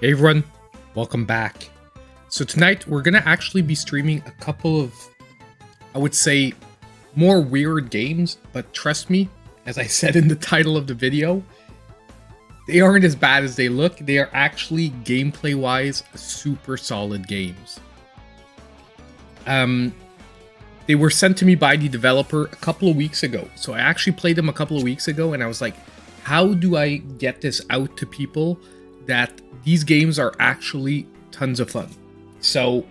Hey everyone, welcome back. So tonight we're gonna actually be streaming a couple of, I would say, more weird games, but trust me, as I said in the title of the video, they aren't as bad as they look. They are actually gameplay-wise super solid games. They were sent to me by the developer a couple of weeks ago. So I actually played them a couple of weeks ago and I was like, how do I get this out to people that these games are actually tons of fun? So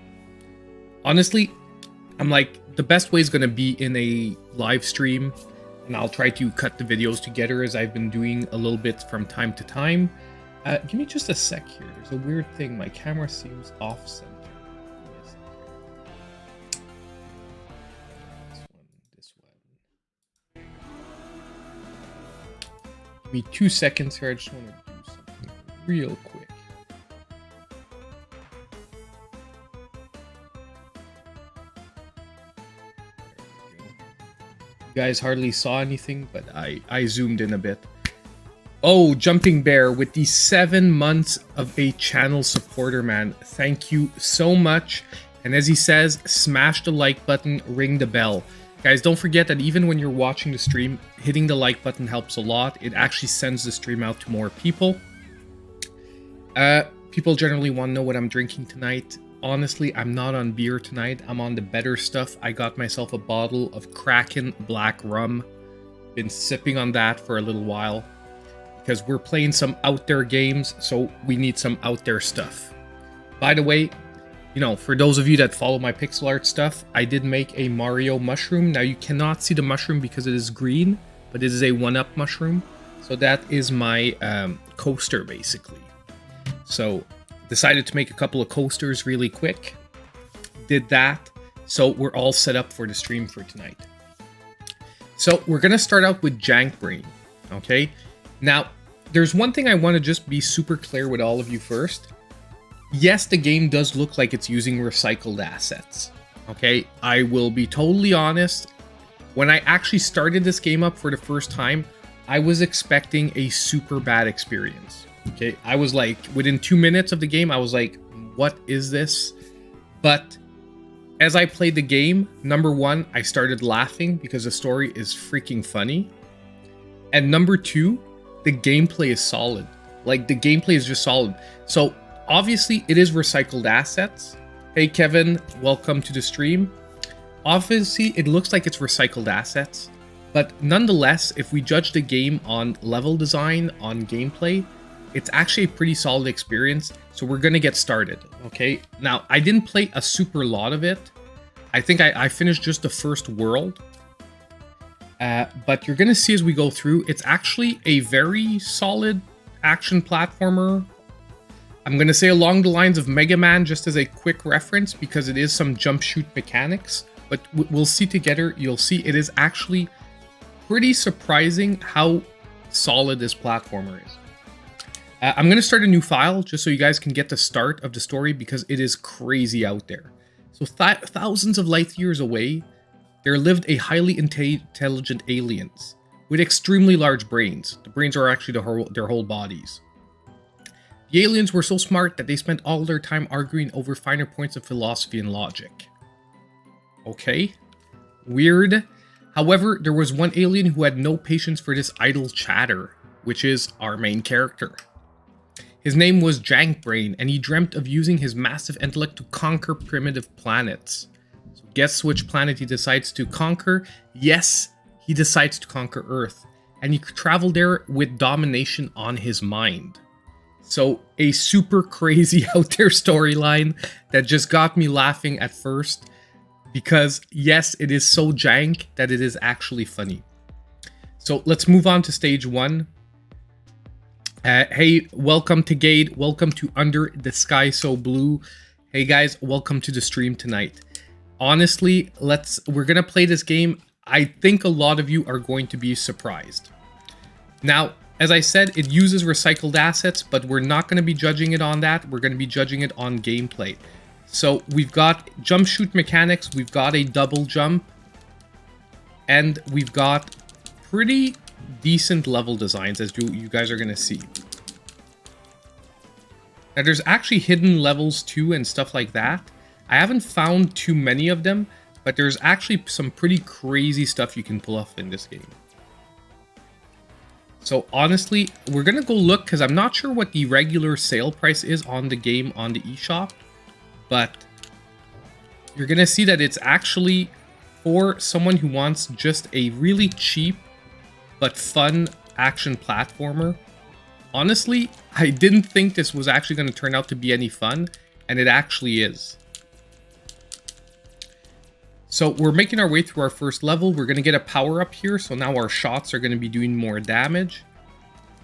honestly, I'm like, the best way is going to be in a live stream, and I'll try to cut the videos together as I've been doing a little bit from time to time. Give me just a sec here. There's a weird thing. My camera seems off center. This one. Give me 2 seconds here. I just want to do something real quick. You guys hardly saw anything, but I zoomed in a bit. Oh, Jumping Bear with the 7 months of a channel supporter, man. Thank you so much. And as he says, smash the like button, ring the bell. Guys, don't forget that even when you're watching the stream, hitting the like button helps a lot. It actually sends the stream out to more people. People generally want to know what I'm drinking tonight. Honestly, I'm not on beer tonight. I'm on the better stuff. I got myself a bottle of Kraken Black Rum. Been sipping on that for a little while because we're playing some out there games, so we need some out there stuff. By the way, you know, for those of you that follow my pixel art stuff, I did make a Mario mushroom. Now you cannot see the mushroom because it is green, but it is a 1-up mushroom. So that is my coaster basically. So decided to make a couple of coasters really quick. Did that. So we're all set up for the stream for tonight. So we're going to start out with JankBrain. Okay. Now, there's one thing I want to just be super clear with all of you first. Yes, the game does look like it's using recycled assets. Okay. I will be totally honest. When I actually started this game up for the first time, I was expecting a super bad experience. Okay, I was like, within 2 minutes of the game, I was like, what is this? But as I played the game, number one, I started laughing because the story is freaking funny. And number two, the gameplay is solid. Like, the gameplay is just solid. So, obviously, it is recycled assets. Hey, Kevin, welcome to the stream. Obviously, it looks like it's recycled assets. But nonetheless, if we judge the game on level design, on gameplay, it's actually a pretty solid experience, so we're going to get started, okay? Now, I didn't play a super lot of it. I think I finished just the first world. But you're going to see as we go through, it's actually a very solid action platformer. I'm going to say along the lines of Mega Man, just as a quick reference, because it is some jump shoot mechanics. But we'll see together, you'll see it is actually pretty surprising how solid this platformer is. I'm going to start a new file just so you guys can get the start of the story because it is crazy out there. So thousands of light years away, there lived a highly intelligent aliens with extremely large brains. The brains are actually their whole bodies. The aliens were so smart that they spent all their time arguing over finer points of philosophy and logic. Okay, weird. However, there was one alien who had no patience for this idle chatter, which is our main character. His name was JankBrain, and he dreamt of using his massive intellect to conquer primitive planets. So guess which planet he decides to conquer? Yes, he decides to conquer Earth, and he could travel there with domination on his mind. So a super crazy out there storyline that just got me laughing at first, because yes, it is so jank that it is actually funny. So let's move on to stage 1. Hey, welcome to Gade. Welcome to Under the Sky So Blue. Hey guys, welcome to the stream tonight. Honestly, we're gonna play this game. I think a lot of you are going to be surprised. Now, as I said, it uses recycled assets, but we're not going to be judging it on that. We're going to be judging it on gameplay. So we've got jump shoot mechanics. We've got a double jump. And we've got pretty decent level designs, as you guys are going to see. Now there's actually hidden levels too and stuff like that. I haven't found too many of them, but there's actually some pretty crazy stuff you can pull off in this game. So honestly, we're gonna go look because I'm not sure what the regular sale price is on the game on the eShop, but you're gonna see that it's actually for someone who wants just a really cheap but fun action platformer. Honestly, I didn't think this was actually going to turn out to be any fun, and it actually is. So we're making our way through our first level. We're going to get a power up here, so now our shots are going to be doing more damage.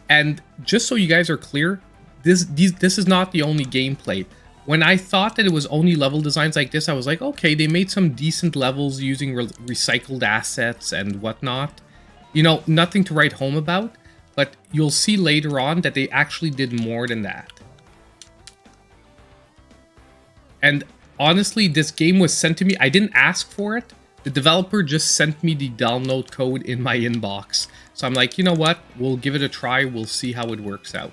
And just so you guys are clear, this is not the only gameplay. When I thought that it was only level designs like this, I was like, okay, they made some decent levels using recycled assets and whatnot. You know, nothing to write home about, but you'll see later on that they actually did more than that. And honestly, this game was sent to me. I didn't ask for it. The developer just sent me the download code in my inbox. So I'm like, you know what? We'll give it a try. We'll see how it works out.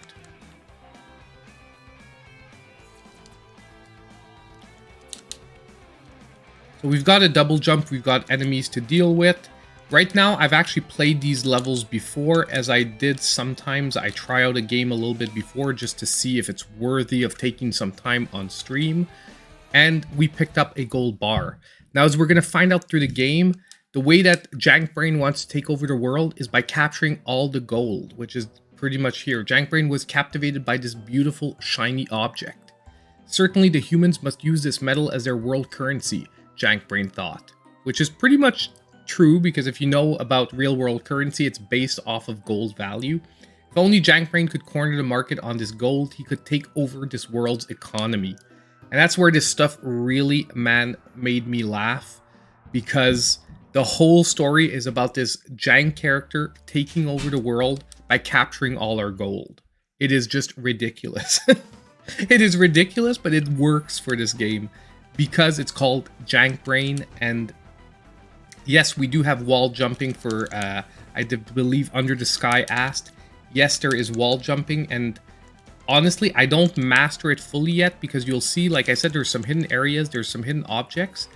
So we've got a double jump. We've got enemies to deal with. Right now, I've actually played these levels before, as I did sometimes. I try out a game a little bit before just to see if it's worthy of taking some time on stream. And we picked up a gold bar. Now, as we're going to find out through the game, the way that JankBrain wants to take over the world is by capturing all the gold, which is pretty much here. JankBrain was captivated by this beautiful, shiny object. Certainly, the humans must use this metal as their world currency, JankBrain thought, which is pretty much true, because if you know about real world currency, it's based off of gold value. If only JankBrain could corner the market on this gold, he could take over this world's economy. And that's where this stuff really, man, made me laugh, because the whole story is about this Jank character taking over the world by capturing all our gold. It is just ridiculous. It is ridiculous, but it works for this game because it's called JankBrain. And yes, we do have wall jumping for, I believe Under the Sky asked. Yes, there is wall jumping, and honestly, I don't master it fully yet, because you'll see, like I said, there's some hidden areas, there's some hidden objects,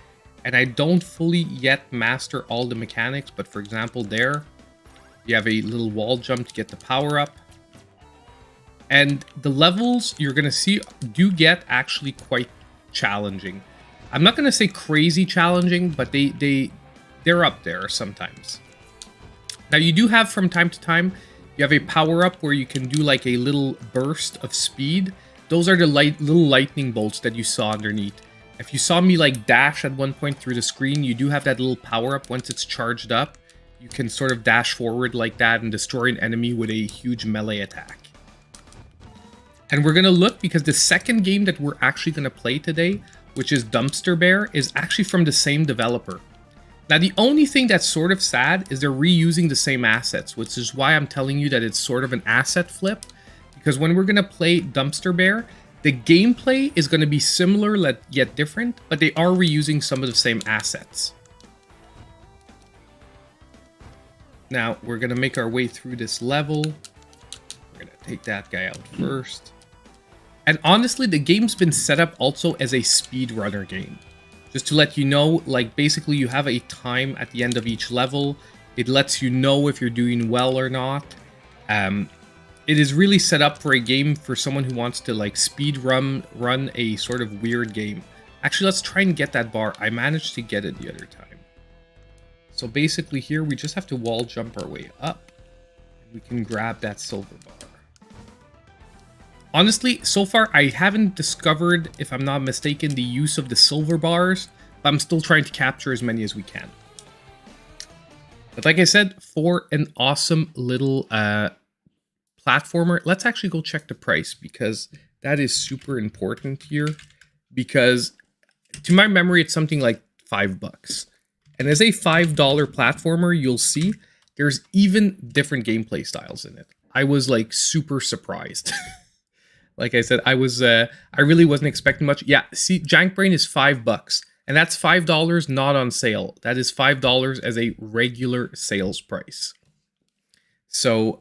and I don't fully yet master all the mechanics. But for example, there, you have a little wall jump to get the power up. And the levels you're going to see do get actually quite challenging. I'm not going to say crazy challenging, but they're up there sometimes. Now, you do have, from time to time, you have a power-up where you can do like a little burst of speed. Those are the little lightning bolts that you saw underneath. If you saw me like dash at one point through the screen, you do have that little power-up. Once it's charged up, you can sort of dash forward like that and destroy an enemy with a huge melee attack. And we're going to look, because the second game that we're actually going to play today, which is Dumpster Bear, is actually from the same developer. Now, the only thing that's sort of sad is they're reusing the same assets, which is why I'm telling you that it's sort of an asset flip. Because when we're going to play Dumpster Bear, the gameplay is going to be similar yet different, but they are reusing some of the same assets. Now, we're going to make our way through this level. We're going to take that guy out first. And honestly, the game's been set up also as a speedrunner game. Just to let you know, like, basically you have a time at the end of each level. It lets you know if you're doing well or not. It is really set up for a game for someone who wants to, like, run a sort of weird game. Actually, let's try and get that bar. I managed to get it the other time. So basically here, we just have to wall jump our way up. We can grab that silver bar. Honestly, so far, I haven't discovered, if I'm not mistaken, the use of the silver bars, but I'm still trying to capture as many as we can. But like I said, for an awesome little platformer, let's actually go check the price, because that is super important here. Because to my memory, it's something like $5. And as a $5 platformer, you'll see there's even different gameplay styles in it. I was like super surprised. Like I said, I really wasn't expecting much. Yeah, see, JankBrain is $5, and that's $5 not on sale. That is $5 as a regular sales price. So,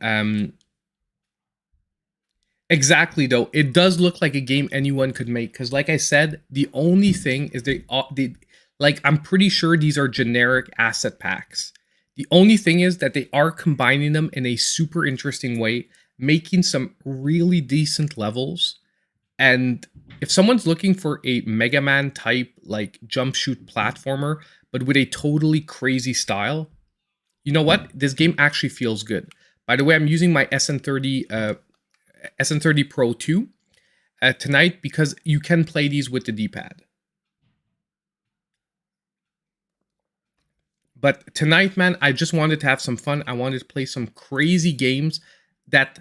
Exactly, though. It does look like a game anyone could make. Because, like I said, the only thing is they like, I'm pretty sure these are generic asset packs. The only thing is that they are combining them in a super interesting way, making some really decent levels. And if someone's looking for a Mega Man type, like, jump shoot platformer, but with a totally crazy style, you know what? This game actually feels good. By the way, I'm using my SN30 Pro 2 tonight because you can play these with the D-pad. But tonight, man, I just wanted to have some fun. I wanted to play some crazy games that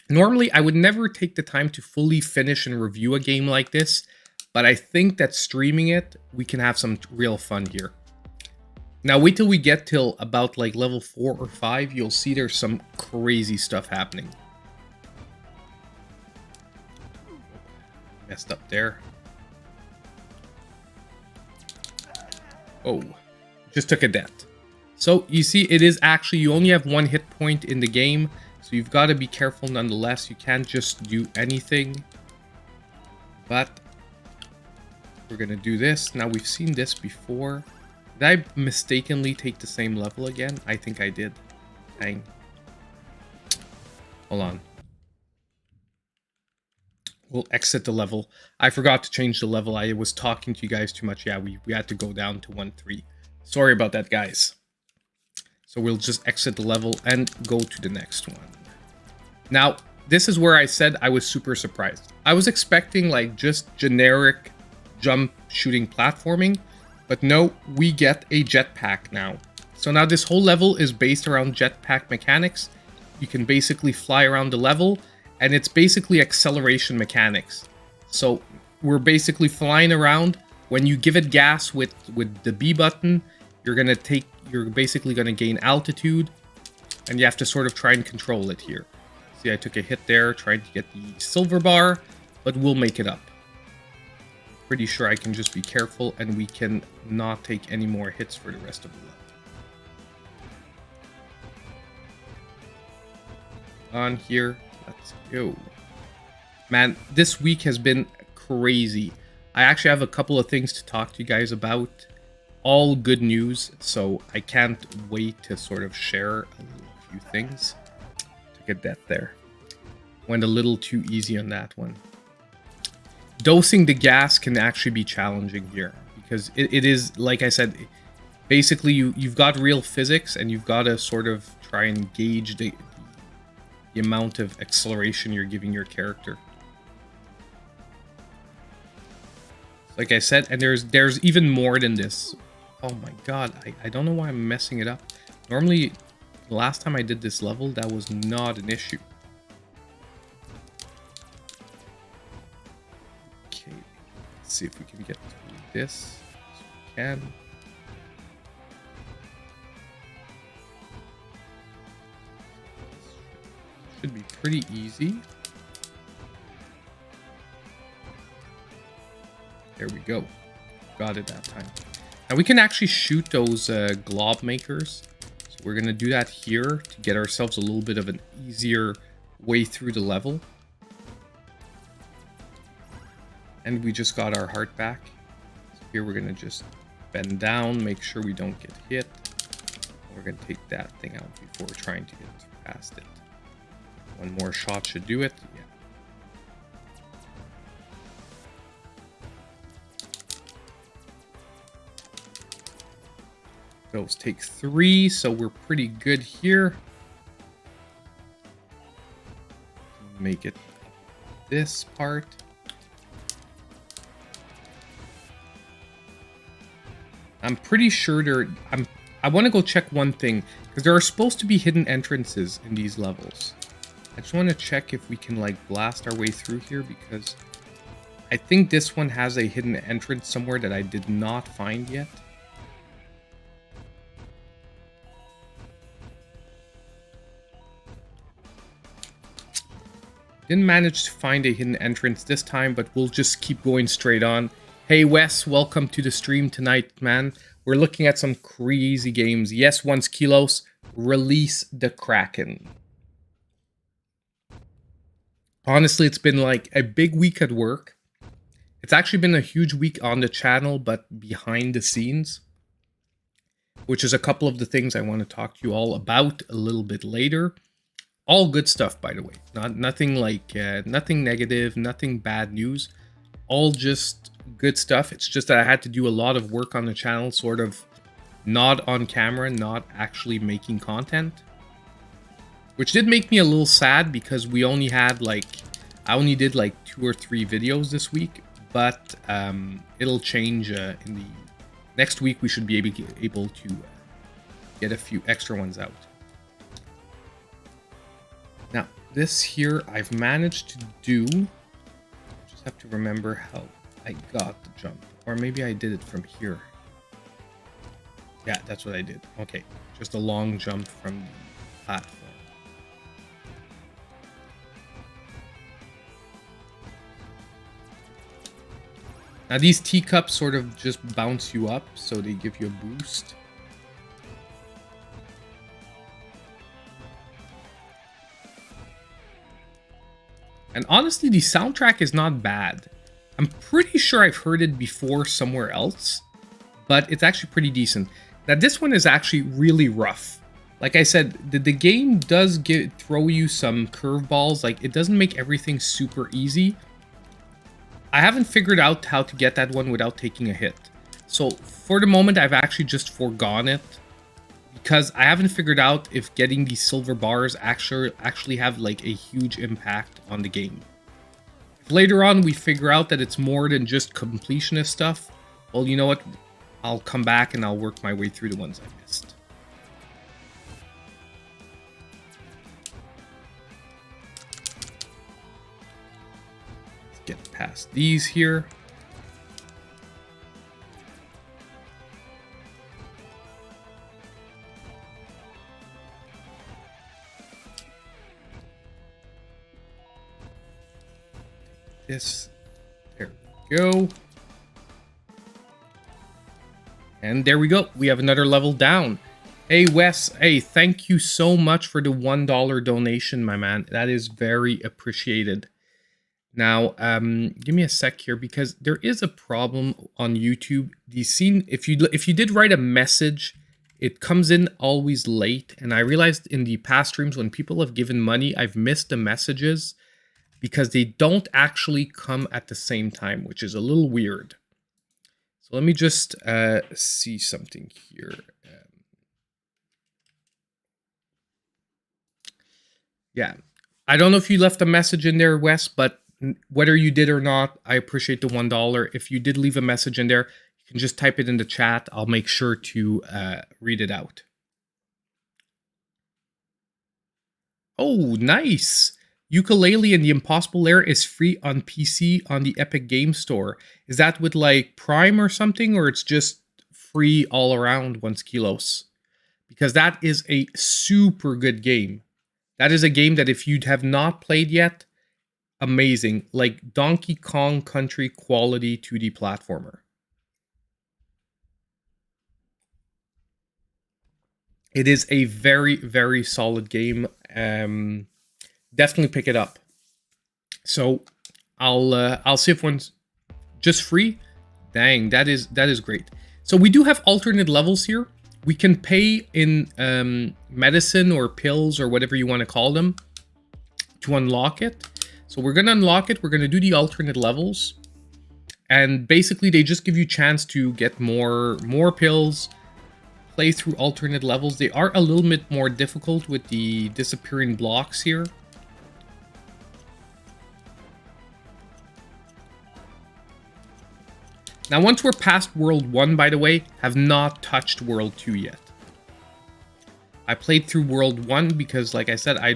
normally I would never take the time to fully finish and review a game like this. But I think that streaming it, we can have some real fun here. Now, wait till we get till about like level 4 or 5. You'll see there's some crazy stuff happening. Messed up there. Oh, just took a death. So you see, it is actually, you only have 1 hit point in the game. So you've got to be careful nonetheless. You can't just do anything. But we're going to do this. Now, we've seen this before. Did I mistakenly take the same level again? I think I did. Dang. Hold on. We'll exit the level. I forgot to change the level. I was talking to you guys too much. Yeah, we had to go down to 1-3. Sorry about that, guys. So we'll just exit the level and go to the next one. Now, this is where I said I was super surprised. I was expecting like just generic jump shooting platforming, but no, we get a jetpack now. So now this whole level is based around jetpack mechanics. You can basically fly around the level, and it's basically acceleration mechanics. So we're basically flying around. When you give it gas with the B button, you're basically gonna gain altitude, and you have to sort of try and control it here. See, I took a hit there trying to get the silver bar, but we'll make it up. Pretty sure I can just be careful, and we can not take any more hits for the rest of the level. On here, let's go. Man, this week has been crazy. I actually have a couple of things to talk to you guys about. All good news, so I can't wait to sort of share a few things. Took a death there. Went a little too easy on that one. Dosing the gas can actually be challenging here, because it is, like I said, basically you've got real physics, and you've got to sort of try and gauge the amount of acceleration you're giving your character. Like I said, and there's even more than this. Oh my god, I don't know why I'm messing it up. Normally, the last time I did this level, that was not an issue. Okay, let's see if we can get through this. Yes, we can. Should be pretty easy. There we go. Got it that time. Now we can actually shoot those glob makers. So we're going to do that here to get ourselves a little bit of an easier way through the level. And we just got our heart back. So here we're going to just bend down, make sure we don't get hit. We're going to take that thing out before trying to get past it. One more shot should do it. Yeah. Those take 3, so we're pretty good here. Make it this part. I'm pretty sure I want to go check one thing, because there are supposed to be hidden entrances in these levels. I just want to check if we can like blast our way through here, because I think this one has a hidden entrance somewhere that I did not find yet. Didn't manage to find a hidden entrance this time, but we'll just keep going straight on. Hey Wes, welcome to the stream tonight, man. We're looking at some crazy games. Yes, once Kilos, release the Kraken. Honestly, it's been like a big week at work. It's actually been a huge week on the channel, but behind the scenes, which is a couple of the things I want to talk to you all about a little bit later. All good stuff, by the way. Nothing like nothing negative, nothing bad news. All just good stuff. It's just that I had to do a lot of work on the channel, sort of not on camera, not actually making content, which did make me a little sad because we only had like, I only did like 2 or 3 videos this week, but it'll change in the next week. We should be able to get a few extra ones out. Now, this here I've managed to do. I just have to remember how I got the jump. Or maybe I did it from here. Yeah, that's what I did. Okay, just a long jump from the platform. Now, these teacups sort of just bounce you up, so they give you a boost. And honestly, the soundtrack is not bad. I'm pretty sure I've heard it before somewhere else, but it's actually pretty decent. Now, this one is actually really rough. Like I said, the game does throw you some curveballs. Like, it doesn't make everything super easy. I haven't figured out how to get that one without taking a hit. So, for the moment, I've actually just forgone it, because I haven't figured out if getting these silver bars actually have like a huge impact on the game. If later on we figure out that it's more than just completionist stuff, well, you know what? I'll come back and I'll work my way through the ones I missed. Let's get past these here. This, there we go. And there we go. We have another level down. Hey, Wes. Hey, thank you so much for the $1 donation, my man. That is very appreciated. Now, give me a sec here, because there is a problem on YouTube. If you did write a message, it comes in always late. And I realized in the past streams when people have given money, I've missed the messages, because they don't actually come at the same time, which is a little weird. So let me just see something here. Yeah, I don't know if you left a message in there, Wes, but whether you did or not, I appreciate the $1. If you did leave a message in there, you can just type it in the chat. I'll make sure to read it out. Oh, nice. Ukulele and the Impossible Lair is free on PC on the Epic Game Store. Is that with like Prime or something, or it's just free all around once kilos? Because that is a super good game. That is a game that if you have not played yet, amazing. Like Donkey Kong Country quality 2D platformer. It is a very, very solid game. Definitely pick it up. So I'll see if one's just free. Dang, that is great. So we do have alternate levels here. We can pay in medicine or pills or whatever you want to call them to unlock it. So we're gonna unlock it. We're gonna do the alternate levels, and basically they just give you a chance to get more pills. Play through alternate levels. They are a little bit more difficult with the disappearing blocks here. Now, once we're past World 1, by the way, have not touched World 2 yet. I played through World 1 because, like I said, I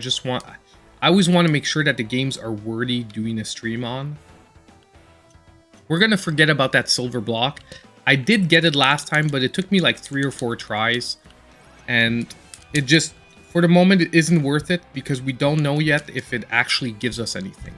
always want to make sure that the games are worthy doing a stream on. We're going to forget about that silver block. I did get it last time, but it took me like 3 or 4 tries. And it just, for the moment, it isn't worth it because we don't know yet if it actually gives us anything.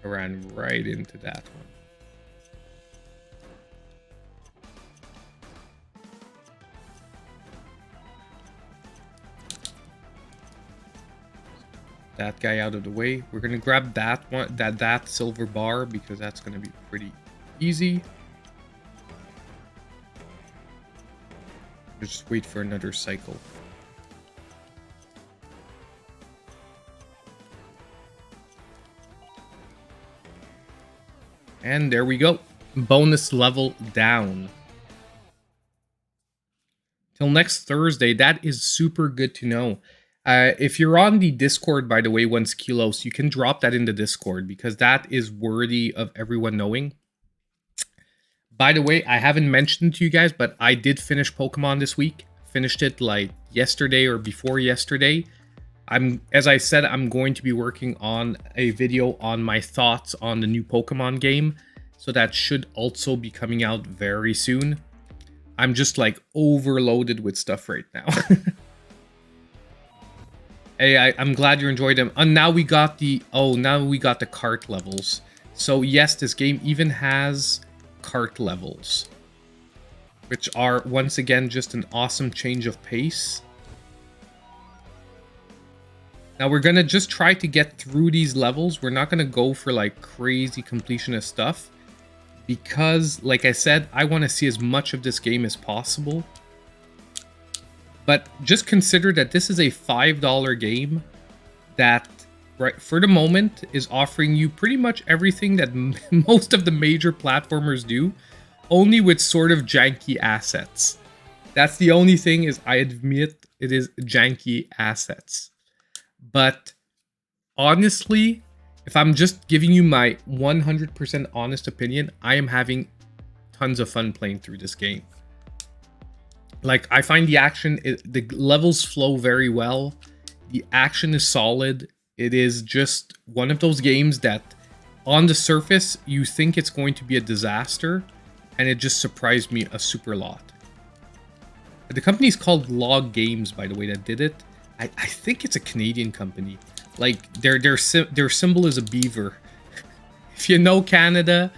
I ran right into that one. that guy out of the way. We're gonna grab that one, that silver bar, because that's gonna be pretty easy. Just wait for another cycle. And there we go. Bonus level down. Till next Thursday. That is super good to know. If you're on the Discord, by the way, once Kilos, you can drop that in the Discord, because that is worthy of everyone knowing. By the way, I haven't mentioned to you guys, but I did finish Pokemon this week. Finished it like yesterday or before yesterday. As I said, I'm going to be working on a video on my thoughts on the new Pokemon game. So that should also be coming out very soon. I'm just like overloaded with stuff right now. Hey, I'm glad you enjoyed them. And now we got the cart levels. So yes, this game even has cart levels, which are once again just an awesome change of pace. Now we're gonna just try to get through these levels. We're not gonna go for like crazy completionist stuff, because like I said, I want to see as much of this game as possible. But just consider that this is a $5 game that, right, for the moment is offering you pretty much everything that most of the major platformers do, only with sort of janky assets. That's the only thing, is I admit it is janky assets. But honestly, if I'm just giving you my 100% honest opinion, I am having tons of fun playing through this game. Like, I find the action, the levels flow very well. The action is solid. It is just one of those games that, on the surface, you think it's going to be a disaster, and it just surprised me a super lot. The company is called Log Games, by the way, that did it. I think it's a Canadian company. Like, their symbol is a beaver. If you know Canada,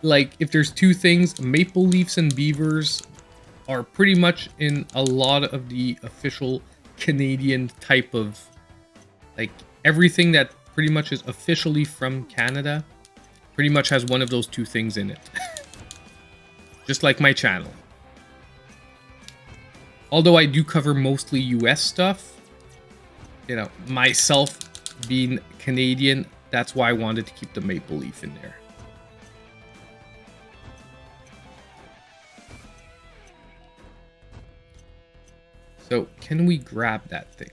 like, if there's two things, maple leafs and beavers are pretty much in a lot of the official Canadian type of, like, everything that pretty much is officially from Canada pretty much has one of those two things in it. Just like my channel. Although I do cover mostly US stuff, you know, myself being Canadian, that's why I wanted to keep the maple leaf in there. So, can we grab that thing?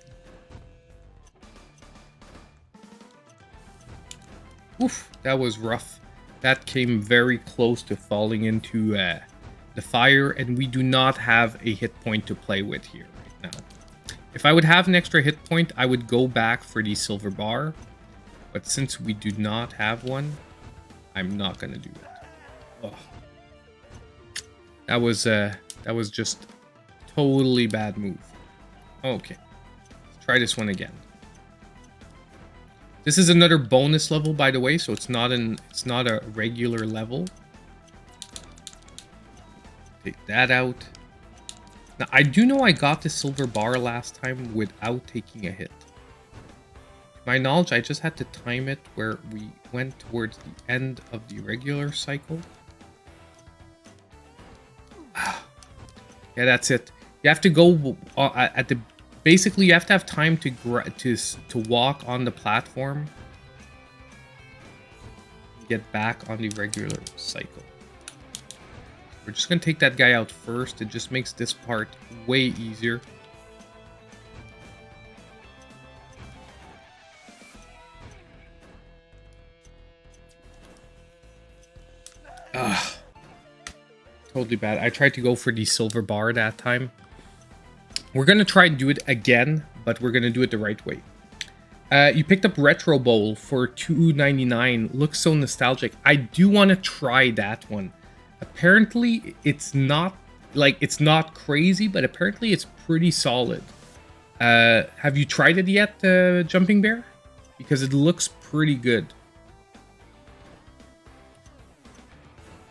Oof, that was rough. That came very close to falling into the fire, and we do not have a hit point to play with here right now. If I would have an extra hit point, I would go back for the silver bar. But since we do not have one, I'm not going to do it. Oh. That was just totally bad move. Okay, let's try this one again. This is another bonus level, by the way, so it's not a regular level. Take that out. Now, I do know I got the silver bar last time without taking a hit. To my knowledge, I just had to time it where we went towards the end of the regular cycle. Yeah, that's it. You have to go at the... Basically, you have to have time to walk on the platform. Get back on the regular cycle. We're just going to take that guy out first. It just makes this part way easier. Ugh. Totally bad. I tried to go for the silver bar that time. We're going to try and do it again, but we're going to do it the right way. You picked up Retro Bowl for $2.99. Looks so nostalgic. I do want to try that one. Apparently, it's not crazy, but apparently it's pretty solid. Have you tried it yet, Jumping Bear? Because it looks pretty good.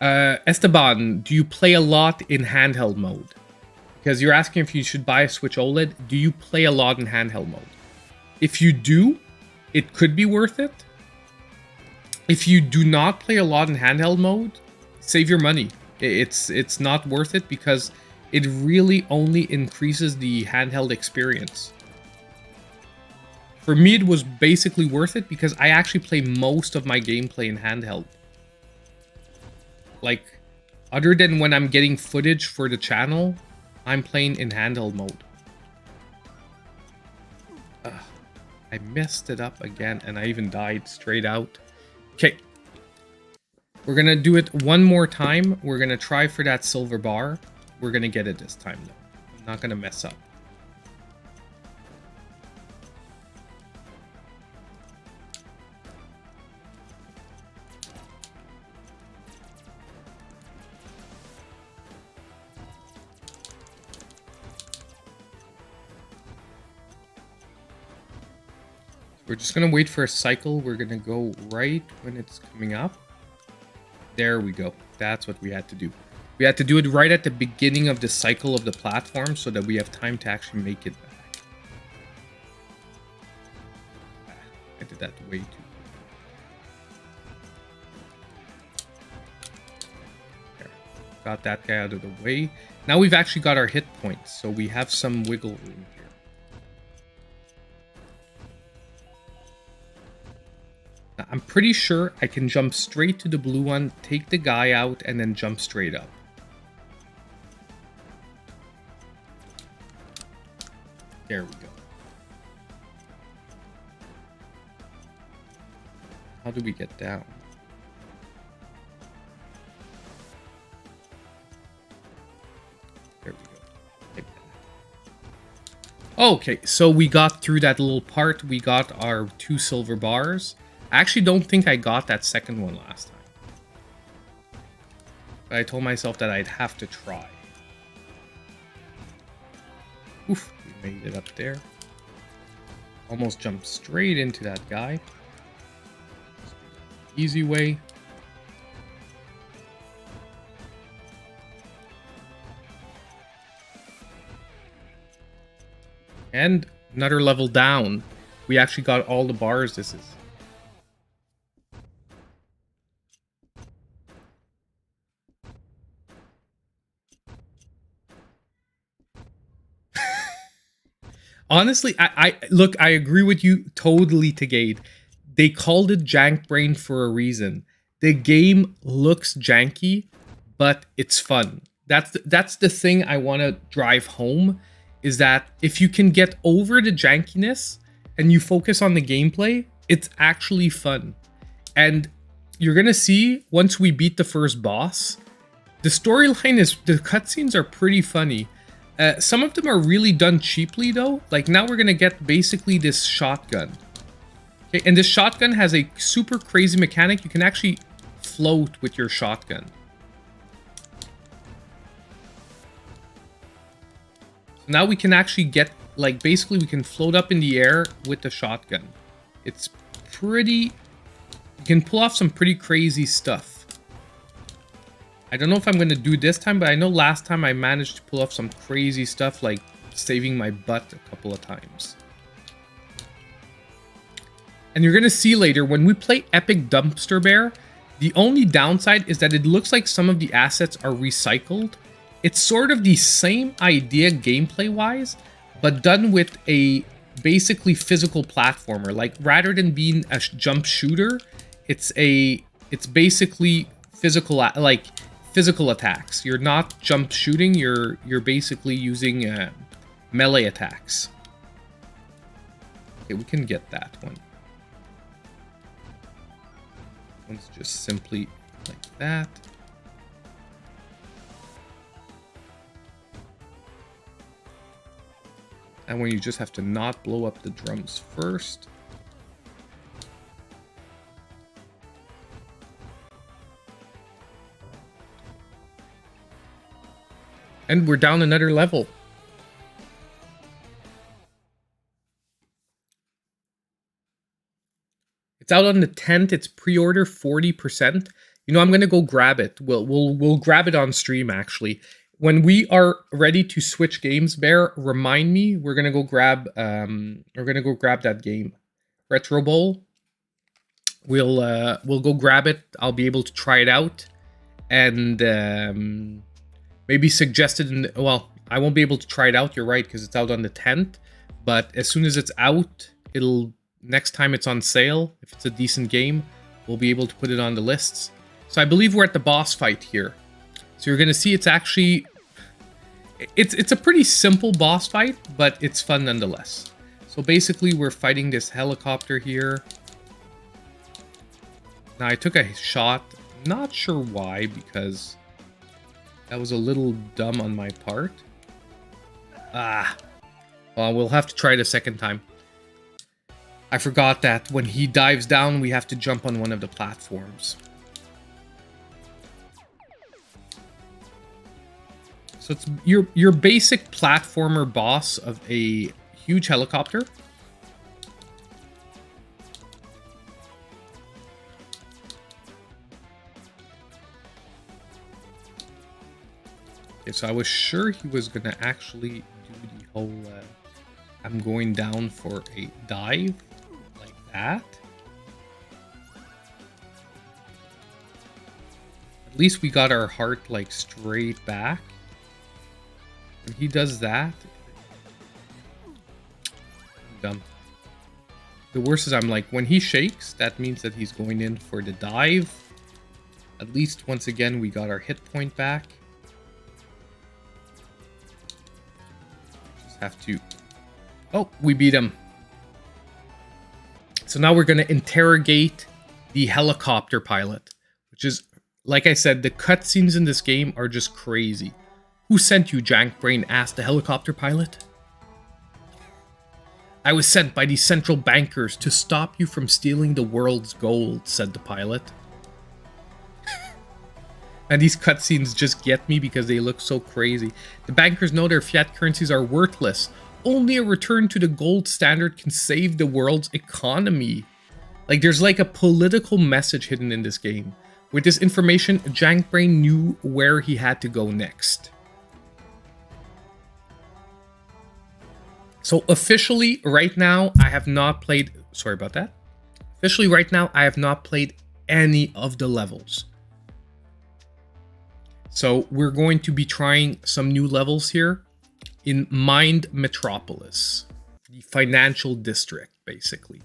Esteban, do you play a lot in handheld mode? Because you're asking if you should buy a Switch OLED. Do you play a lot in handheld mode? If you do, it could be worth it. If you do not play a lot in handheld mode, save your money. It's not worth it because it really only increases the handheld experience. For me, it was basically worth it because I actually play most of my gameplay in handheld. Like, other than when I'm getting footage for the channel, I'm playing in handheld mode. I messed it up again, and I even died straight out. Okay. We're gonna do it one more time. We're gonna try for that silver bar. We're gonna get it this time, though. I'm not gonna mess up. We're just gonna wait for a cycle. We're gonna go right when it's coming up. There we go. That's what we had to do. We had to do it right at the beginning of the cycle of the platform so that we have time to actually make it back. I did that way too quick. There. Got that guy out of the way. Now we've actually got our hit points, so we have some wiggle room here. I'm pretty sure I can jump straight to the blue one, take the guy out, and then jump straight up. There we go. How do we get down? There we go. Like that. Okay, so we got through that little part. We got our 2 silver bars. I actually don't think I got that second one last time. But I told myself that I'd have to try. Oof, we made it up there. Almost jumped straight into that guy. Easy way. And another level down. We actually got all the bars this is. Honestly, look, I agree with you totally, Tagade. They called it JankBrain for a reason. The game looks janky, but it's fun. That's the thing I want to drive home, is that if you can get over the jankiness and you focus on the gameplay, it's actually fun. And you're going to see, once we beat the first boss, the storyline is, the cutscenes are pretty funny. Some of them are really done cheaply, though. Like, now we're going to get basically this shotgun. Okay, and this shotgun has a super crazy mechanic. You can actually float with your shotgun. So now we can actually get, like, basically we can float up in the air with the shotgun. It's pretty... You can pull off some pretty crazy stuff. I don't know if I'm going to do this time, but I know last time I managed to pull off some crazy stuff, like saving my butt a couple of times. And you're going to see later, when we play Epic Dumpster Bear, the only downside is that it looks like some of the assets are recycled. It's sort of the same idea gameplay-wise, but done with a basically physical platformer. Like, rather than being a jump shooter, it's basically physical, like... physical attacks. You're not jump shooting, you're basically using melee attacks. Okay, we can get that one. One's just simply like that. And when you just have to not blow up the drums first. And we're down another level. It's out on the 10th. It's pre-order 40%. You know, I'm gonna go grab it. We'll grab it on stream actually. When we are ready to switch games, Bear, remind me. We're gonna go grab that game. retro bowl. We'll go grab it. I'll be able to try it out, and maybe suggested in well, I won't be able to try it out. You're right, because it's out on the 10th. But as soon as it's out, next time it's on sale, if it's a decent game, we'll be able to put it on the lists. So I believe we're at the boss fight here. So you're gonna see it's actually it's a pretty simple boss fight, but it's fun nonetheless. So basically we're fighting this helicopter here. Now I took a shot, not sure why, because that was a little dumb on my part. Well, we'll have to try it a second time. I forgot that when he dives down, we have to jump on one of the platforms. So it's your basic platformer boss of a huge helicopter. Okay, so I was sure he was gonna actually do the whole I'm going down for a dive like that. At least we got our heart like straight back. When he does that, I'm dumb. The worst is I'm like, when he shakes, that means that he's going in for the dive. At least once again, we got our hit point back. Just have to... Oh, we beat him. So now we're going to interrogate the helicopter pilot, which is, like I said, the cutscenes in this game are just crazy. Who sent you, JankBrain? Asked the helicopter pilot. I was sent by the central bankers to stop you from stealing the world's gold, said the pilot. And these cutscenes just get me because they look so crazy. The bankers know their fiat currencies are worthless. Only a return to the gold standard can save the world's economy. Like, there's like a political message hidden in this game. With this information, JankBrain knew where he had to go next. So officially, right now, I have not played... Sorry about that. Officially, right now, I have not played any of the levels. So we're going to be trying some new levels here in Mind Metropolis, the financial district, basically.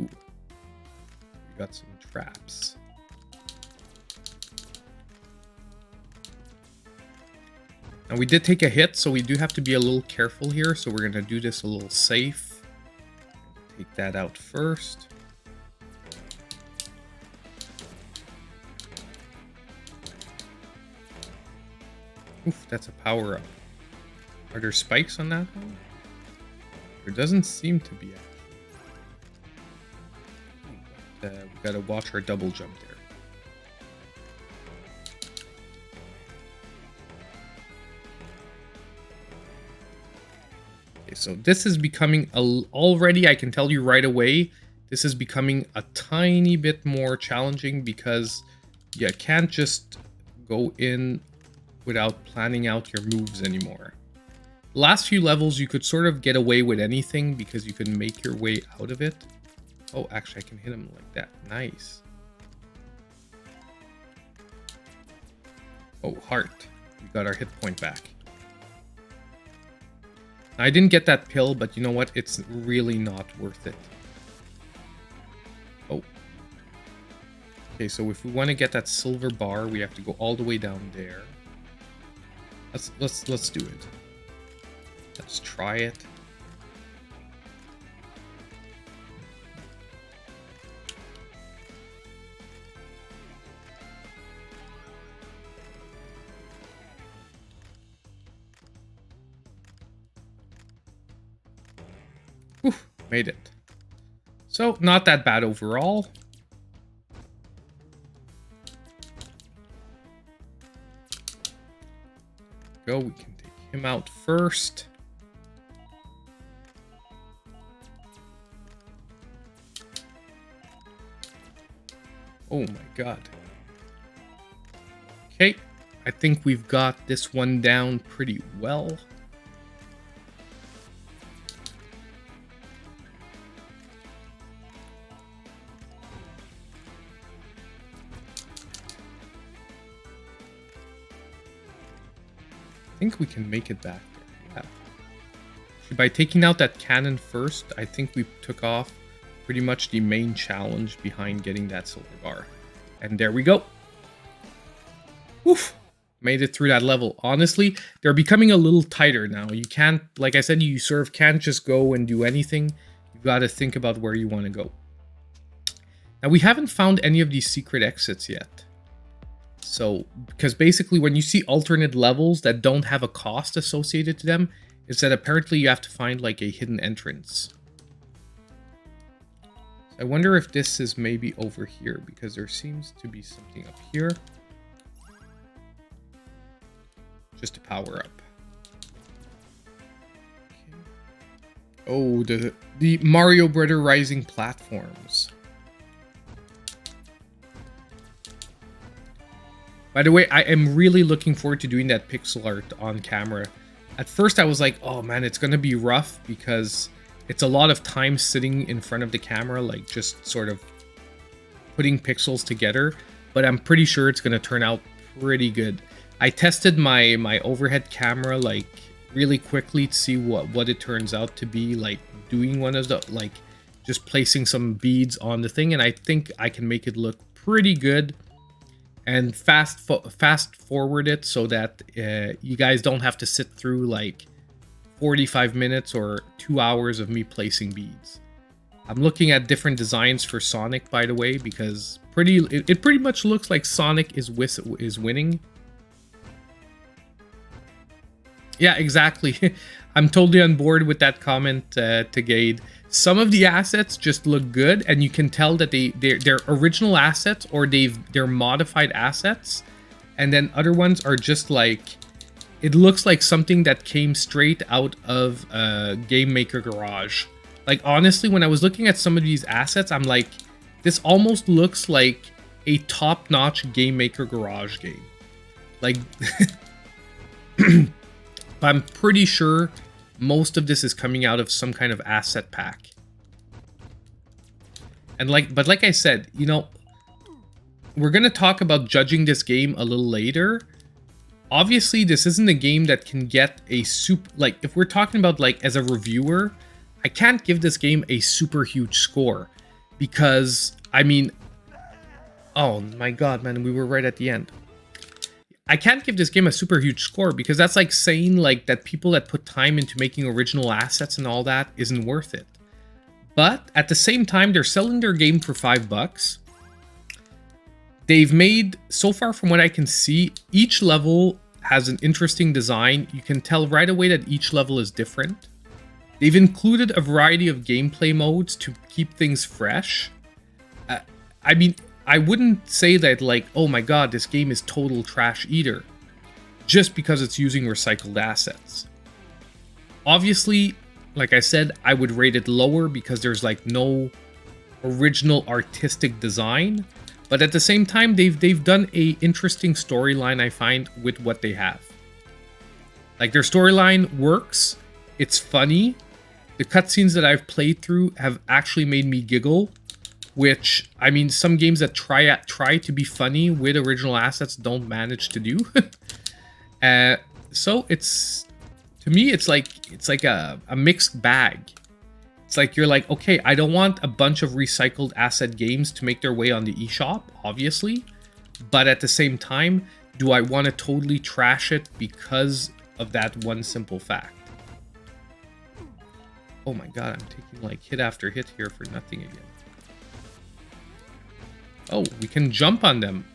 Ooh. We got some traps. Now we did take a hit, so we do have to be a little careful here. So we're going to do this a little safe. Take that out first. Oof, that's a power-up. Are there spikes on that one? There doesn't seem to be, actually. But, we gotta watch our double jump there. Okay, so this is becoming, already I can tell you right away, this is becoming a tiny bit more challenging because you can't just go in without planning out your moves anymore. The last few levels you could sort of get away with anything because you can make your way out of it. Oh, actually I can hit him like that. Nice. Oh, heart. We got our hit point back. I didn't get that pill, but you know what? It's really not worth it. Oh. Okay, so if we want to get that silver bar, we have to go all the way down there. Let's do it. Let's try it. Oof, made it. So, not that bad overall. Go, we can take him out first. Oh my god. Okay, I think we've got this one down pretty well. I think we can make it back there. Yeah. By taking out that cannon first, I think we took off pretty much the main challenge behind getting that silver bar. And there we go. Woof! Made it through that level. Honestly, they're becoming a little tighter now. You can't, like I said, you sort of can't just go and do anything. You've got to think about where you want to go. Now, we haven't found any of these secret exits yet. So, because basically when you see alternate levels that don't have a cost associated to them, is that apparently you have to find like a hidden entrance. I wonder if this is maybe over here, because there seems to be something up here. Just to power up. Okay. Oh, the Mario Brother Rising platforms. By the way, I am really looking forward to doing that pixel art on camera. At first I was like, oh man, it's gonna be rough because it's a lot of time sitting in front of the camera, like just sort of putting pixels together, but I'm pretty sure it's gonna turn out pretty good. I tested my overhead camera like really quickly to see what it turns out to be, like doing one of the, like just placing some beads on the thing, and I think I can make it look pretty good and fast forward it so that you guys don't have to sit through like 45 minutes or 2 hours of me placing beads. I'm looking at different designs for Sonic, by the way, because it pretty much looks like Sonic is winning. Yeah, exactly. I'm totally on board with that comment to Gade. Some of the assets just look good, and you can tell that they're original assets or they're modified assets, and then other ones are just like, it looks like something that came straight out of Game Maker Garage. Like honestly, when I was looking at some of these assets, I'm like, this almost looks like a top-notch Game Maker Garage game. Like, I'm pretty sure most of this is coming out of some kind of asset pack. And but like I said, you know, we're going to talk about judging this game a little later. Obviously, this isn't a game that can get a super, like if we're talking about like as a reviewer, I can't give this game a super huge score because, I mean, oh my god, man, we were right at the end. I can't give this game a super huge score because that's like saying like that people that put time into making original assets and all that isn't worth it. But at the same time, they're selling their game for $5. They've made, so far from what I can see, each level has an interesting design. You can tell right away that each level is different. They've included a variety of gameplay modes to keep things fresh. I mean, I wouldn't say that like, oh my god, this game is total trash either, just because it's using recycled assets. Obviously, like I said, I would rate it lower because there's like no original artistic design, but at the same time, they've done a interesting storyline, I find, with what they have. Like their storyline works, it's funny. The cutscenes that I've played through have actually made me giggle. Which, I mean, some games that try to be funny with original assets don't manage to do. So it's, to me, it's like a mixed bag. It's like you're like, okay, I don't want a bunch of recycled asset games to make their way on the eShop, obviously. But at the same time, do I want to totally trash it because of that one simple fact? Oh my god, I'm taking like hit after hit here for nothing again. Oh, we can jump on them.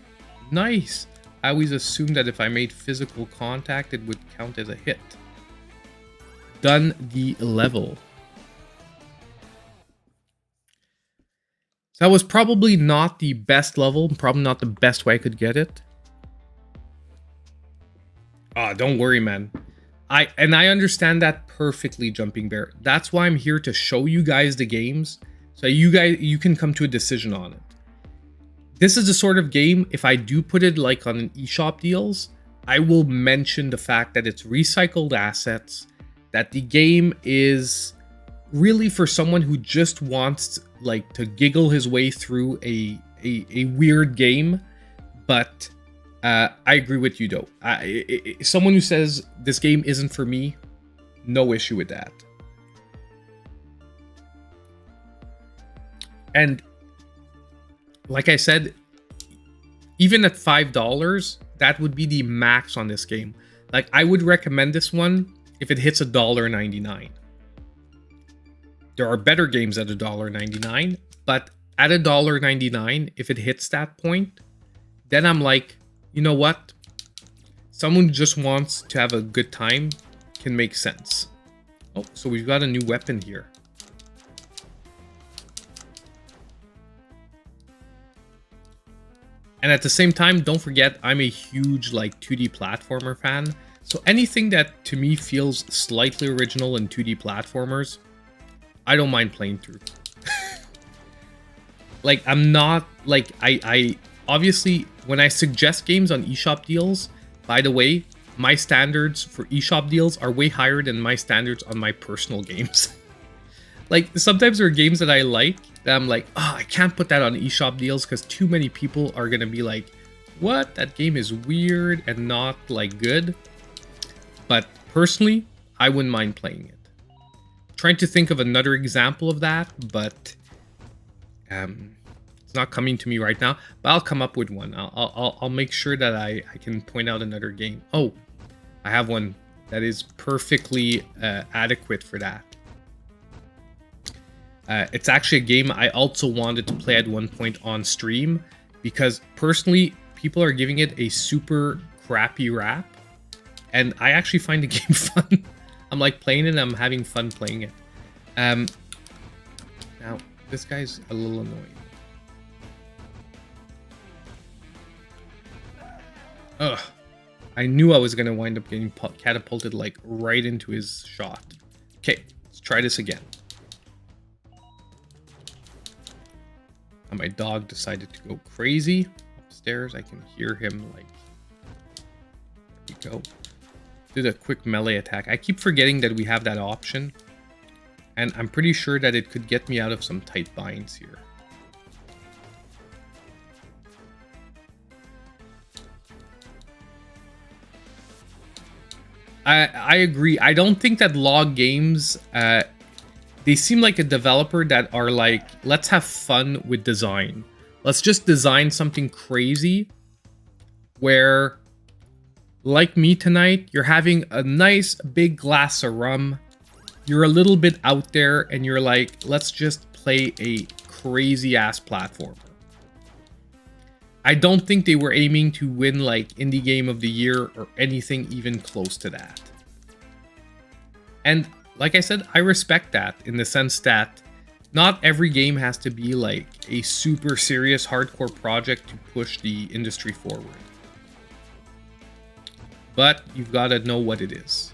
Nice. I always assumed that if I made physical contact, it would count as a hit. Done the level. That was probably not the best level, probably not the best way I could get it. Ah, don't worry, man. I understand that perfectly, Jumping Bear. That's why I'm here to show you guys the games, so you can come to a decision on it. This is the sort of game, if I do put it like on an eShop deals, I will mention the fact that it's recycled assets, that the game is really for someone who just wants like to giggle his way through a weird game. But I agree with you though. Someone who says this game isn't for me, no issue with that. And like I said, even at $5, that would be the max on this game. Like, I would recommend this one if it hits $1.99. There are better games at $1.99, but at $1.99, if it hits that point, then I'm like, you know what? Someone who just wants to have a good time can make sense. Oh, so we've got a new weapon here. And at the same time, don't forget, I'm a huge like 2D platformer fan. So anything that to me feels slightly original in 2D platformers, I don't mind playing through. Like, I'm not like I obviously when I suggest games on eShop deals, by the way, my standards for eShop deals are way higher than my standards on my personal games. Like, sometimes there are games that I like that I'm like, oh, I can't put that on eShop deals because too many people are going to be like, what? That game is weird and not, like, good. But personally, I wouldn't mind playing it. Trying to think of another example of that, but it's not coming to me right now. But I'll come up with one. I'll make sure that I can point out another game. Oh, I have one that is perfectly adequate for that. It's actually a game I also wanted to play at one point on stream because personally, people are giving it a super crappy rap, and I actually find the game fun. I'm like playing it and I'm having fun playing it. Now, this guy's a little annoying. Ugh. I knew I was going to wind up getting catapulted like right into his shot. Okay, let's try this again. And my dog decided to go crazy upstairs. I can hear him like, there we go. Did a quick melee attack. I keep forgetting that we have that option. And I'm pretty sure that it could get me out of some tight binds here. I agree. I don't think that Log Games, they seem like a developer that are like, let's have fun with design. Let's just design something crazy where, like me tonight, you're having a nice big glass of rum. You're a little bit out there and you're like, let's just play a crazy ass platformer. I don't think they were aiming to win like Indie Game of the Year or anything even close to that. And like I said, I respect that in the sense that not every game has to be like a super serious hardcore project to push the industry forward. But you've got to know what it is.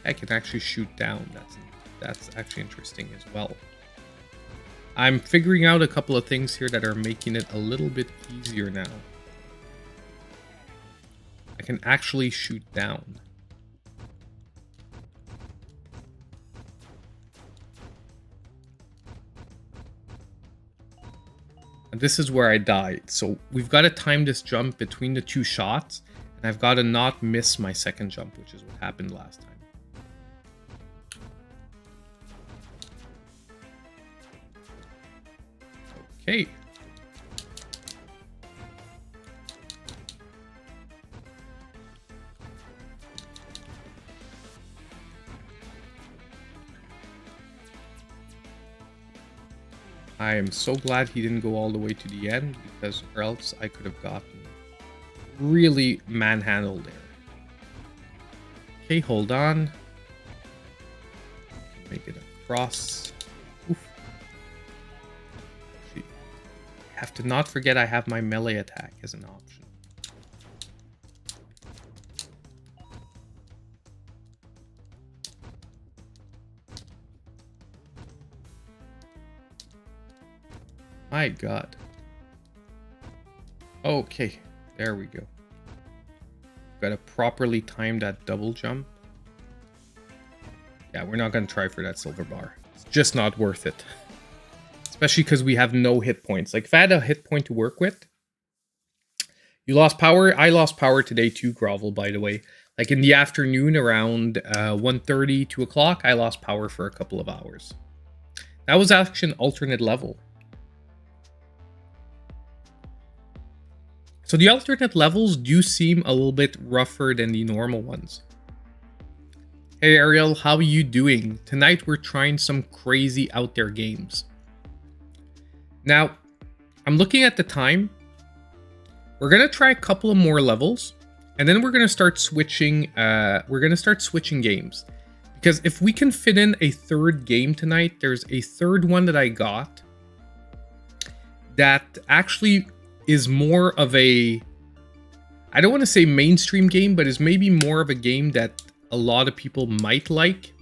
I can actually shoot down. That's actually interesting as well. I'm figuring out a couple of things here that are making it a little bit easier now. I can actually shoot down. And this is where I died. So we've got to time this jump between the two shots. And I've got to not miss my second jump, which is what happened last time. Okay. I am so glad he didn't go all the way to the end, because or else I could have gotten really manhandled there. Okay, hold on. Make it across. Oof. I have to not forget I have my melee attack as an option. My God. Okay, there we go. Got to properly time that double jump. Yeah, we're not going to try for that silver bar. It's just not worth it. Especially because we have no hit points. Like, if I had a hit point to work with... You lost power? I lost power today too, Grovel, by the way. Like, in the afternoon, around 1:30, 2 o'clock, I lost power for a couple of hours. That was actually an alternate level. So the alternate levels do seem a little bit rougher than the normal ones. Hey Ariel, how are you doing? Tonight we're trying some crazy out there games. Now, I'm looking at the time. We're gonna try a couple of more levels, and then we're gonna start switching. Games, because if we can fit in a third game tonight, there's a third one that I got that actually is more of a, I don't want to say mainstream game, but is maybe more of a game that a lot of people might like.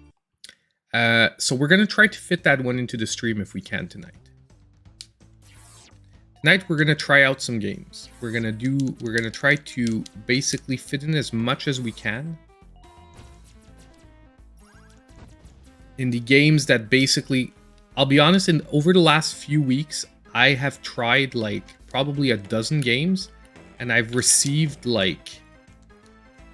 So we're going to try to fit that one into the stream if we can tonight. Tonight we're going to try out some games. We're going to try to basically fit in as much as we can in the games that basically, I'll be honest, over the last few weeks, I have tried like probably a dozen games, and I've received like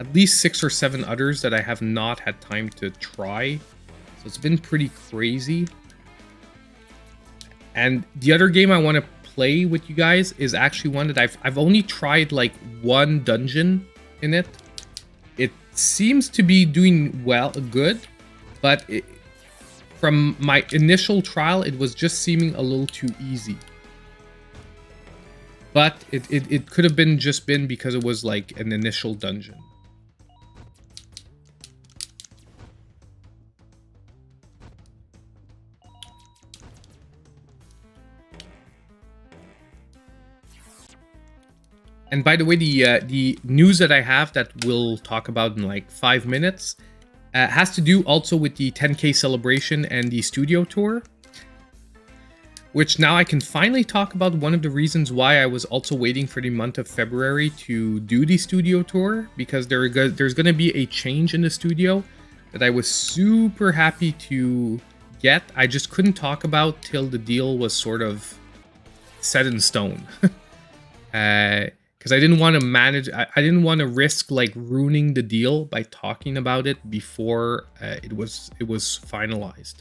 at least 6 or 7 others that I have not had time to try. So it's been pretty crazy. And the other game I want to play with you guys is actually one that I've only tried like one dungeon in it. It seems to be doing good, but from my initial trial, it was just seeming a little too easy. But it could have been because it was like an initial dungeon. And by the way, the news that I have that we'll talk about in like 5 minutes has to do also with the 10K celebration and the studio tour. Which now I can finally talk about one of the reasons why I was also waiting for the month of February to do the studio tour. Because there's going to be a change in the studio that I was super happy to get. I just couldn't talk about till the deal was sort of set in stone. Because I didn't want to I didn't want to risk like ruining the deal by talking about it before it was finalized.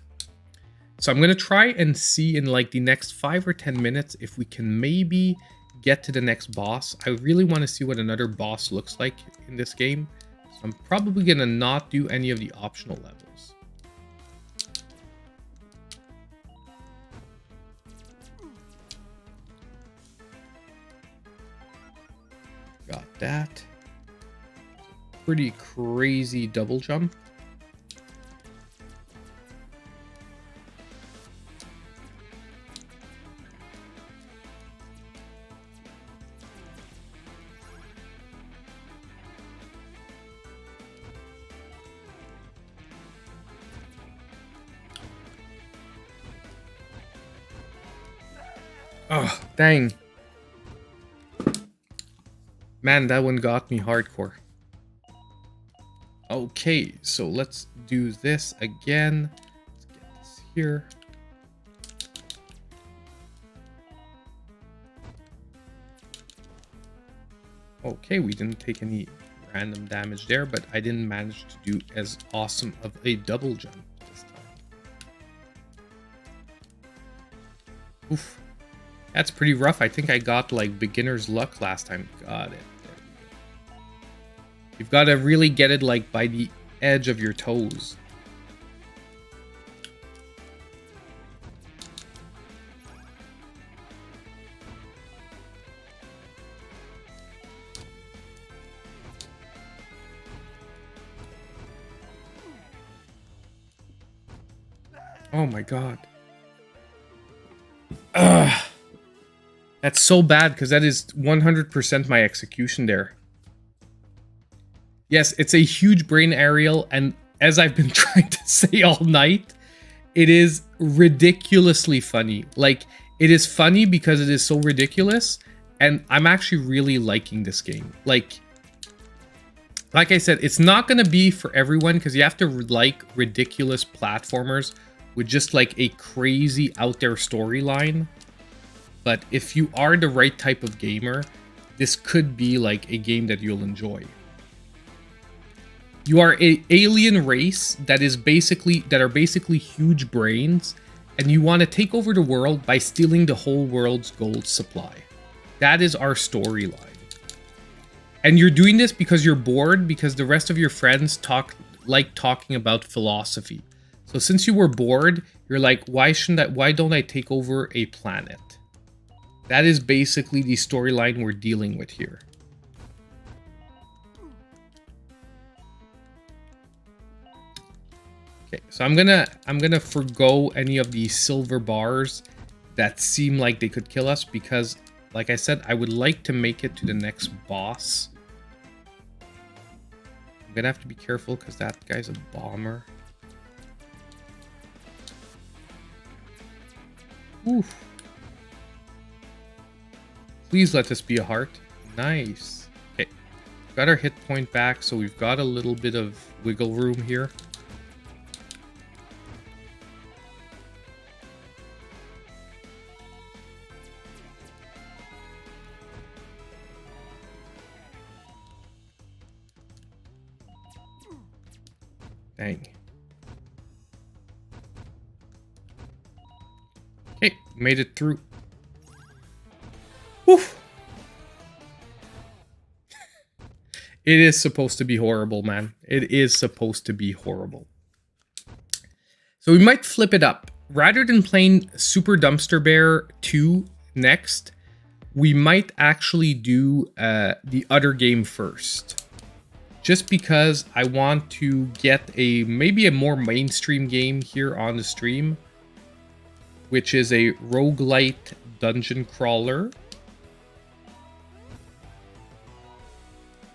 So I'm going to try and see in like the next 5 or 10 minutes if we can maybe get to the next boss. I really want to see what another boss looks like in this game. So I'm probably going to not do any of the optional levels. Got that. Pretty crazy double jump. Oh, dang. Man, that one got me hardcore. Okay, so let's do this again. Let's get this here. Okay, we didn't take any random damage there, but I didn't manage to do as awesome of a double jump this time. Oof. That's pretty rough. I think I got like beginner's luck last time. Got it. There we go. You've got to really get it like by the edge of your toes. Oh my god. Ugh. That's so bad because that is 100% my execution there. Yes, it's a huge brain aerial, and as I've been trying to say all night, it is ridiculously funny. Like, it is funny because it is so ridiculous. And I'm actually really liking this game. Like I said, it's not going to be for everyone because you have to like ridiculous platformers with just like a crazy out there storyline. But if you are the right type of gamer, this could be like a game that you'll enjoy. You are an alien race that are basically huge brains, and you want to take over the world by stealing the whole world's gold supply. That is our storyline. And you're doing this because you're bored, because the rest of your friends like talking about philosophy. So since you were bored, you're like, why don't I take over a planet? That is basically the storyline we're dealing with here. Okay, so I'm gonna forgo any of these silver bars that seem like they could kill us because, like I said, I would like to make it to the next boss. I'm gonna have to be careful because that guy's a bomber. Oof. Please let this be a heart. Nice. Okay, got our hit point back, so we've got a little bit of wiggle room here. Dang. Okay, made it through. Woof. It is supposed to be horrible, man. It is supposed to be horrible. So we might flip it up. Rather than playing Super Dumpster Bear 2 next, we might actually do the other game first. Just because I want to get maybe a more mainstream game here on the stream, which is a roguelite dungeon crawler.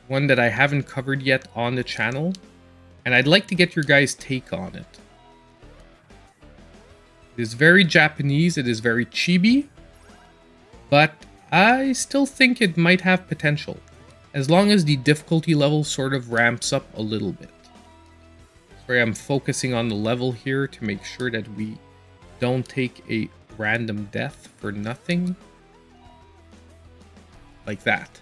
One that I haven't covered yet on the channel, and I'd like to get your guys' take on it. It is very Japanese, it is very chibi, but I still think it might have potential, as long as the difficulty level sort of ramps up a little bit. Sorry, I'm focusing on the level here to make sure that we don't take a random death for nothing. Like that.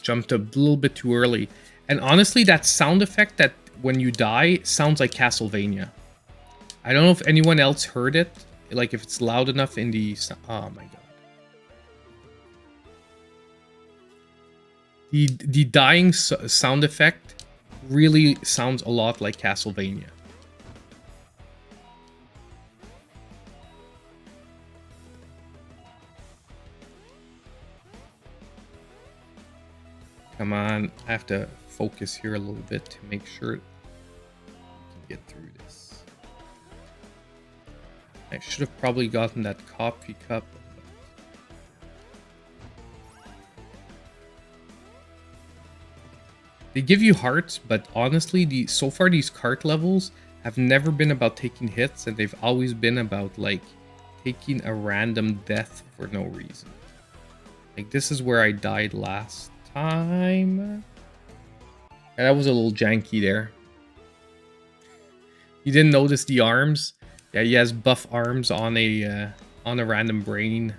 Jumped a little bit too early. And honestly, that sound effect that when you die sounds like Castlevania. I don't know if anyone else heard it. Like if it's loud enough in the... Oh my god. The dying sound effect really sounds a lot like Castlevania. Come on, I have to focus here a little bit to make sure we can get through this. I should have probably gotten that coffee cup. They give you hearts, but honestly, so far these cart levels have never been about taking hits, and they've always been about like taking a random death for no reason. Like this is where I died last time. Yeah, that was a little janky there. You didn't notice the arms? Yeah, he has buff arms on a random brain.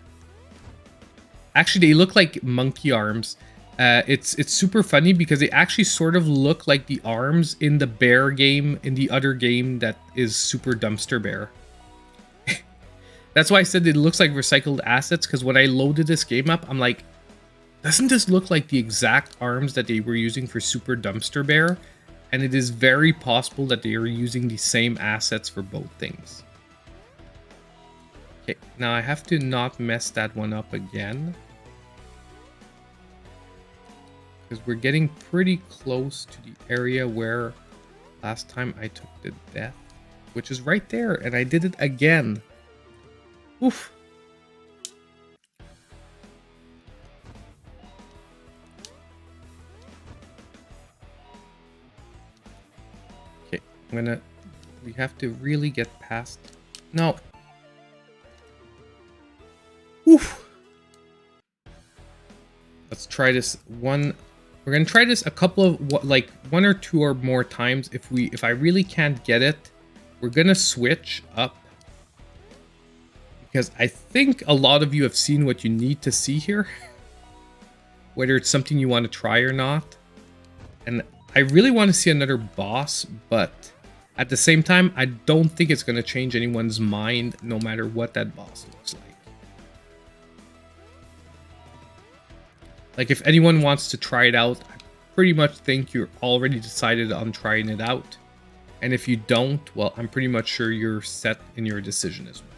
Actually, they look like monkey arms. It's super funny because they actually sort of look like the arms in the bear game, in the other game that is Super Dumpster Bear. That's why I said it looks like recycled assets, because when I loaded this game up, I'm like, doesn't this look like the exact arms that they were using for Super Dumpster Bear? And it is very possible that they are using the same assets for both things. Okay, now I have to not mess that one up again. Because we're getting pretty close to the area where last time I took the death, which is right there, and I did it again. Oof. Okay, we have to really get past. No. try this one. We're gonna try this a couple of like 1 or 2 or more times. If I really can't get it, we're gonna switch up, because I think a lot of you have seen what you need to see here, whether it's something you want to try or not. And I really want to see another boss, but at the same time, I don't think it's going to change anyone's mind, no matter what that boss looks like. Like, if anyone wants to try it out, I pretty much think you're already decided on trying it out. And if you don't, well, I'm pretty much sure you're set in your decision as well.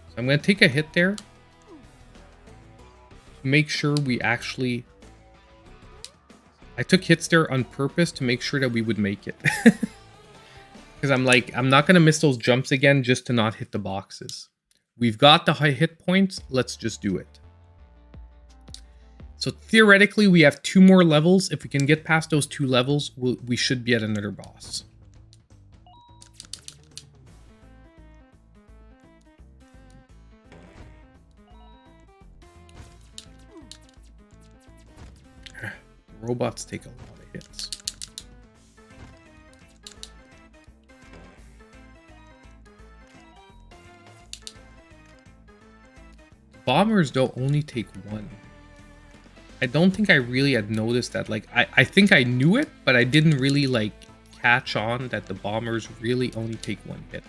So I'm going to take a hit there. Make sure we actually... I took hits there on purpose to make sure that we would make it. Because I'm like, I'm not going to miss those jumps again just to not hit the boxes. We've got the high hit points. Let's just do it. So theoretically, we have 2 more levels. If we can get past those 2 levels, we should be at another boss. Robots take a lot of hits. Bombers don't only take 1. I don't think I really had noticed that. Like, I think I knew it, but I didn't really like catch on that the bombers really only take 1 hit.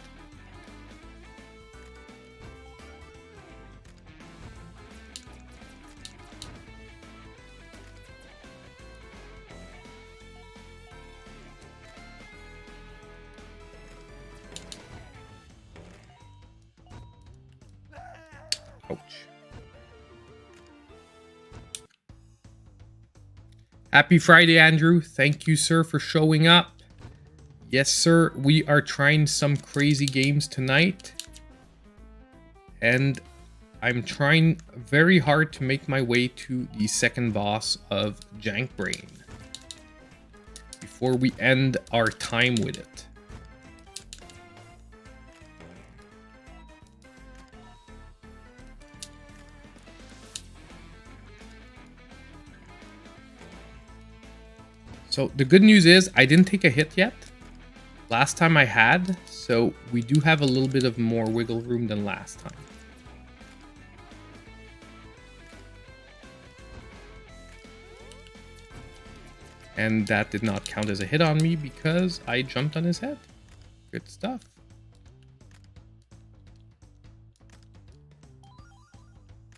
Ouch. Happy Friday, Andrew. Thank you, sir, for showing up. Yes, sir. We are trying some crazy games tonight. And I'm trying very hard to make my way to the second boss of JankBrain before we end our time with it. So the good news is I didn't take a hit yet. Last time I had, so we do have a little bit of more wiggle room than last time. And that did not count as a hit on me because I jumped on his head. Good stuff.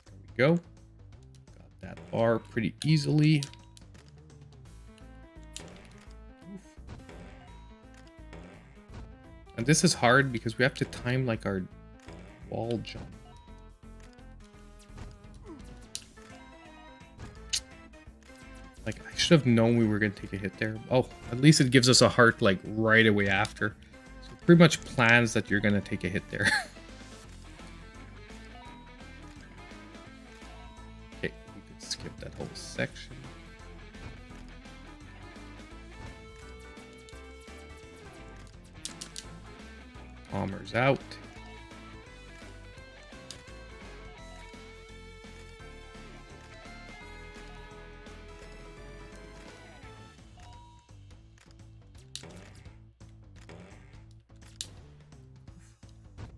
There we go. Got that bar pretty easily. And this is hard because we have to time like our wall jump. Like, I should have known we were going to take a hit there. Oh, at least it gives us a heart like right away after. So it pretty much plans that you're going to take a hit there. Okay, we could skip that whole section. Bombers out.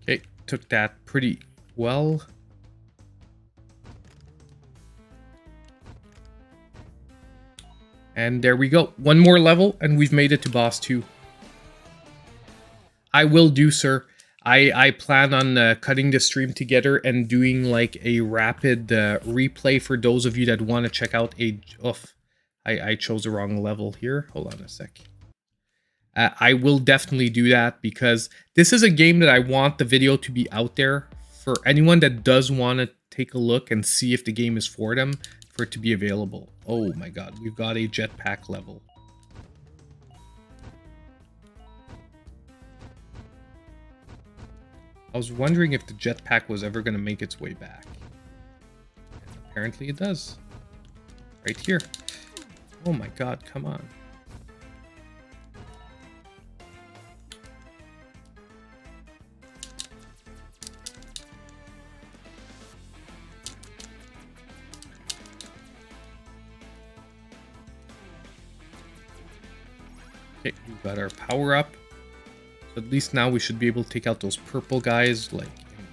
Okay, took that pretty well. And there we go. 1 more level and we've made it to boss 2. I will do, sir. I plan on cutting the stream together and doing like a rapid replay for those of you that want to check out a... I chose the wrong level here. Hold on a sec. I will definitely do that because this is a game that I want the video to be out there for anyone that does want to take a look and see if the game is for them, for it to be available. Oh my god, we've got a jetpack level. I was wondering if the jetpack was ever going to make its way back. And apparently it does. Right here. Oh my god, come on. Okay, we've got our power up. So at least now we should be able to take out those purple guys like in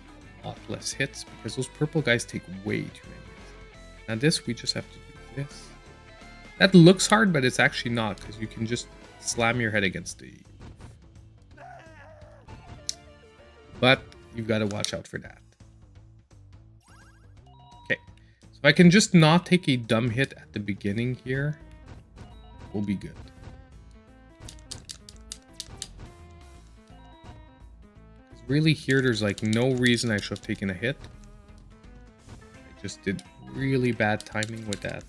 a lot less hits, because those purple guys take way too many hits. Now this, we just have to do this. That looks hard, but it's actually not, because you can just slam your head against the... But you've got to watch out for that. Okay, so if I can just not take a dumb hit at the beginning here, we'll be good. Really here, there's like no reason I should have taken a hit. I just did really bad timing with that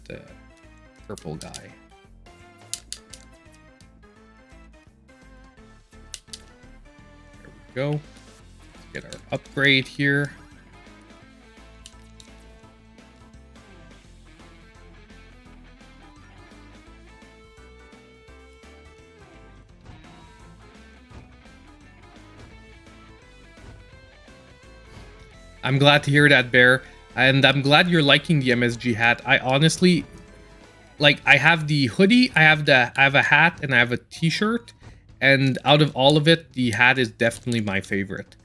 purple guy. There we go. Let's get our upgrade here. I'm glad to hear that, Bear, and I'm glad you're liking the MSG hat. I honestly, like, I have the hoodie, I have a hat, and I have a t-shirt, and out of all of it, the hat is definitely my favorite.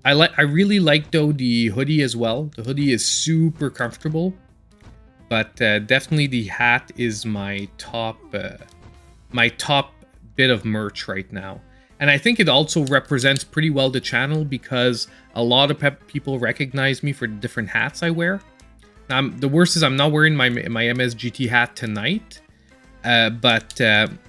I really like though the hoodie as well. The hoodie is super comfortable, but definitely the hat is my top bit of merch right now. And I think it also represents pretty well the channel, because a lot of people recognize me for the different hats I wear. The worst is I'm not wearing my MSGT hat tonight. But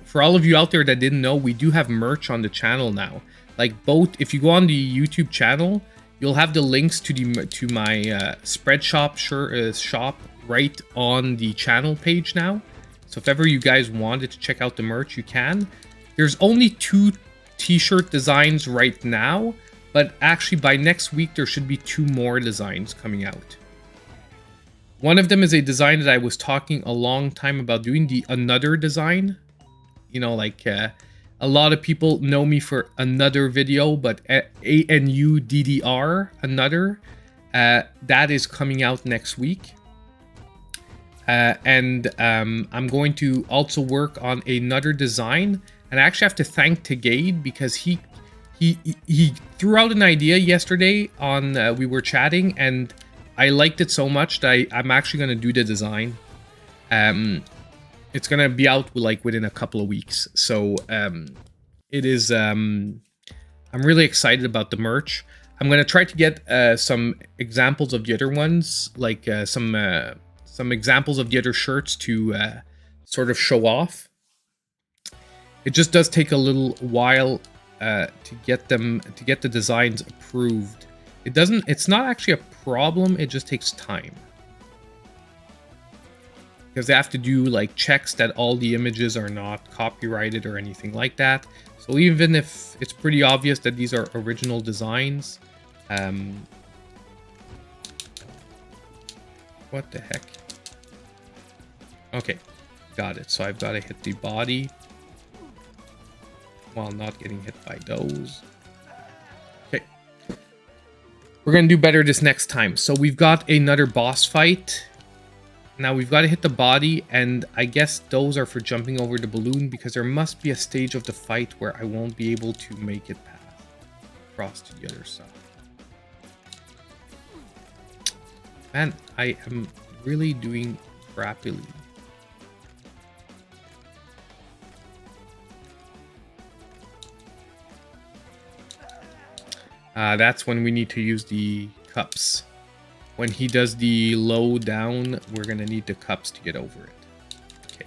for all of you out there that didn't know, we do have merch on the channel now. Like both, if you go on the YouTube channel, you'll have the links to my spread shop shop right on the channel page now. So if ever you guys wanted to check out the merch, you can. There's only 2 t-shirt designs right now, but actually by next week there should be 2 more designs coming out. One of them is a design that I was talking a long time about doing, the Another design. You know, like a lot of people know me for Another video, but ANUDDR, Another, that is coming out next week. And I'm going to also work on another design. And I actually have to thank Tegade, because he threw out an idea yesterday on we were chatting, and I liked it so much that I'm actually going to do the design. It's going to be out like within a couple of weeks. So it is I'm really excited about the merch. I'm going to try to get some examples of the other ones, like some examples of the other shirts to sort of show off. It just does take a little while to get the designs approved. It's not actually a problem, it just takes time. Because they have to do like checks that all the images are not copyrighted or anything like that. So even if it's pretty obvious that these are original designs, what the heck? Okay, got it. So I've got to hit the body while not getting hit by those. Okay. We're going to do better this next time. So we've got another boss fight. Now we've got to hit the body, and I guess those are for jumping over the balloon, because there must be a stage of the fight where I won't be able to make it across to the other side. Man, I am really doing crappily. That's when we need to use the cups. When he does the low down, we're going to need the cups to get over it. Okay.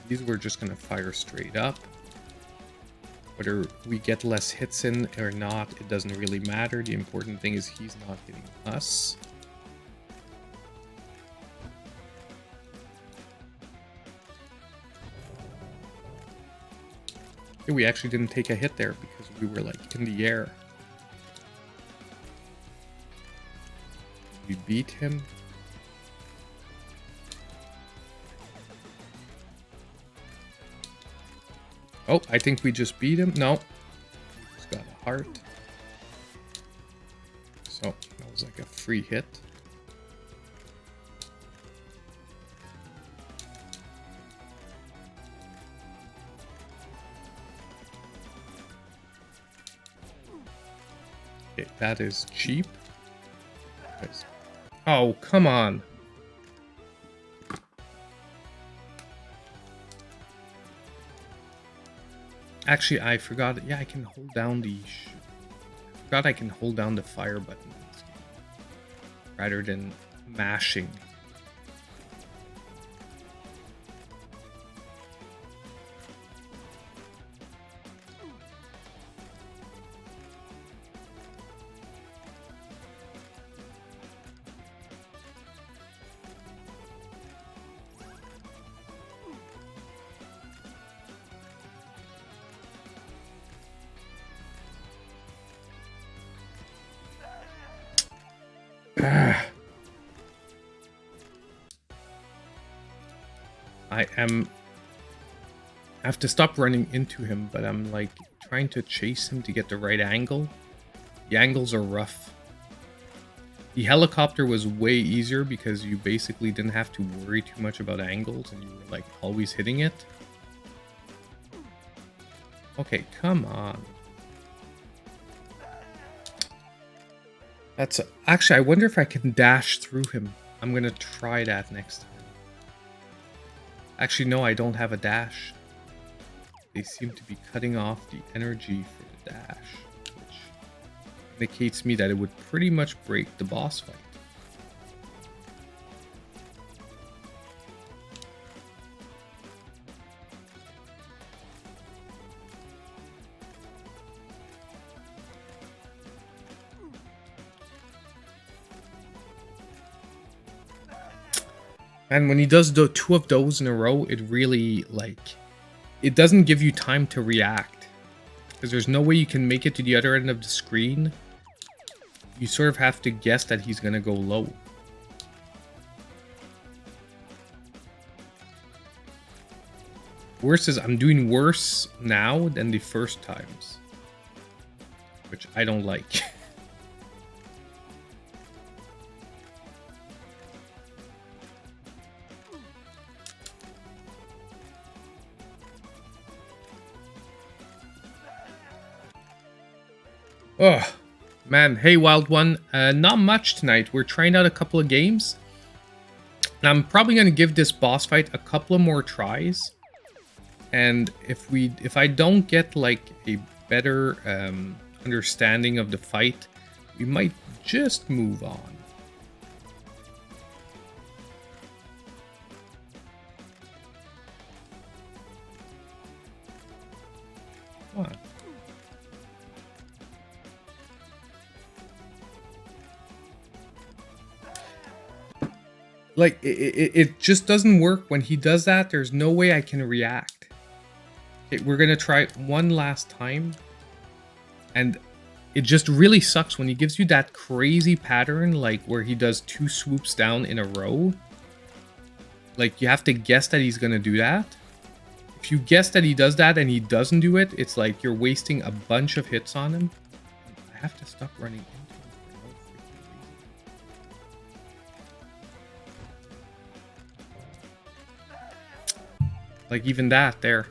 These we're just going to fire straight up. Whether we get less hits in or not, it doesn't really matter. The important thing is he's not hitting us. We actually didn't take a hit there because we were like in the air. We beat him. Oh, I think we just beat him. No. He's got a heart. So that was like a free hit. That is cheap. Oh, come on. Actually, I forgot. Yeah, I can hold down the... I forgot I can hold down the fire button in this game, rather than mashing. I have to stop running into him, but I'm like trying to chase him to get the right angle. The angles are rough. The helicopter was way easier because you basically didn't have to worry too much about angles and you were like always hitting it. Okay, come on. That's actually, I wonder if I can dash through him. I'm gonna try that next time. Actually, no, I don't have a dash. They seem to be cutting off the energy for the dash, which indicates me that it would pretty much break the boss fight. And when he does the two of those in a row, it really, like, it doesn't give you time to react. Because there's no way you can make it to the other end of the screen. You sort of have to guess that he's going to go low. Worse is, I'm doing worse now than the first times. Which I don't like. Oh, man. Hey, Wild One. Not much tonight. We're trying out a couple of games. I'm probably going to give this boss fight a couple of more tries. And if I don't get, like, a better understanding of the fight, we might just move on. Come on. Like, it just doesn't work when he does that. There's no way I can react. Okay, we're gonna try it one last time. And it just really sucks when he gives you that crazy pattern, like where he does 2 swoops down in a row. Like, you have to guess that he's gonna do that. If you guess that he does that and he doesn't do it, it's like you're wasting a bunch of hits on him. I have to stop running into him for no freaking reason. Like, even that there.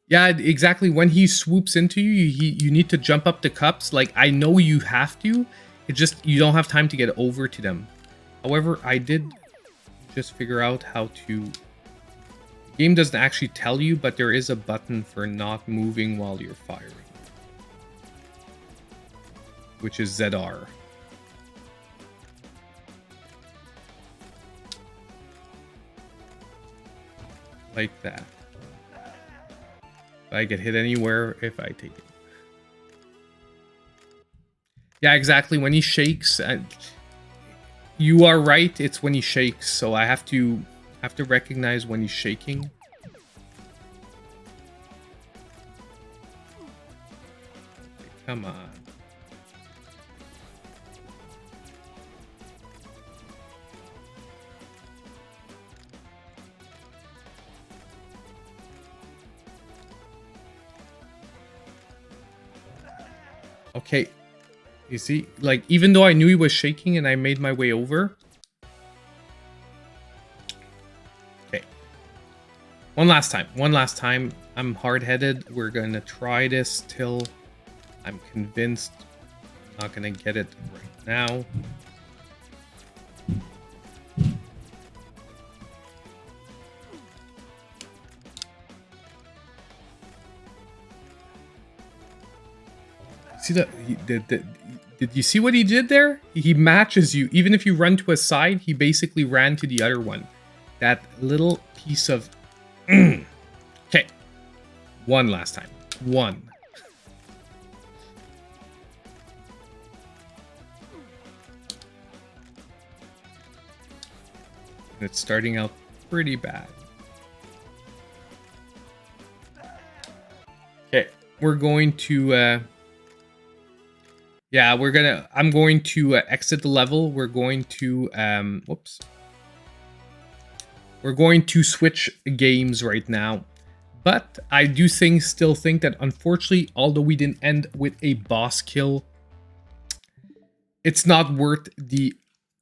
Yeah, exactly. When he swoops into you, you need to jump up the cups. Like, I know you have to. It just, you don't have time to get over to them. However, I did just figure out how to... The game doesn't actually tell you, but there is a button for not moving while you're firing. Which is ZR. Like that. I get hit anywhere if I take it. Yeah, exactly. When he shakes, you are right. It's when he shakes, so I have to recognize when he's shaking. Come on. Okay, you see, like, even though I knew he was shaking and I made my way over. Okay. One last time. I'm hard-headed. We're going to try this till I'm convinced I'm not going to get it right now. See did you see what he did there? He matches you. Even if you run to a side, he basically ran to the other one. That little piece of... Okay. One last time. One. And it's starting out pretty bad. Okay. We're going to... yeah, I'm going to exit the level. We're going to... whoops. We're going to switch games right now. But I do still think that, unfortunately, although we didn't end with a boss kill, it's not worth the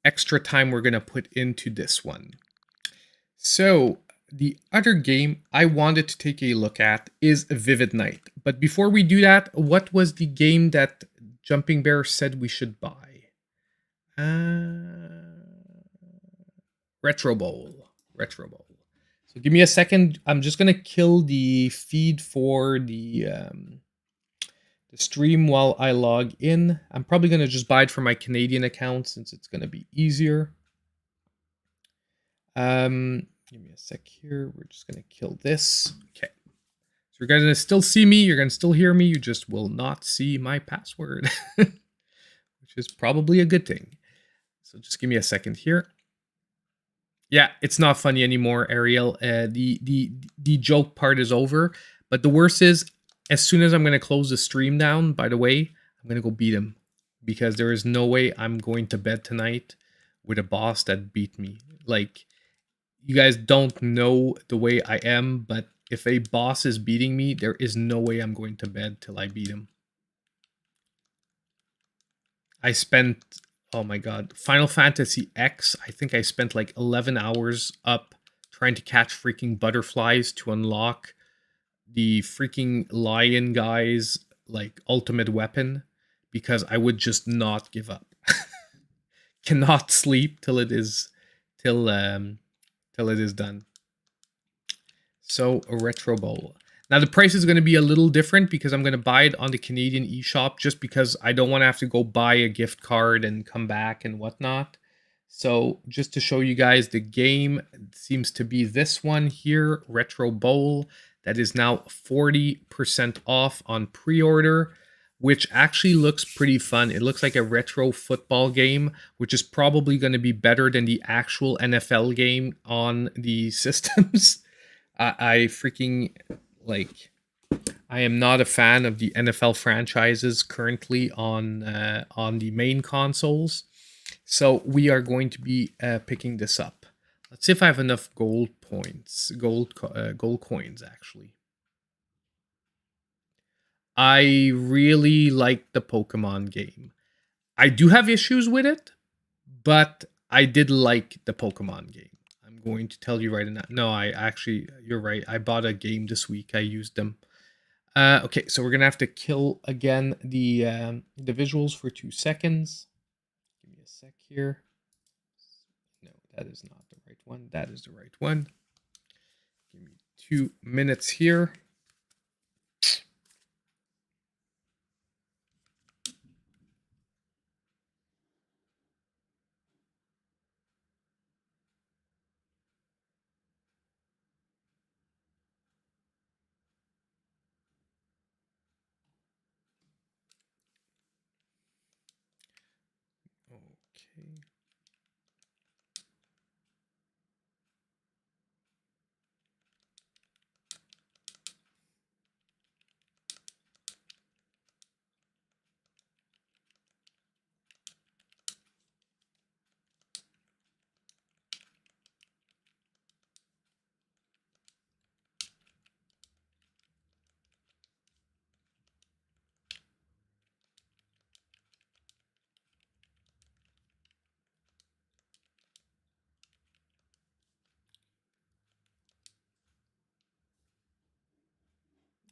extra time we're going to put into this one. So, the other game I wanted to take a look at is Vivid Night. But before we do that, what was the game that Jumping Bear said we should buy? Retro Bowl. Retro Bowl. So give me a second. I'm just going to kill the feed for the stream while I log in. I'm probably going to just buy it from my Canadian account since it's going to be easier. Give me a sec here. We're just going to kill this. Okay. So you're going to still see me. You're going to still hear me. You just will not see my password, which is probably a good thing. So just give me a second here. Yeah, it's not funny anymore, Ariel. The joke part is over. But the worst is, as soon as I'm going to close the stream down, by the way, I'm going to go beat him. Because there is no way I'm going to bed tonight with a boss that beat me. Like, you guys don't know the way I am, but if a boss is beating me, there is no way I'm going to bed till I beat him. I spent... oh my god. Final Fantasy X, I think I spent like 11 hours up trying to catch freaking butterflies to unlock the freaking lion guy's like ultimate weapon because I would just not give up. Cannot sleep till it is done. So a Retro Bowl. Now, the price is going to be a little different because I'm going to buy it on the Canadian eShop just because I don't want to have to go buy a gift card and come back and whatnot. So just to show you guys, the game seems to be this one here, Retro Bowl, that is now 40% off on pre-order, which actually looks pretty fun. It looks like a retro football game, which is probably going to be better than the actual NFL game on the systems. I freaking... like, I am not a fan of the NFL franchises currently on the main consoles, so we are going to be picking this up. Let's see if I have enough gold points, gold coins actually. I really like the Pokemon game. I do have issues with it, but I did like the Pokemon game. I'm going to tell you right now. No, I actually, you're right. I bought a game this week. I used them. Okay, so we're gonna have to kill again the visuals for 2 seconds. Give me a sec here. No, that is not the right one. That is the right one. Give me 2 minutes here. Okay.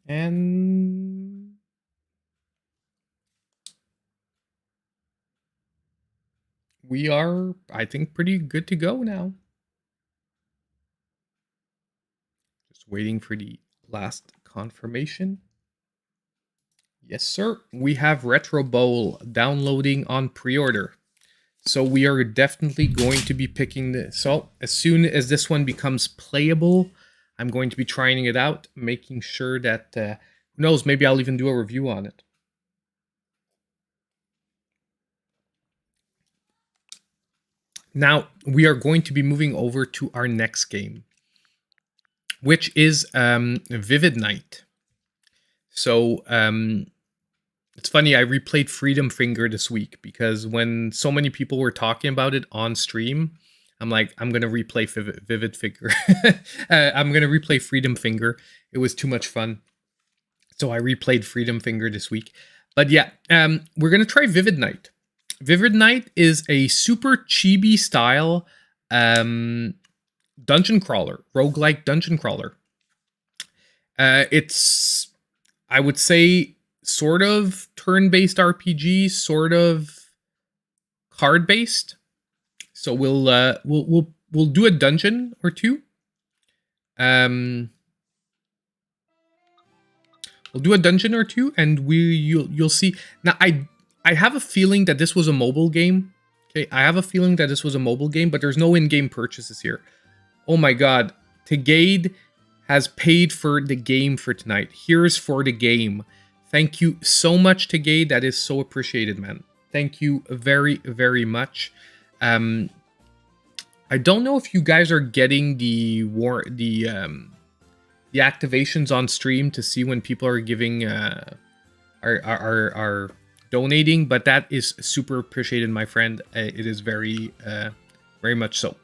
And we are, I think, pretty good to go now. Just waiting for the last confirmation. Yes, sir. We have Retro Bowl downloading on pre-order. So we are definitely going to be picking this. So as soon as this one becomes playable, I'm going to be trying it out, making sure that, who knows, maybe I'll even do a review on it. Now, we are going to be moving over to our next game, which is Vivid Night. So it's funny, I replayed Freedom Finger this week because when so many people were talking about it on stream, I'm like, I'm going to replay Vivid Finger. I'm going to replay Freedom Finger. It was too much fun. So I replayed Freedom Finger this week. But yeah, we're going to try Vivid Night. Vivid Night is a super chibi style dungeon crawler, roguelike dungeon crawler. It's, I would say, sort of turn-based RPG, sort of card-based. So we'll do a dungeon or two. We'll do a dungeon or two, and you'll see. Now I have a feeling that this was a mobile game. Okay, I have a feeling that this was a mobile game, but there's no in-game purchases here. Oh my god, Tegade has paid for the game for tonight. Here's for the game. Thank you so much, Tegade. That is so appreciated, man. Thank you very, very much. I don't know if you guys are getting the activations on stream to see when people are giving are donating, but that is super appreciated, my friend. It is very very much so.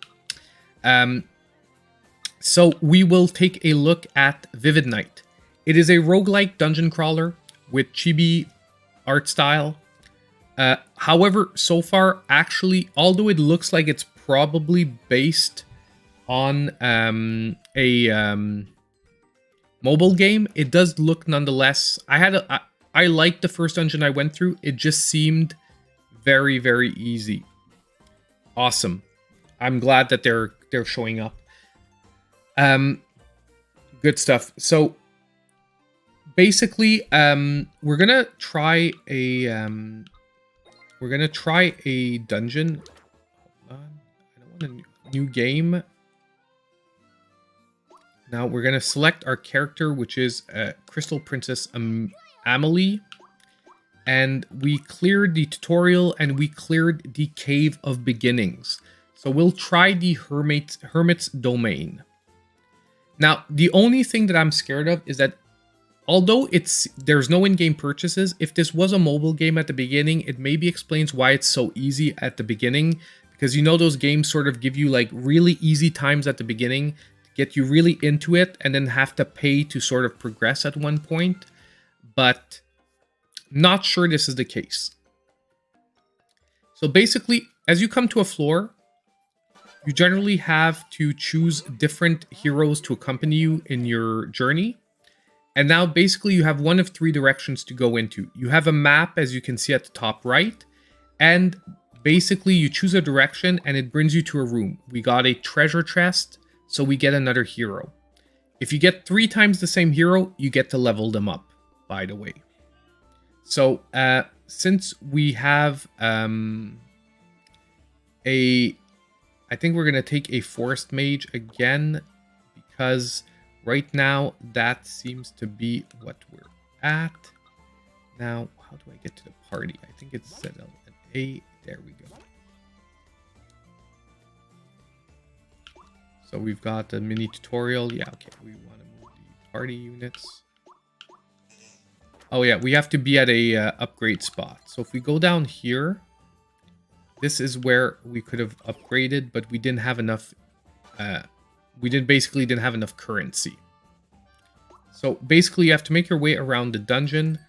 So we will take a look at Vivid Night. It is a roguelike dungeon crawler with chibi art style. However, so far, actually, although it looks like it's probably based on a mobile game, it does look nonetheless. I liked the first dungeon I went through. It just seemed very, very easy. Awesome. I'm glad that they're showing up. Good stuff. So basically, we're gonna try a dungeon. Hold on. I don't want a new game. Now we're gonna select our character, which is Crystal Princess Amelie, and we cleared the tutorial and we cleared the Cave of Beginnings. So we'll try the Hermit's Domain. Now, the only thing that I'm scared of is that although there's no in-game purchases, if this was a mobile game at the beginning, it maybe explains why it's so easy at the beginning. Because you know those games sort of give you like really easy times at the beginning to get you really into it and then have to pay to sort of progress at one point. But not sure this is the case. So basically, as you come to a floor, you generally have to choose different heroes to accompany you in your journey. And now basically you have one of three directions to go into. You have a map, as you can see at the top right, and basically you choose a direction and it brings you to a room. We got a treasure chest, so we get another hero. If you get 3 times the same hero, you get to level them up, by the way. So since we have I think we're going to take a Forest Mage again, because right now that seems to be what we're at. Now, how do I get to the party? I think it's set up at A. There we go. So we've got a mini tutorial. Yeah, okay. We want to move the party units. Oh yeah, we have to be at a upgrade spot. So if we go down here, this is where we could have upgraded, but we didn't have enough. Basically didn't have enough currency. So basically, you have to make your way around the dungeon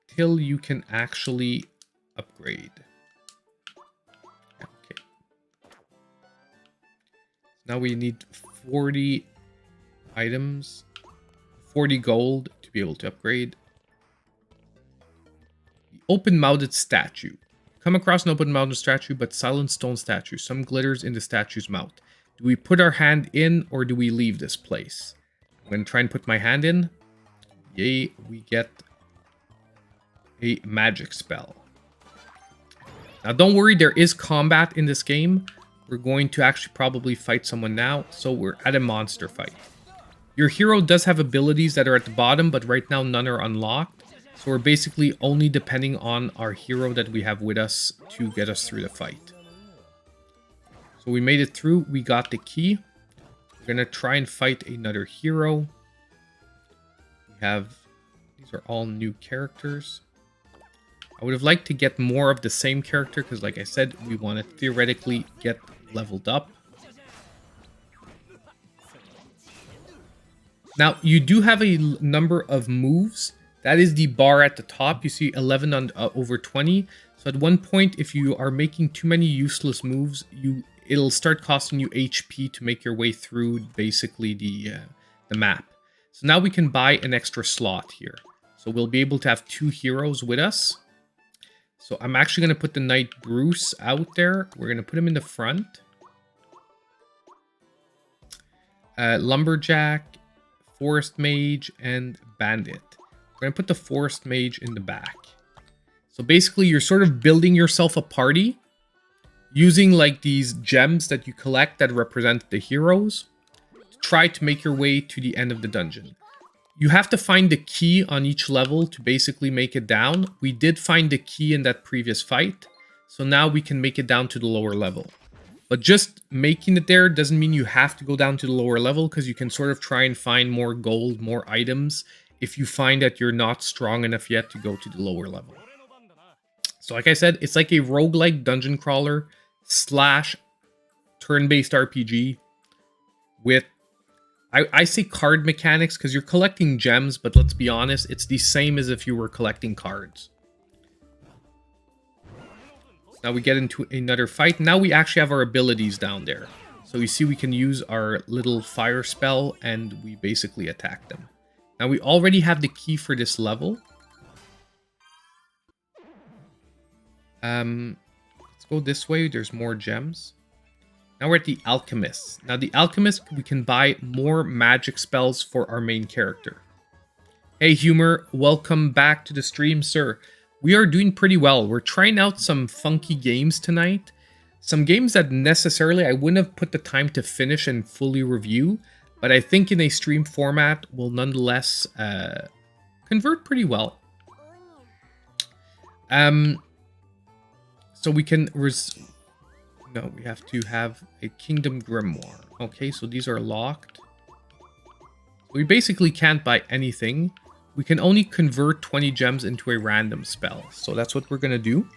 till you can actually upgrade. Okay. Now we need 40 items, 40 gold to be able to upgrade. The open-mouthed statue. Come across an open mountain statue, but silent stone statue. Some glitters in the statue's mouth. Do we put our hand in, or do we leave this place? I'm going to try and put my hand in. Yay, we get a magic spell. Now, don't worry, there is combat in this game. We're going to actually probably fight someone now, so we're at a monster fight. Your hero does have abilities that are at the bottom, but right now none are unlocked. So we're basically only depending on our hero that we have with us to get us through the fight. So we made it through, we got the key. We're going to try and fight another hero. These are all new characters. I would have liked to get more of the same character because, like I said, we want to theoretically get leveled up. Now, you do have a number of moves. That is the bar at the top. You see 11 on over 20. So at one point, if you are making too many useless moves, it'll start costing you HP to make your way through basically the map. So now we can buy an extra slot here. So we'll be able to have 2 heroes with us. So I'm actually going to put the Knight Bruce out there. We're going to put him in the front. Lumberjack, Forest Mage, and Bandit. We're going to put the Forest Mage in the back. So basically, you're sort of building yourself a party using like these gems that you collect that represent the heroes to try to make your way to the end of the dungeon. You have to find the key on each level to basically make it down. We did find the key in that previous fight, so now we can make it down to the lower level. But just making it there doesn't mean you have to go down to the lower level, because you can sort of try and find more gold, more items, if you find that you're not strong enough yet to go to the lower level. So like I said, it's like a roguelike dungeon crawler / turn-based RPG with, I say card mechanics because you're collecting gems, but let's be honest, it's the same as if you were collecting cards. Now we get into another fight. Now we actually have our abilities down there. So you see we can use our little fire spell and we basically attack them. Now we already have the key for this level. Let's go this way. There's more gems. Now we're at the Alchemist. Now the Alchemist, we can buy more magic spells for our main character. Hey Humor, welcome back to the stream, sir. We are doing pretty well. We're trying out some funky games tonight. Some games that necessarily I wouldn't have put the time to finish and fully review, but I think in a stream format will nonetheless convert pretty well. So we can... No, we have to have a Kingdom Grimoire. Okay, so these are locked. We basically can't buy anything. We can only convert 20 gems into a random spell. So that's what we're going to do.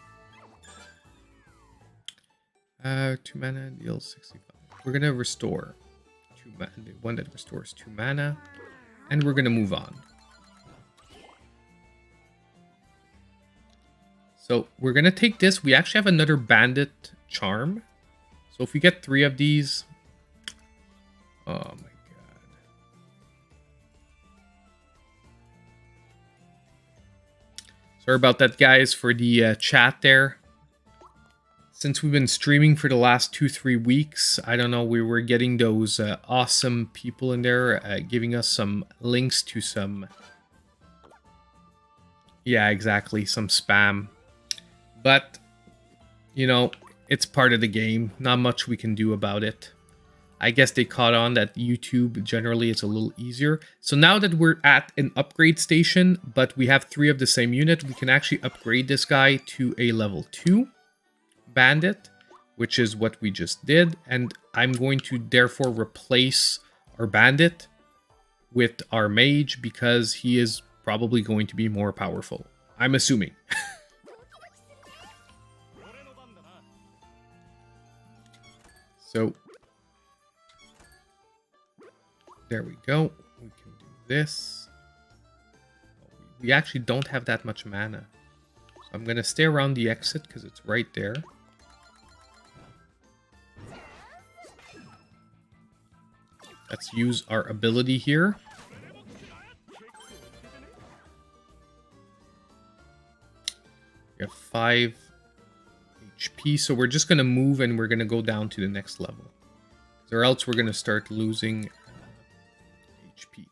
2 mana, deals 65. We're going to restore 2 mana, the one that restores 2 mana. And we're going to move on. So we're going to take this. We actually have another Bandit Charm. So if we get 3 of these... Oh my god. Sorry about that, guys, for the chat there. Since we've been streaming for the last 2-3 weeks, I don't know, we were getting those awesome people in there giving us some links to some... Yeah, exactly, some spam. But, you know... It's part of the game. Not much we can do about it. I guess they caught on that YouTube generally it's a little easier. So now that we're at an upgrade station, but we have 3 of the same unit, we can actually upgrade this guy to a level 2 bandit, which is what we just did. And I'm going to therefore replace our bandit with our mage because he is probably going to be more powerful. I'm assuming. So, there we go. We can do this. We actually don't have that much mana. So I'm going to stay around the exit because it's right there. Let's use our ability here. We have 5 HP, so we're just going to move and we're going to go down to the next level. Or else we're going to start losing HP.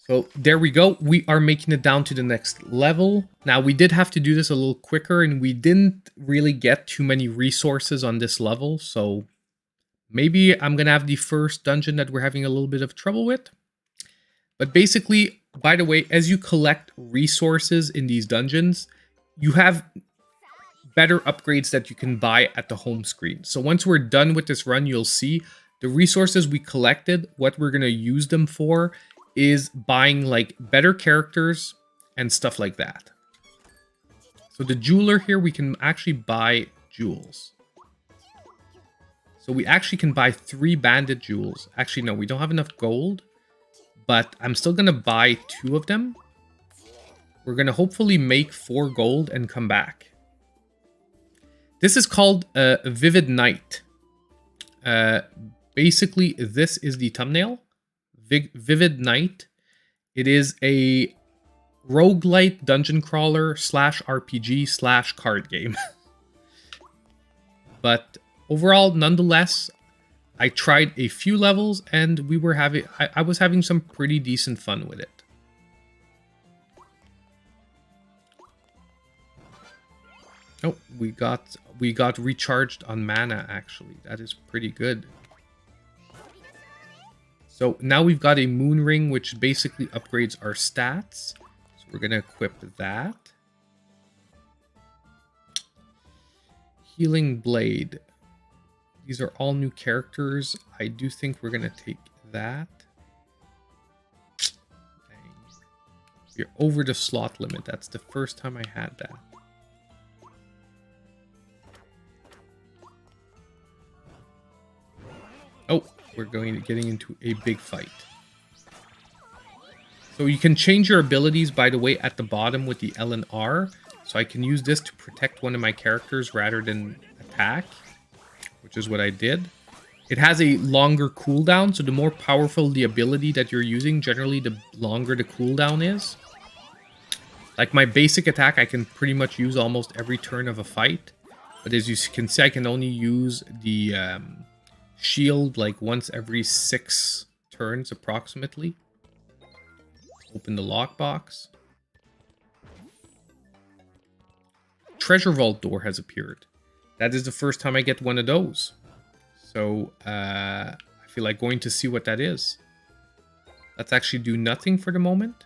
So there we go. We are making it down to the next level. Now, we did have to do this a little quicker, and we didn't really get too many resources on this level. So maybe I'm going to have the first dungeon that we're having a little bit of trouble with. But basically, by the way, as you collect resources in these dungeons, you have better upgrades that you can buy at the home screen. So once we're done with this run, you'll see the resources we collected, what we're going to use them for is buying like better characters and stuff like that. So the jeweler here, we can actually buy jewels. So we actually can buy 3 bandit jewels. Actually, no, we don't have enough gold, but I'm still going to buy 2 of them. We're going to hopefully make 4 gold and come back. This is called a Vivid Night. Basically, this is the thumbnail. Vivid Night. It is a roguelite dungeon crawler / RPG / card game. But overall, nonetheless, I tried a few levels and we were having I was having some pretty decent fun with it. Oh, we got recharged on mana actually. That is pretty good. So now we've got a moon ring, which basically upgrades our stats. So we're going to equip that. Healing blade. These are all new characters. I do think we're going to take that. Dang. You're over the slot limit. That's the first time I had that. Oh, we're getting into a big fight. So you can change your abilities, by the way, at the bottom with the L and R. So I can use this to protect one of my characters rather than attack, which is what I did. It has a longer cooldown, so the more powerful the ability that you're using, generally the longer the cooldown is. Like my basic attack, I can pretty much use almost every turn of a fight. But as you can see, I can only use the shield like once every 6 turns approximately. Open the lockbox. Treasure vault door has appeared. That is the first time I get one of those. So I feel like going to see what that is. Let's actually do nothing for the moment.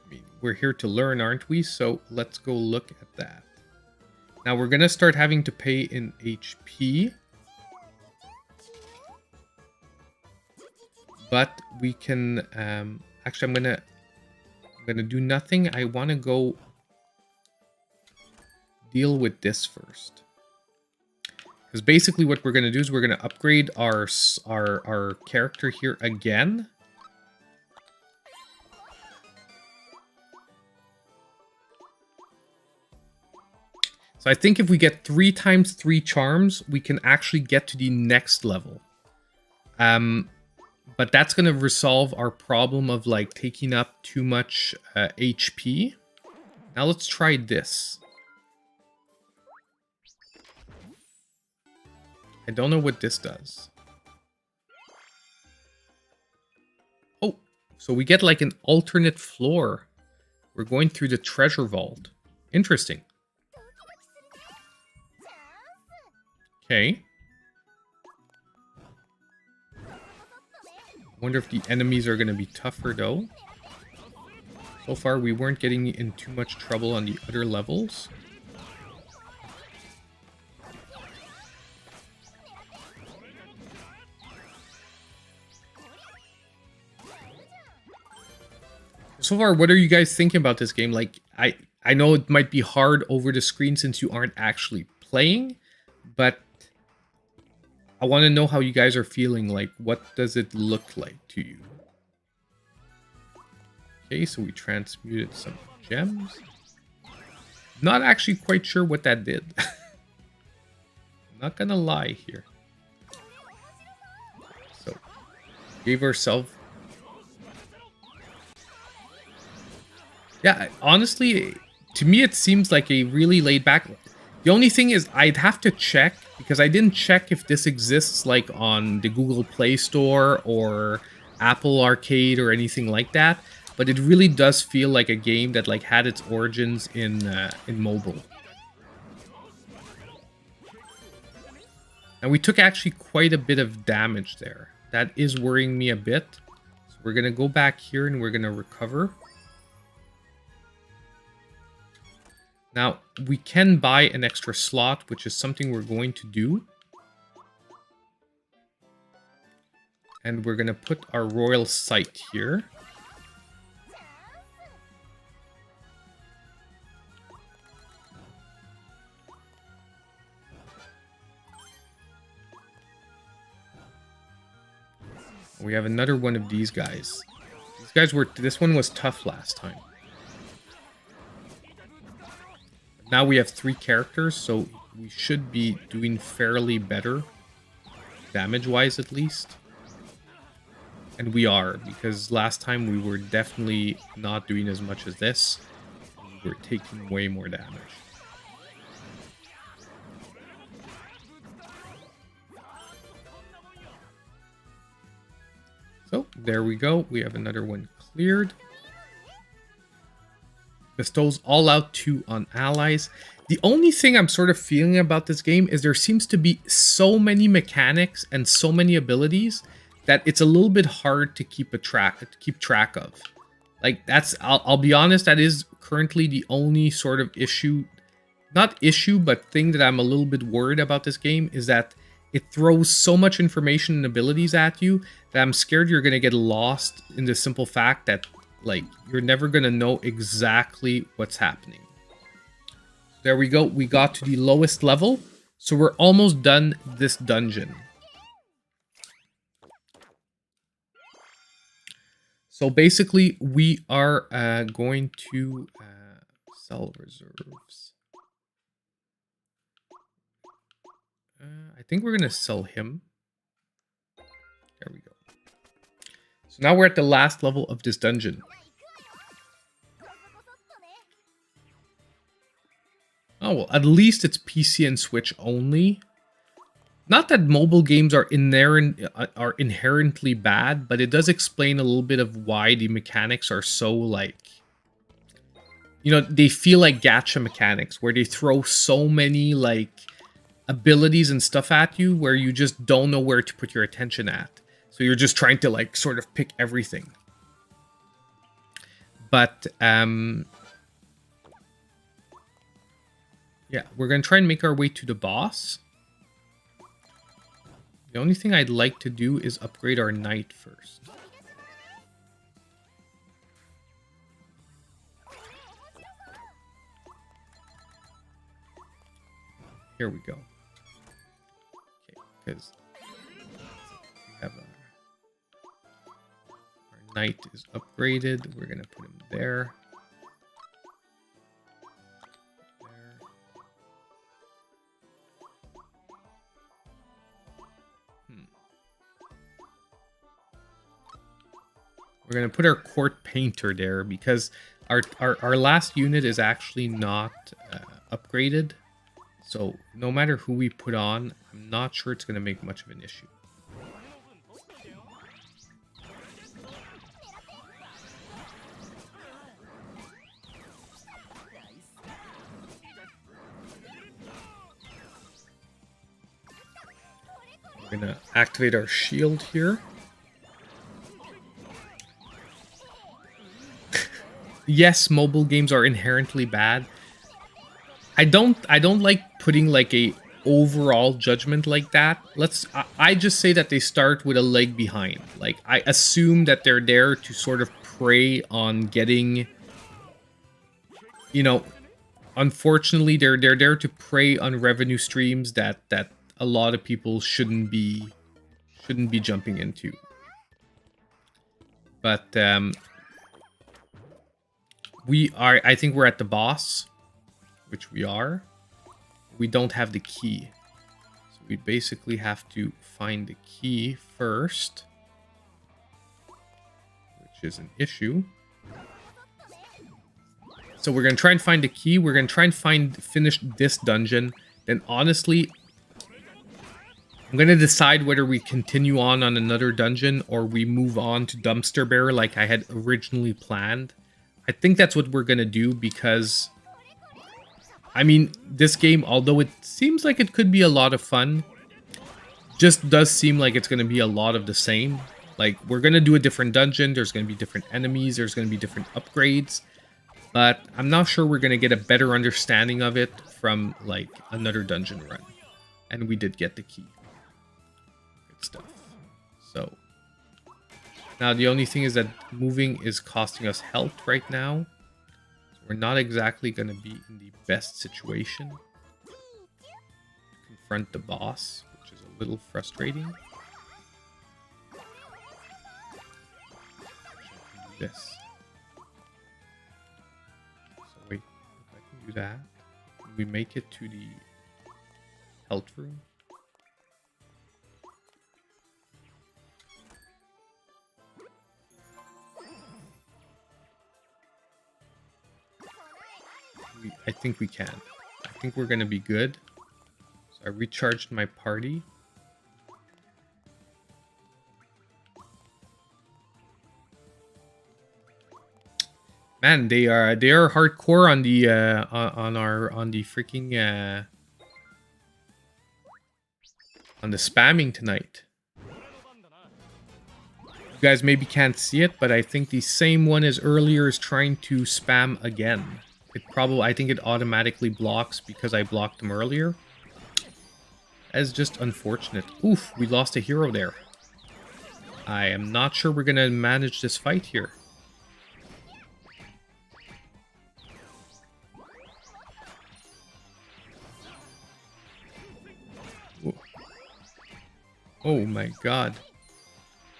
I mean, we're here to learn, aren't we? So let's go look at that. Now we're going to start having to pay in HP. But we can... actually, I'm going to do nothing. I want to go deal with this first. Because basically what we're going to do is we're going to upgrade our character here again. So I think if we get 3 times 3 charms, we can actually get to the next level. But that's going to resolve our problem of like taking up too much HP. Now let's try this. I don't know what this does. Oh, so we get like an alternate floor. We're going through the treasure vault. Interesting. Okay. Wonder if the enemies are going to be tougher though. So far we weren't getting in too much trouble on the other levels. So far, what are you guys thinking about this game? Like, I know it might be hard over the screen since you aren't actually playing, but I want to know how you guys are feeling. Like, what does it look like to you? Okay, so we transmuted some gems. Not actually quite sure what that did. I'm not gonna lie here. So, gave ourselves... Yeah, honestly, to me it seems like a really laid back. The only thing is I'd have to check because I didn't check if this exists like on the Google Play Store or Apple Arcade or anything like that. But it really does feel like a game that like had its origins in mobile. And we took actually quite a bit of damage there. That is worrying me a bit. So we're gonna go back here and we're gonna recover. Now, we can buy an extra slot, which is something we're going to do. And we're going to put our royal sight here. We have another one of these guys. These guys were... This one was tough last time. Now we have 3 characters, so we should be doing fairly better. Damage-wise, at least. And we are, because last time we were definitely not doing as much as this. We were taking way more damage. So, there we go. We have another one cleared. Bestows all out 2 on allies. The only thing I'm sort of feeling about this game is there seems to be so many mechanics and so many abilities that it's a little bit hard to keep track of. Like that's I'll be honest, that is currently the only sort of issue, not issue, but thing that I'm a little bit worried about this game is that it throws so much information and abilities at you that I'm scared you're going to get lost in the simple fact that like you're never going to know exactly what's happening. There we go. We got to the lowest level. So we're almost done this dungeon. So basically, we are going to sell reserves. I think we're going to sell him. There we go. So now we're at the last level of this dungeon. Oh, well, at least it's PC and Switch only. Not that mobile games are inherently bad, but it does explain a little bit of why the mechanics are so, like... You know, they feel like gacha mechanics, where they throw so many, like, abilities and stuff at you, where you just don't know where to put your attention at. So you're just trying to, like, sort of pick everything. But, yeah, we're going to try and make our way to the boss. The only thing I'd like to do is upgrade our knight first. Here we go. Okay, because we have our knight is upgraded. We're going to put him there. We're going to put our court painter there because our last unit is actually not upgraded. So no matter who we put on, I'm not sure it's going to make much of an issue. We're going to activate our shield here. Yes, mobile games are inherently bad. I don't like putting like a overall judgment like that. I just say that they start with a leg behind. Like I assume that they're there to sort of prey on getting, you know, unfortunately they're there to prey on revenue streams that a lot of people shouldn't be jumping into. But I think we're at the boss, which we are. We don't have the key. So we basically have to find the key first, which is an issue. So we're going to try and find the key. We're going to try and finish this dungeon. Then honestly, I'm going to decide whether we continue on another dungeon or we move on to Dumpster Bear like I had originally planned. I think that's what we're going to do because, I mean, this game, although it seems like it could be a lot of fun, just does seem like it's going to be a lot of the same. Like, we're going to do a different dungeon. There's going to be different enemies. There's going to be different upgrades. But I'm not sure we're going to get a better understanding of it from, like, another dungeon run. And we did get the key. Good stuff. So, now the only thing is that moving is costing us health right now. So we're not exactly going to be in the best situation to confront the boss, which is a little frustrating. This. Wait, if I can do that, can we make it to the health room? I think we can. I think we're going to be good. So I recharged my party. Man, they are hardcore on the on the freaking on the spamming tonight. You guys maybe can't see it, but I think the same one as earlier is trying to spam again. I think it automatically blocks because I blocked him earlier. That's just unfortunate. Oof, we lost a hero there. I am not sure we're gonna manage this fight here. Oh my god.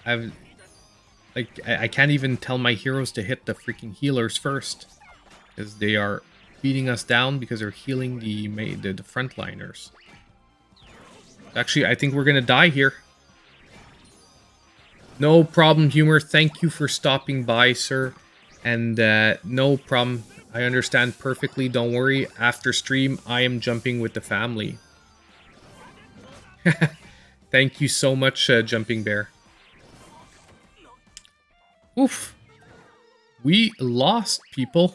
I can't even tell my heroes to hit the freaking healers first. Because they are beating us down because they're healing the frontliners. Actually, I think we're gonna die here. No problem, Humor. Thank you for stopping by, sir. And no problem. I understand perfectly. Don't worry. After stream, I am jumping with the family. Thank you so much, Jumping Bear. Oof. We lost, people.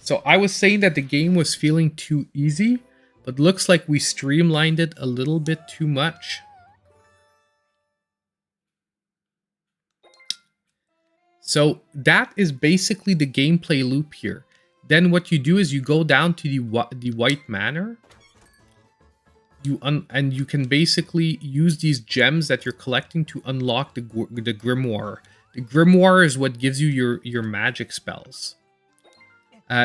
So I was saying that the game was feeling too easy, but looks like we streamlined it a little bit too much. So that is basically the gameplay loop here. Then what you do is you go down to the White Manor. And you can basically use these gems that you're collecting to unlock the Grimoire. The Grimoire is what gives you your magic spells.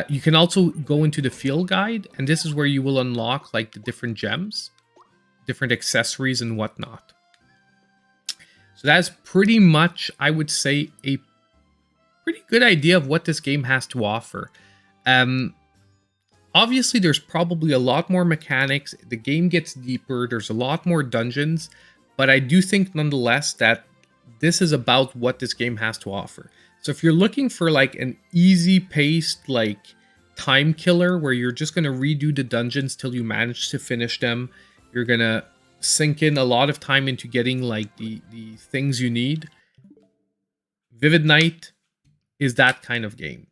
You can also go into the field guide, and this is where you will unlock like the different gems, different accessories and whatnot. So that's pretty much, I would say, a pretty good idea of what this game has to offer. Obviously, there's probably a lot more mechanics. The game gets deeper. There's a lot more dungeons. But I do think, nonetheless, that this is about what this game has to offer. So if you're looking for, like, an easy-paced, like, time killer where you're just going to redo the dungeons till you manage to finish them, you're going to sink in a lot of time into getting, like, the things you need, Vivid Night is that kind of game.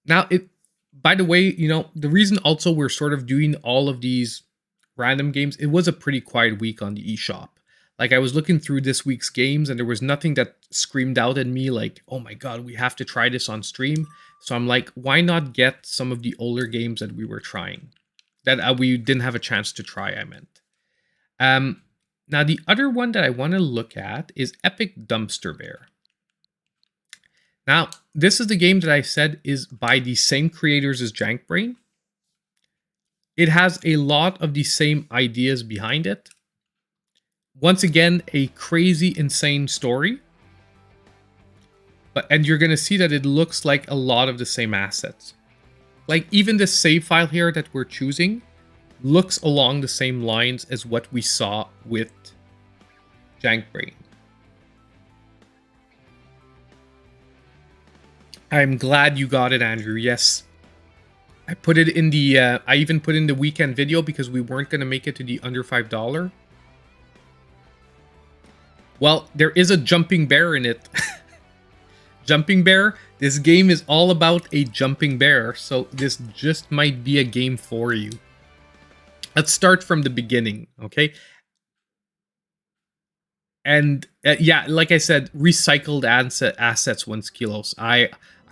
Now, by the way, you know, the reason also we're sort of doing all of these random games, it was a pretty quiet week on the eShop. Like, I was looking through this week's games, and there was nothing that screamed out at me like, oh my god, we have to try this on stream. So I'm like, why not get some of the older games that we were trying? That we didn't have a chance to try, I meant. Now, the other one that I want to look at is Epic Dumpster Bear. Now, this is the game that I said is by the same creators as JankBrain. It has a lot of the same ideas behind it. Once again, a crazy, insane story. And you're going to see that it looks like a lot of the same assets. Like, even the save file here that we're choosing looks along the same lines as what we saw with JankBrain. I'm glad you got it, Andrew. Yes. I put it in the, I even put in the weekend video because we weren't going to make it to the under $5. Well, there is a jumping bear in it. Jumping bear. This game is all about a jumping bear. So this just might be a game for you. Let's start from the beginning, okay? And yeah, like I said, recycled assets 1 kilos.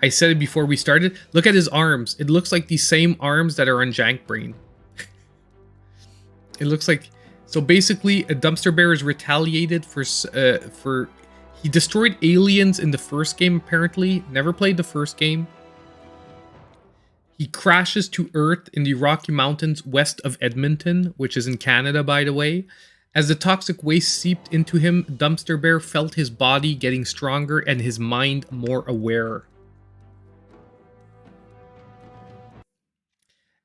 I said it before we started. Look at his arms. It looks like the same arms that are on JankBrain. It looks like... So basically, a dumpster bear is retaliated for... He destroyed aliens in the first game, apparently. Never played the first game. He crashes to Earth in the Rocky Mountains west of Edmonton, which is in Canada, by the way. As the toxic waste seeped into him, Dumpster Bear felt his body getting stronger and his mind more aware.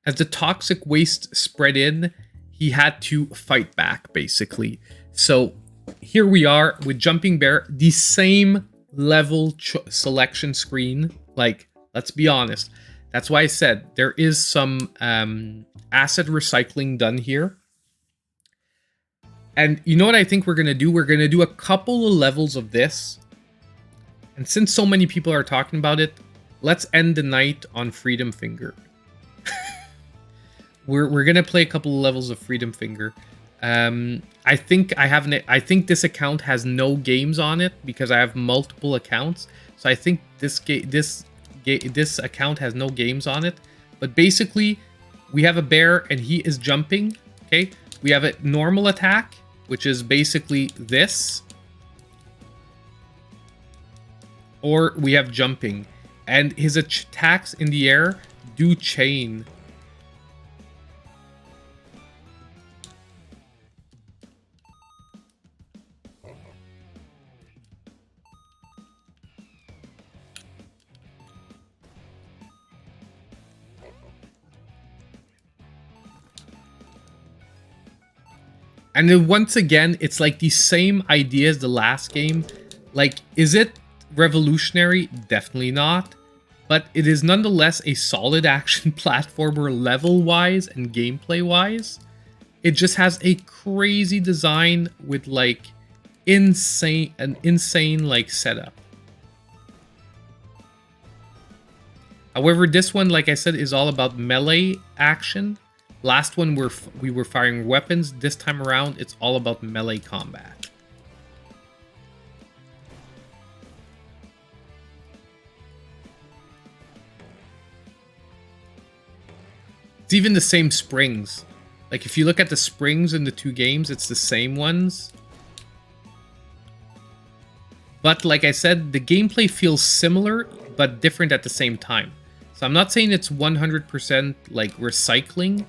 As the toxic waste spread in, he had to fight back, basically. So here we are with Jumping Bear, the same level selection screen. Like, let's be honest. That's why I said there is some asset recycling done here. And you know what I think we're going to do? We're going to do a couple of levels of this. And since so many people are talking about it, let's end the night on Freedom Finger. We're gonna play a couple of levels of Freedom Finger. I think I think this account has no games on it because I have multiple accounts. So I think this account has no games on it. But basically, we have a bear and he is jumping. Okay, we have a normal attack, which is basically this, or we have jumping, and his attacks in the air do chain. And then once again, it's like the same idea as the last game. Like, is it revolutionary? Definitely not. But it is nonetheless a solid action platformer level-wise and gameplay-wise. It just has a crazy design with like an insane like setup. However, this one, like I said, is all about melee action. Last one we were firing weapons. This time around, it's all about melee combat. It's even the same springs. Like if you look at the springs in the two games, it's the same ones. But like I said, the gameplay feels similar, but different at the same time. So I'm not saying it's 100% like recycling,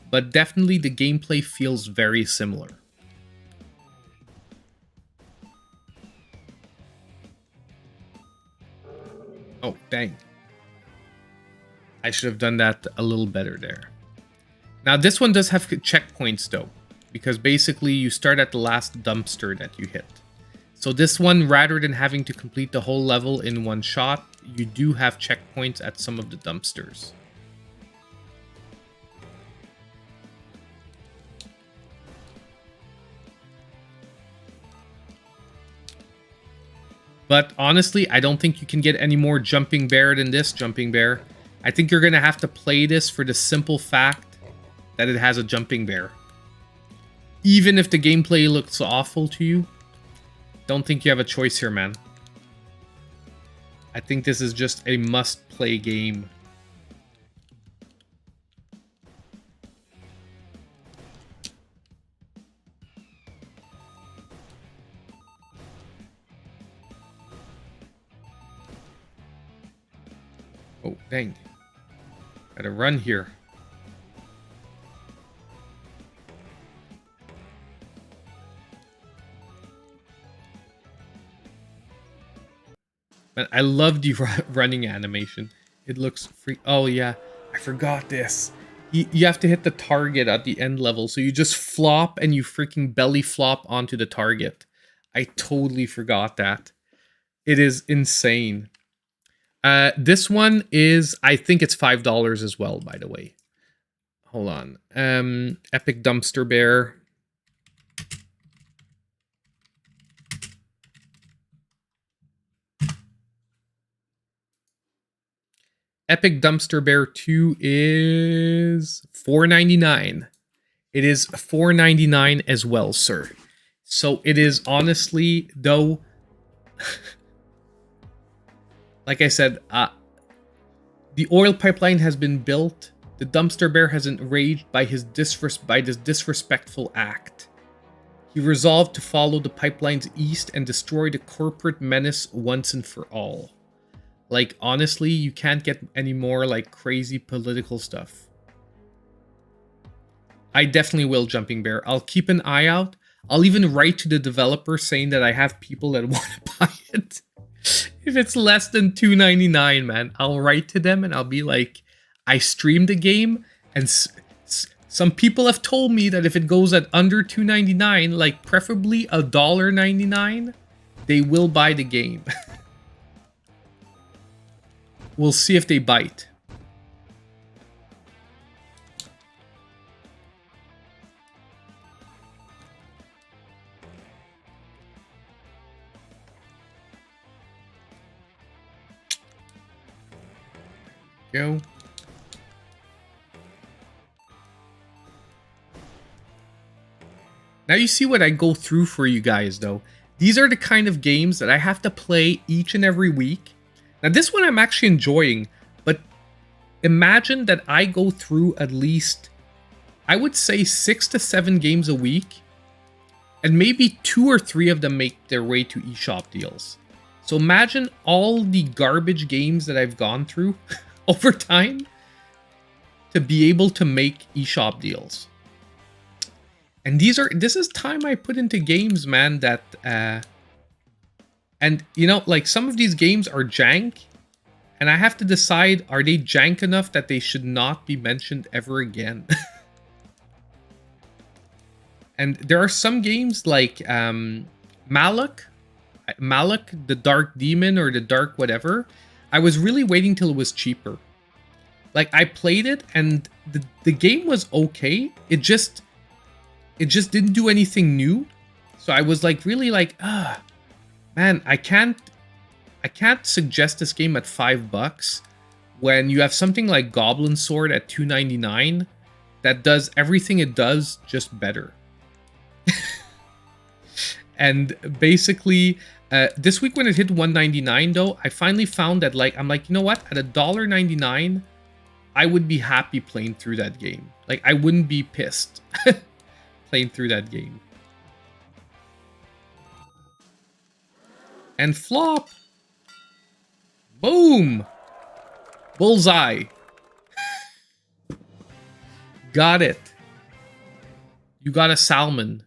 but definitely the gameplay feels very similar. Oh, dang. I should have done that a little better there. Now, this one does have checkpoints, though, because basically you start at the last dumpster that you hit. So this one, rather than having to complete the whole level in one shot, you do have checkpoints at some of the dumpsters. But honestly, I don't think you can get any more Jumping Bear than this Jumping Bear. I think you're going to have to play this for the simple fact that it has a Jumping Bear. Even if the gameplay looks awful to you, don't think you have a choice here, man. I think this is just a must-play game. Oh, dang. Gotta run here. But I love the running animation. It looks free. Oh, yeah. I forgot this. You have to hit the target at the end level. So you just flop and you freaking belly flop onto the target. I totally forgot that. It is insane. This one is, I think it's $5 as well, by the way. Hold on. Epic Dumpster Bear. Epic Dumpster Bear 2 is $4.99. It is $4.99 as well, sir. So it is honestly, though, like I said, the oil pipeline has been built. The dumpster bear has enraged by this disrespectful act. He resolved to follow the pipelines east and destroy the corporate menace once and for all. Like, honestly, you can't get any more, like, crazy political stuff. I definitely will, Jumping Bear. I'll keep an eye out. I'll even write to the developer saying that I have people that want to buy it. If it's less than $2.99, man, I'll write to them and I'll be like, I streamed the game, and some people have told me that if it goes at under $2.99, like preferably $1.99, they will buy the game. We'll see if they bite. Go. Now you see what I go through for you guys, though. These are the kind of games that I have to play each and every week. Now this one I'm actually enjoying, but imagine that I go through at least, I would say 6 to 7 games a week, and maybe 2 or 3 of them make their way to eShop deals. So imagine all the garbage games that I've gone through over time to be able to make eShop deals. And this is time I put into games, man, that and you know, like, some of these games are jank, and I have to decide, are they jank enough that they should not be mentioned ever again? And there are some games like Malak, the Dark Demon, or the Dark whatever. I was really waiting till it was cheaper. Like, I played it and the game was okay. It just didn't do anything new. So I was like, really like, man, I can't suggest this game at $5 when you have something like Goblin Sword at $2.99 that does everything it does, just better. And basically, this week when it hit $1.99 though, I finally found that, like, I'm like, you know what? At $1.99, I would be happy playing through that game. Like, I wouldn't be pissed playing through that game. And flop. Boom. Bullseye. Got it. You got a salmon.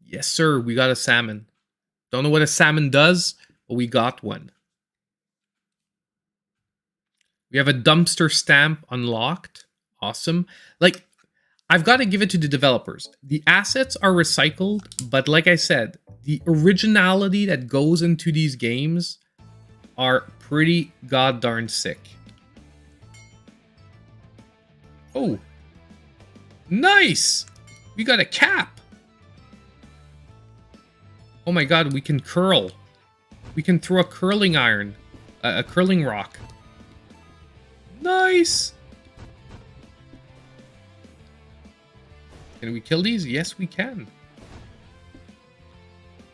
Yes, sir. We got a salmon. Don't know what a salmon does, but we got one. We have a dumpster stamp unlocked. Awesome. Like, I've got to give it to the developers. The assets are recycled, but like I said, the originality that goes into these games are pretty goddarn sick. Oh. Nice! We got a cap! Oh my god, we can curl. We can throw a curling iron. A curling rock. Nice! Can we kill these? Yes, we can.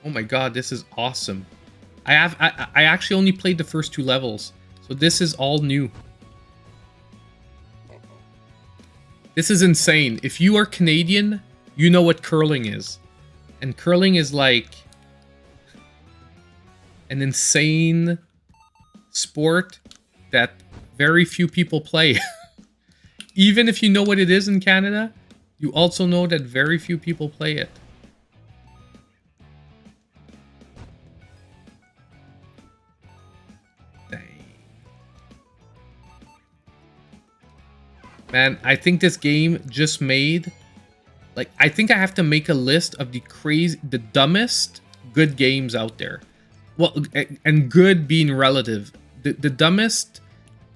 Oh my god, this is awesome. I actually only played the first 2 levels, so this is all new. This is insane. If you are Canadian, you know what curling is. And curling is like an insane sport that very few people play. Even if you know what it is in Canada, you also know that very few people play it. Man, I think this game just made, like, I think I have to make a list of the dumbest good games out there. Well, and good being relative. the dumbest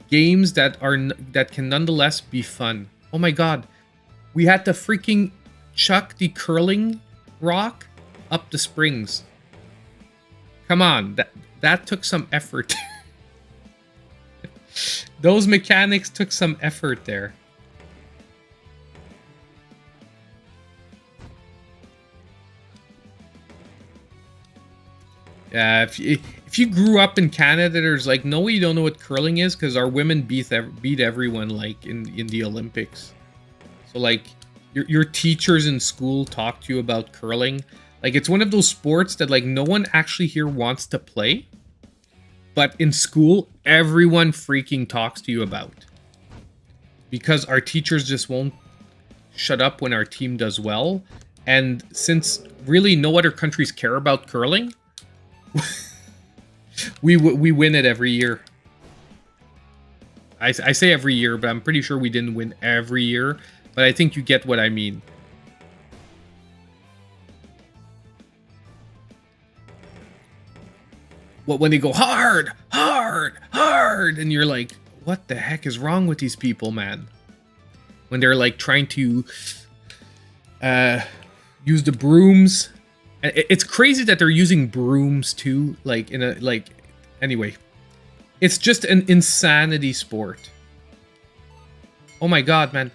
games that can nonetheless be fun. Oh my god, we had to freaking chuck the curling rock up the springs. Come on, that took some effort. Those mechanics took some effort there. Yeah, if you grew up in Canada, there's like no way you don't know what curling is, because our women beat everyone like in the Olympics. So like your teachers in school talk to you about curling. Like it's one of those sports that like no one actually here wants to play, but in school everyone freaking talks to you about, because our teachers just won't shut up when our team does well. And since really no other countries care about curling, we win it every year. I say every year, but I'm pretty sure we didn't win every year. But I think you get what I mean. When they go hard, hard, hard, and you're like, what the heck is wrong with these people, man? When they're like trying to use the brooms. It's crazy that they're using brooms too, like in a anyway. It's just an insanity sport. Oh my god, man.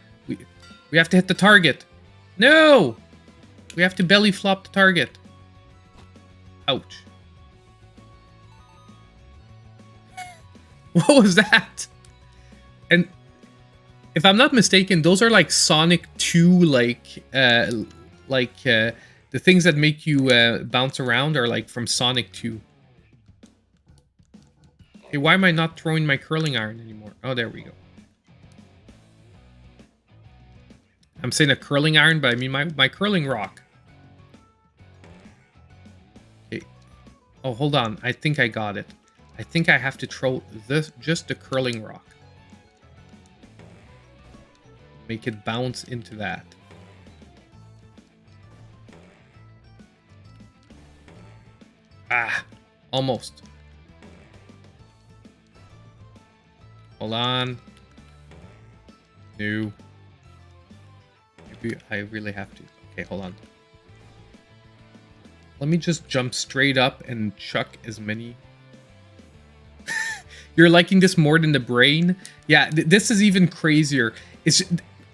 We have to hit the target. No! We have to belly flop the target. Ouch. What was that? And if I'm not mistaken, those are like Sonic 2 the things that make you bounce around are like from Sonic 2. Okay, why am I not throwing my curling iron anymore? Oh, there we go. I'm saying a curling iron, but I mean my curling rock. Okay. Oh, hold on. I think I got it. I think I have to throw just the curling rock. Make it bounce into that. Ah, almost. Hold on. No. Maybe I really have to. Okay, hold on. Let me just jump straight up and chuck as many. You're liking this more than the brain? Yeah, this is even crazier.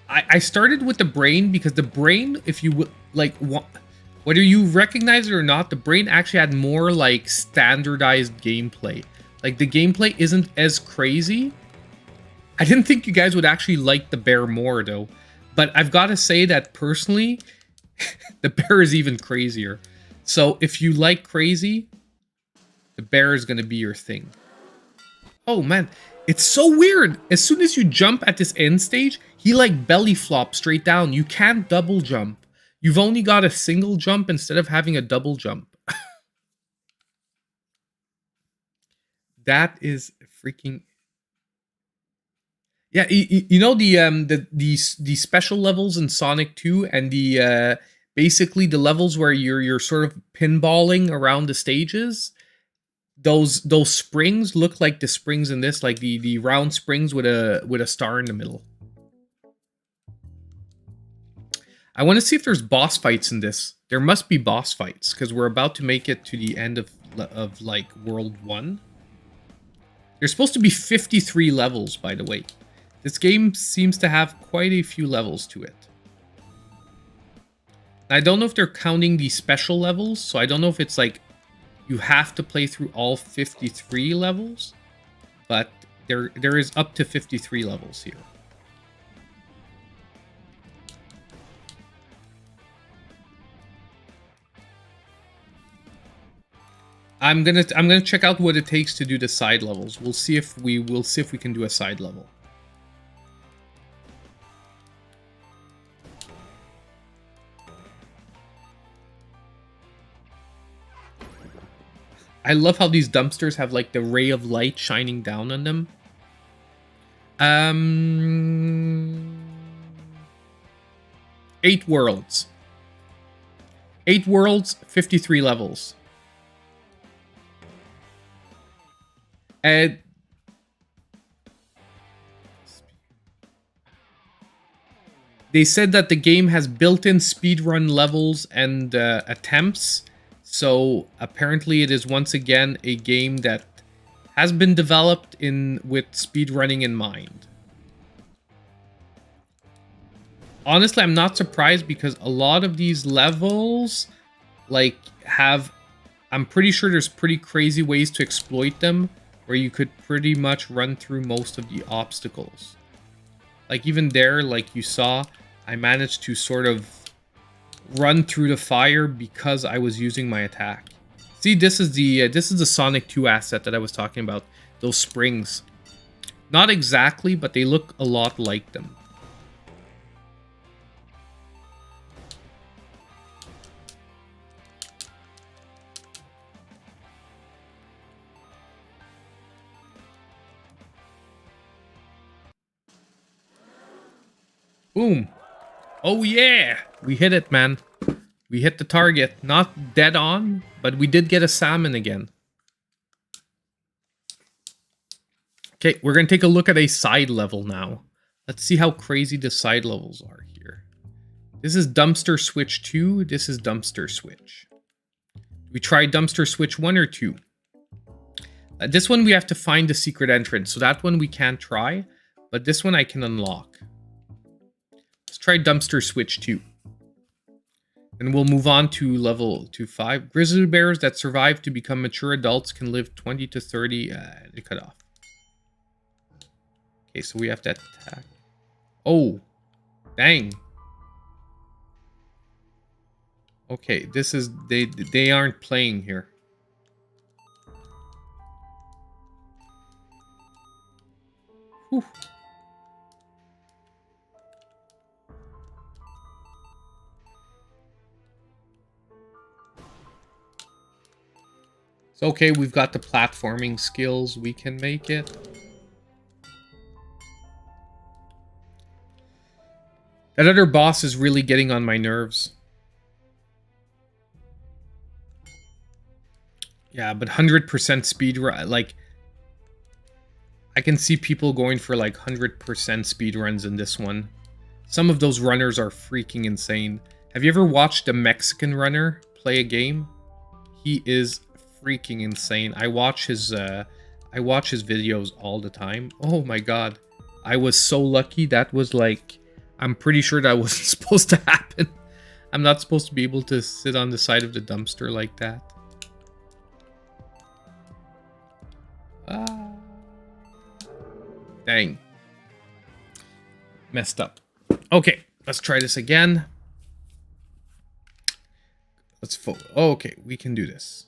I started with the brain because the brain, if you like, whether you recognize it or not, the brain actually had more like standardized gameplay. Like the gameplay isn't as crazy. I didn't think you guys would actually like the bear more though. But I've got to say that personally, the bear is even crazier. So if you like crazy, the bear is going to be your thing. Oh man, it's so weird. As soon as you jump at this end stage, he like belly flops straight down. You can't double jump. You've only got a single jump instead of having a double jump. That is freaking... Yeah, you know the special levels in Sonic 2 and the basically the levels where you're sort of pinballing around the stages. Those springs look like the springs in this, like the round springs with a star in the middle. I want to see if there's boss fights in this. There must be boss fights because we're about to make it to the end of like World 1. There's supposed to be 53 levels, by the way. This game seems to have quite a few levels to it. I don't know if they're counting the special levels, so I don't know if it's like you have to play through all 53 levels, but there is up to 53 levels here. I'm gonna check out what it takes to do the side levels. We'll see if we can do a side level. I love how these dumpsters have like the ray of light shining down on them. 8 worlds. 8 worlds, 53 levels. And They said that the game has built-in speedrun levels and attempts. So apparently it is once again a game that has been developed with speedrunning in mind. Honestly, I'm not surprised because a lot of these levels like I'm pretty sure there's pretty crazy ways to exploit them where you could pretty much run through most of the obstacles. Like even there, like you saw, I managed to sort of run through the fire because I was using my attack. See, this is the Sonic 2 asset that I was talking about. Those springs. Not exactly, but they look a lot like them. Boom. Oh yeah! We hit it, man. We hit the target. Not dead on, but we did get a salmon again. Okay, we're going to take a look at a side level now. Let's see how crazy the side levels are here. This is Dumpster Switch 2. This is Dumpster Switch. We try Dumpster Switch 1 or 2. This one we have to find the secret entrance. So that one we can't try. But this one I can unlock. Let's try Dumpster Switch 2. And we'll move on to level 5. Grizzly bears that survive to become mature adults can live 20 to 30. They cut off. Okay, so we have to attack. Oh, dang. Okay, this is they aren't playing here. Whew. It's okay, we've got the platforming skills. We can make it. That other boss is really getting on my nerves. Yeah, but 100% speed run, like I can see people going for like 100% speed runs in this one. Some of those runners are freaking insane. Have you ever watched a Mexican runner play a game? He is freaking insane. I watch his videos all the time. Oh my god. I was so lucky. That was like, I'm pretty sure that wasn't supposed to happen. I'm not supposed to be able to sit on the side of the dumpster like that. Dang. Messed up. Okay, let's try this again. Let's oh, okay, we can do this.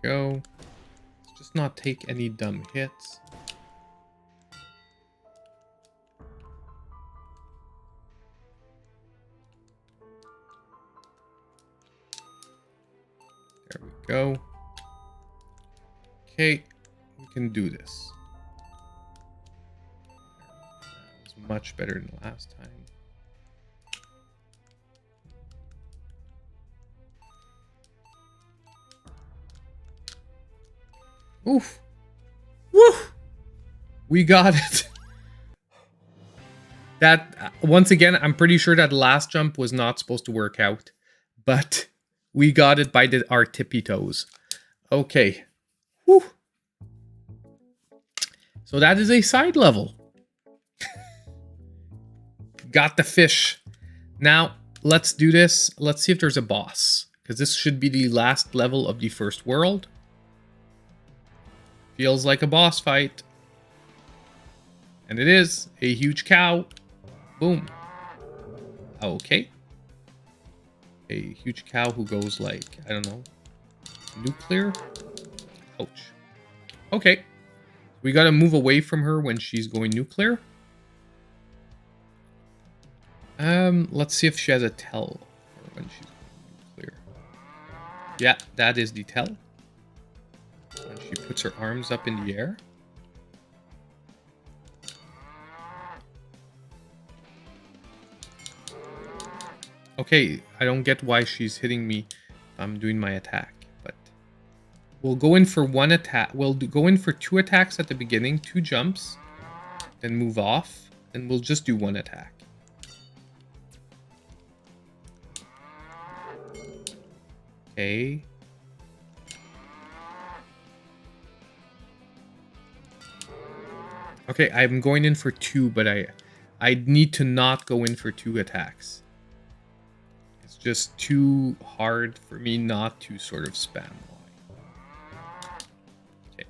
Go. Let's just not take any dumb hits. There we go. Okay, we can do this. It's much better than last time. Oof. Woo! We got it. That, once again, I'm pretty sure that last jump was not supposed to work out. But we got it by our tippy toes. Okay. Woo. So that is a side level. Got the fish. Now, let's do this. Let's see if there's a boss. Because this should be the last level of the first world. Feels like a boss fight. And it is a huge cow. Boom. Okay. A huge cow who goes like, I don't know, nuclear? Ouch. Okay. We gotta move away from her when she's going nuclear. Let's see if she has a tell for when she's going nuclear. Yeah, that is the tell. When she puts her arms up in the air. Okay, I don't get why she's hitting me I'm doing my attack. But we'll go in for one attack. We'll go in for 2 attacks at the beginning, 2 jumps, then move off, and we'll just do 1 attack. Okay. Okay, I'm going in for 2, but I need to not go in for 2 attacks. It's just too hard for me not to sort of spam Y. Okay.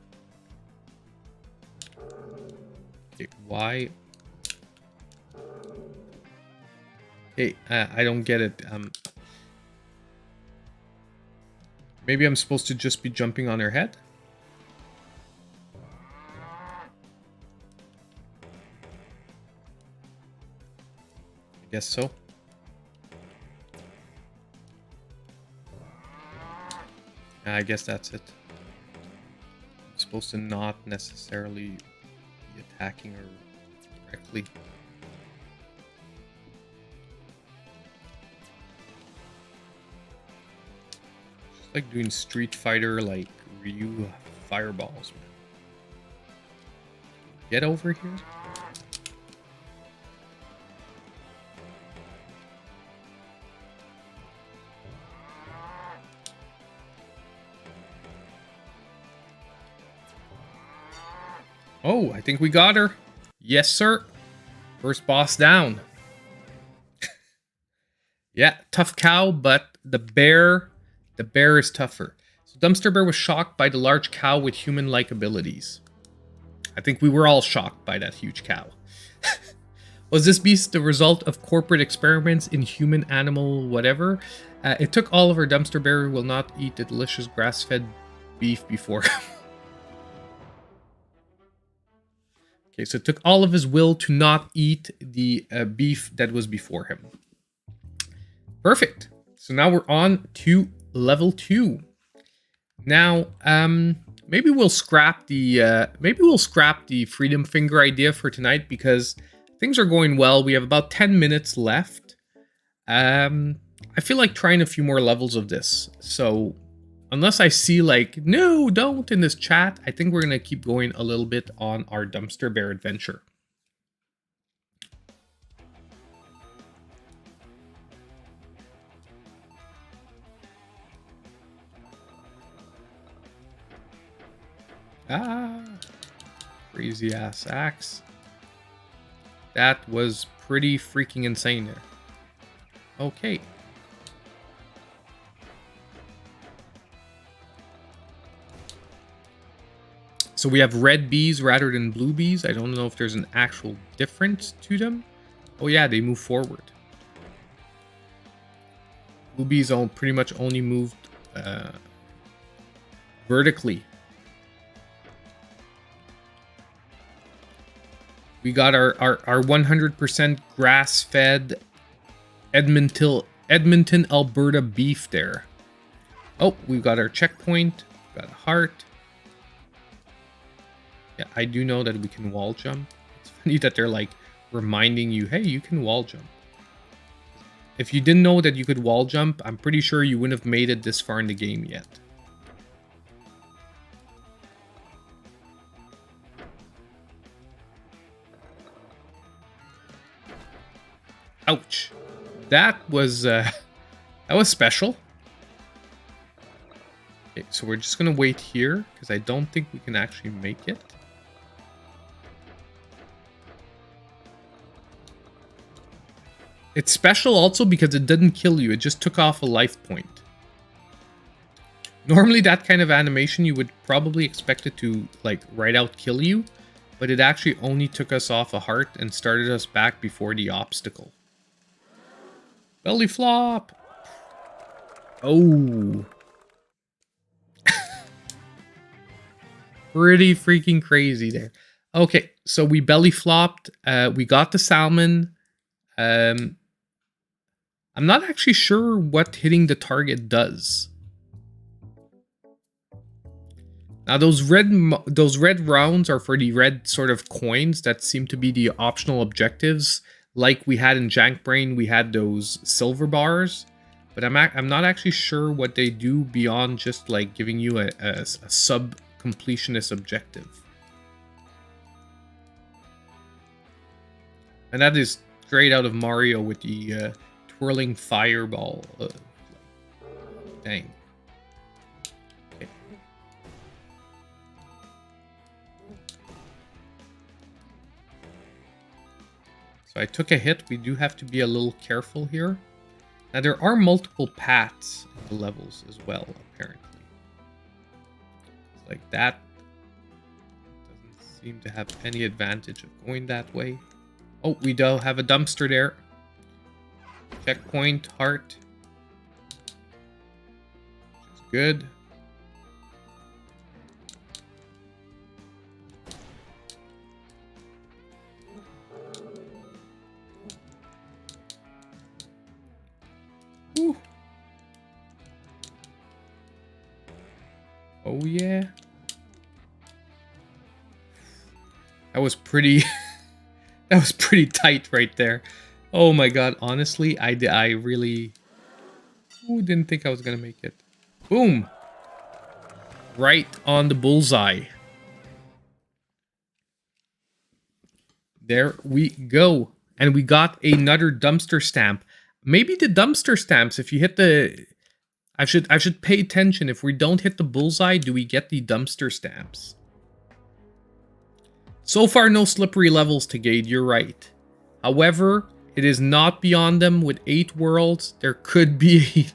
Okay, Y. Hey, I don't get it. Maybe I'm supposed to just be jumping on her head? I guess so. I guess that's it. I'm supposed to not necessarily be attacking her directly. Just like doing Street Fighter, like Ryu fireballs, man. Get over here. Oh, I think we got her. Yes, sir. First boss down. Yeah, tough cow, but the bear is tougher. So Dumpster Bear was shocked by the large cow with human-like abilities. I think we were all shocked by that huge cow. Was this beast the result of corporate experiments in human, animal, whatever? It took all of our Dumpster Bear will not eat the delicious grass-fed beef before. Okay, so it took all of his will to not eat the beef that was before him. Perfect. So now we're on to level 2. Now, maybe we'll scrap the Freedom Finger idea for tonight because things are going well. We have about 10 minutes left. I feel like trying a few more levels of this. So unless I see like, no, don't in this chat, I think we're going to keep going a little bit on our Dumpster Bear adventure. Ah, crazy ass axe. That was pretty freaking insane there. Okay. So we have red bees rather than blue bees. I don't know if there's an actual difference to them. Oh yeah, they move forward. Blue bees pretty much only moved vertically. We got our 100% grass-fed Edmonton, Alberta beef there. Oh, we've got our checkpoint. We've got a heart. Yeah, I do know that we can wall jump. It's funny that they're like reminding you, hey, you can wall jump. If you didn't know that you could wall jump, I'm pretty sure you wouldn't have made it this far in the game yet. Ouch. That was special. Okay, so we're just gonna wait here because I don't think we can actually make it. It's special also because it didn't kill you, it just took off a life point. Normally that kind of animation you would probably expect it to like right out kill you, but it actually only took us off a heart and started us back before the obstacle. Belly flop! Oh. Pretty freaking crazy there. Okay, so we belly flopped. We got the salmon. I'm not actually sure what hitting the target does. Now those red rounds are for the red sort of coins that seem to be the optional objectives. Like we had in JankBrain, we had those silver bars. but I'm not actually sure what they do beyond just like giving you a sub completionist objective. And that is straight out of Mario with the twirling fireball. Dang. Okay. So I took a hit. We do have to be a little careful here. Now there are multiple paths in the levels as well, apparently. It's like that doesn't seem to have any advantage of going that way. Oh, we do have a dumpster there. Checkpoint, heart. Which is good. Ooh. Oh yeah. That was pretty that was pretty tight right there. Oh my god, honestly, I really didn't think I was gonna make it. Boom! Right on the bullseye. There we go. And we got another dumpster stamp. Maybe the dumpster stamps, if you hit the... I should pay attention. If we don't hit the bullseye, do we get the dumpster stamps? So far, no slippery levels to Gade, you're right. However, it is not beyond them. With 8 worlds, there could be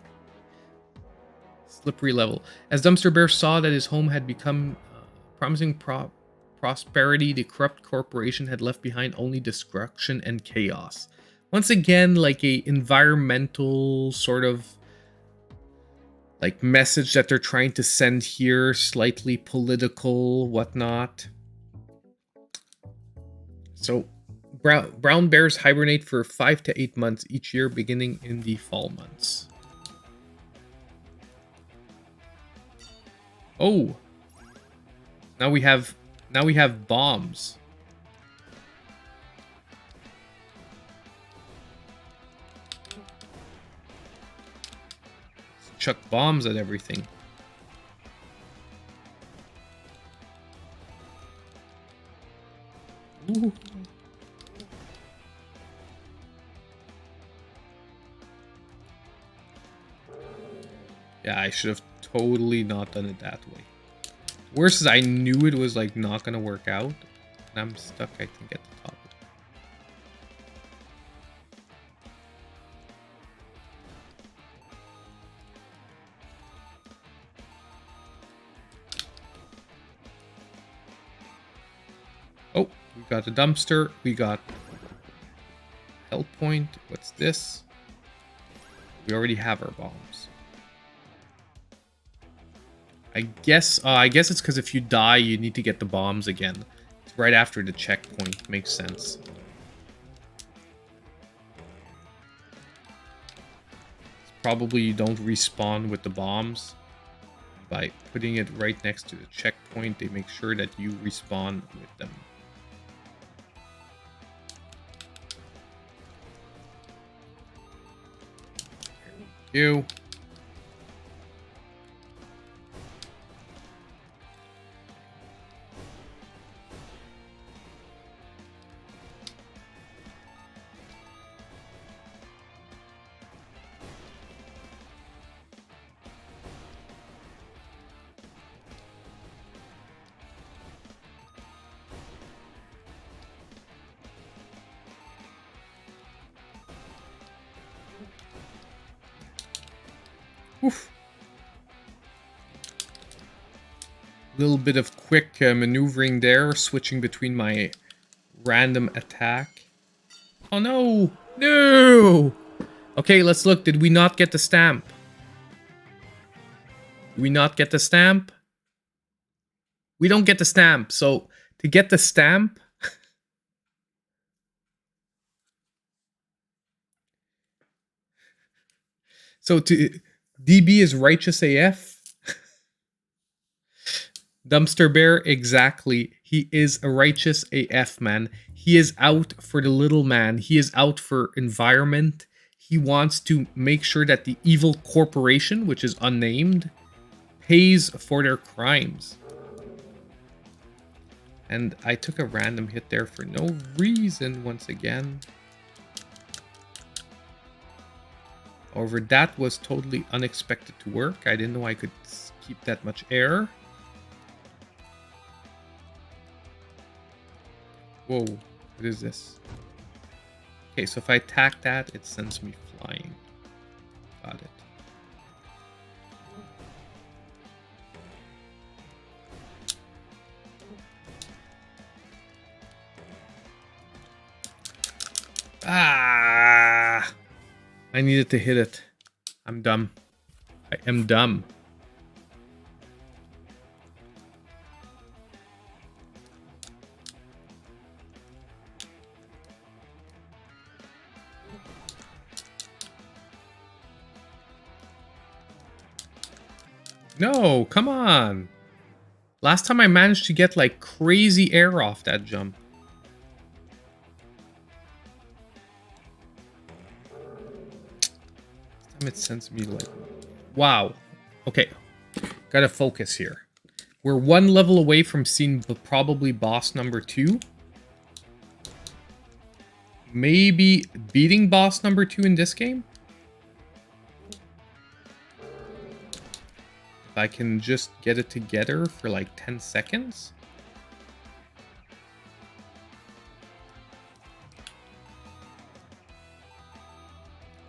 a slippery level. As Dumpster Bear saw that his home had become promising prosperity, the corrupt corporation had left behind only destruction and chaos. Once again, like a environmental sort of like message that they're trying to send here, slightly political, whatnot. So brown bears hibernate for 5 to 8 months each year, beginning in the fall months. Oh, now we have bombs. Let's chuck bombs at everything. Ooh. Yeah, I should have totally not done it that way. Worse is I knew it was like not gonna work out, and I'm stuck, I think, at the top. Oh, we got a dumpster. We got health point. What's this? We already have our bombs. I guess it's because if you die, you need to get the bombs again. It's right after the checkpoint. Makes sense. It's probably you don't respawn with the bombs. By putting it right next to the checkpoint, they make sure that you respawn with them. Thank you. Oof. Little bit of quick maneuvering there, switching between my random attack. Oh no! No! Okay, let's look. Did we not get the stamp? Did we not get the stamp? We don't get the stamp. So to get the stamp... so to... DB is righteous AF. Dumpster Bear, exactly. He is a righteous AF, man. He is out for the little man. He is out for environment. he wants to make sure that the evil corporation, which is unnamed, pays for their crimes. And I took a random hit there for no reason once again. However, that was totally unexpected to work. I didn't know I could keep that much air. Whoa, what is this? Okay, so if I attack that, it sends me flying. Got it. Ah! I needed to hit it. I'm dumb. I am dumb. No, come on. Last time I managed to get like crazy air off that jump. It sends me like, wow. Okay, gotta focus here. We're one level away from seeing probably boss number 2. Maybe beating boss number 2 in this game. If I can just get it together for like 10 seconds.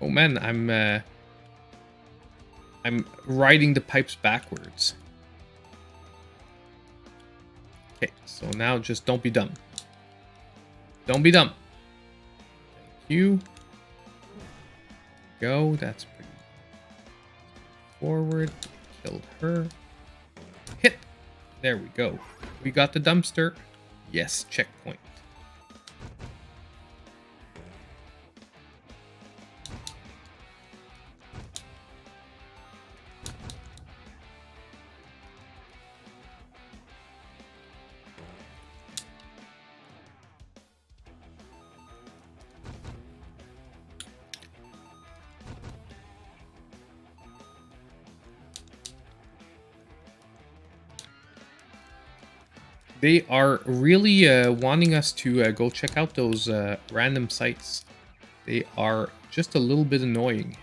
Oh man, I'm riding the pipes backwards. Okay, so now just don't be dumb. Don't be dumb. Thank you. Go, that's pretty forward. Killed her. Hit! There we go. We got the dumpster. Yes, checkpoint. They are really wanting us to go check out those random sites. They are just a little bit annoying.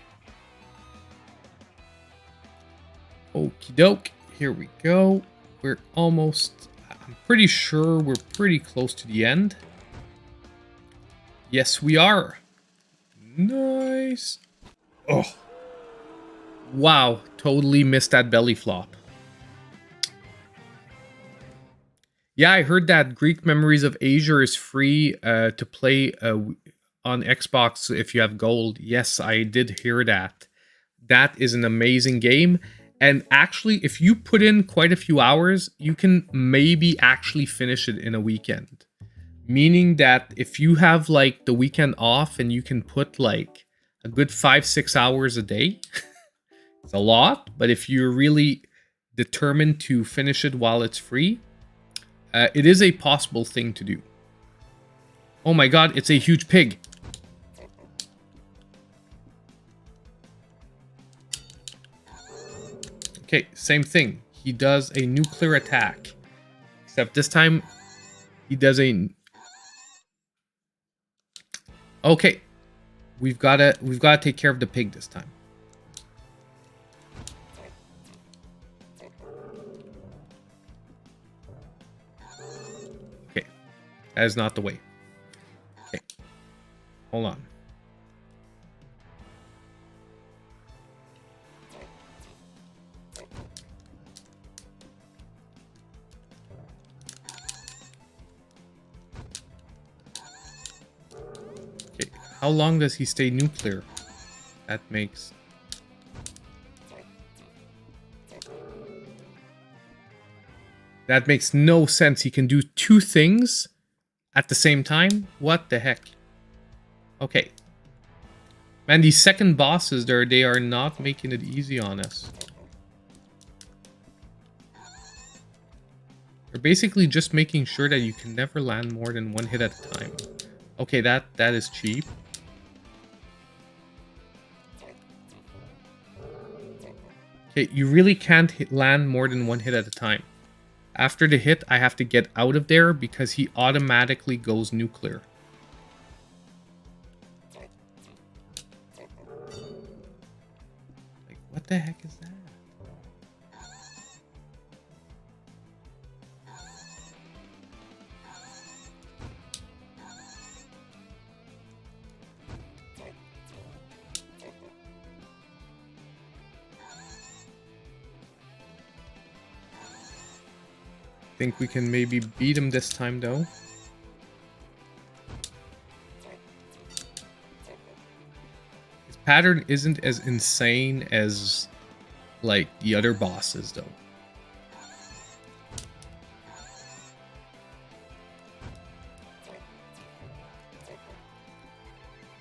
Okie doke, here we go. We're almost, I'm pretty sure we're pretty close to the end. Yes, we are. Nice. Oh. Wow, totally missed that belly flop. Yeah, I heard that Greek Memories of Asia is free to play on Xbox if you have gold. Yes, I did hear that. That is an amazing game. And actually, if you put in quite a few hours, you can maybe actually finish it in a weekend. Meaning that if you have like the weekend off and you can put like a good 5-6 hours a day, it's a lot. But if you're really determined to finish it while it's free, it is a possible thing to do. Oh my god, it's a huge pig. Okay, same thing. He does a nuclear attack. Except this time, he does a... Okay. We've gotta take care of the pig this time. That is not the way. Okay. Hold on. Okay. How long does he stay nuclear? That makes... That makes no sense. He can do 2 things at the same time? What the heck? Okay. Man, these second bosses, they are not making it easy on us. They're basically just making sure that you can never land more than 1 hit at a time. Okay, that is cheap. Okay, you really can't land more than one hit at a time. After the hit, I have to get out of there because he automatically goes nuclear. Like, what the heck is that? Think we can maybe beat him this time though. His pattern isn't as insane as like the other bosses though.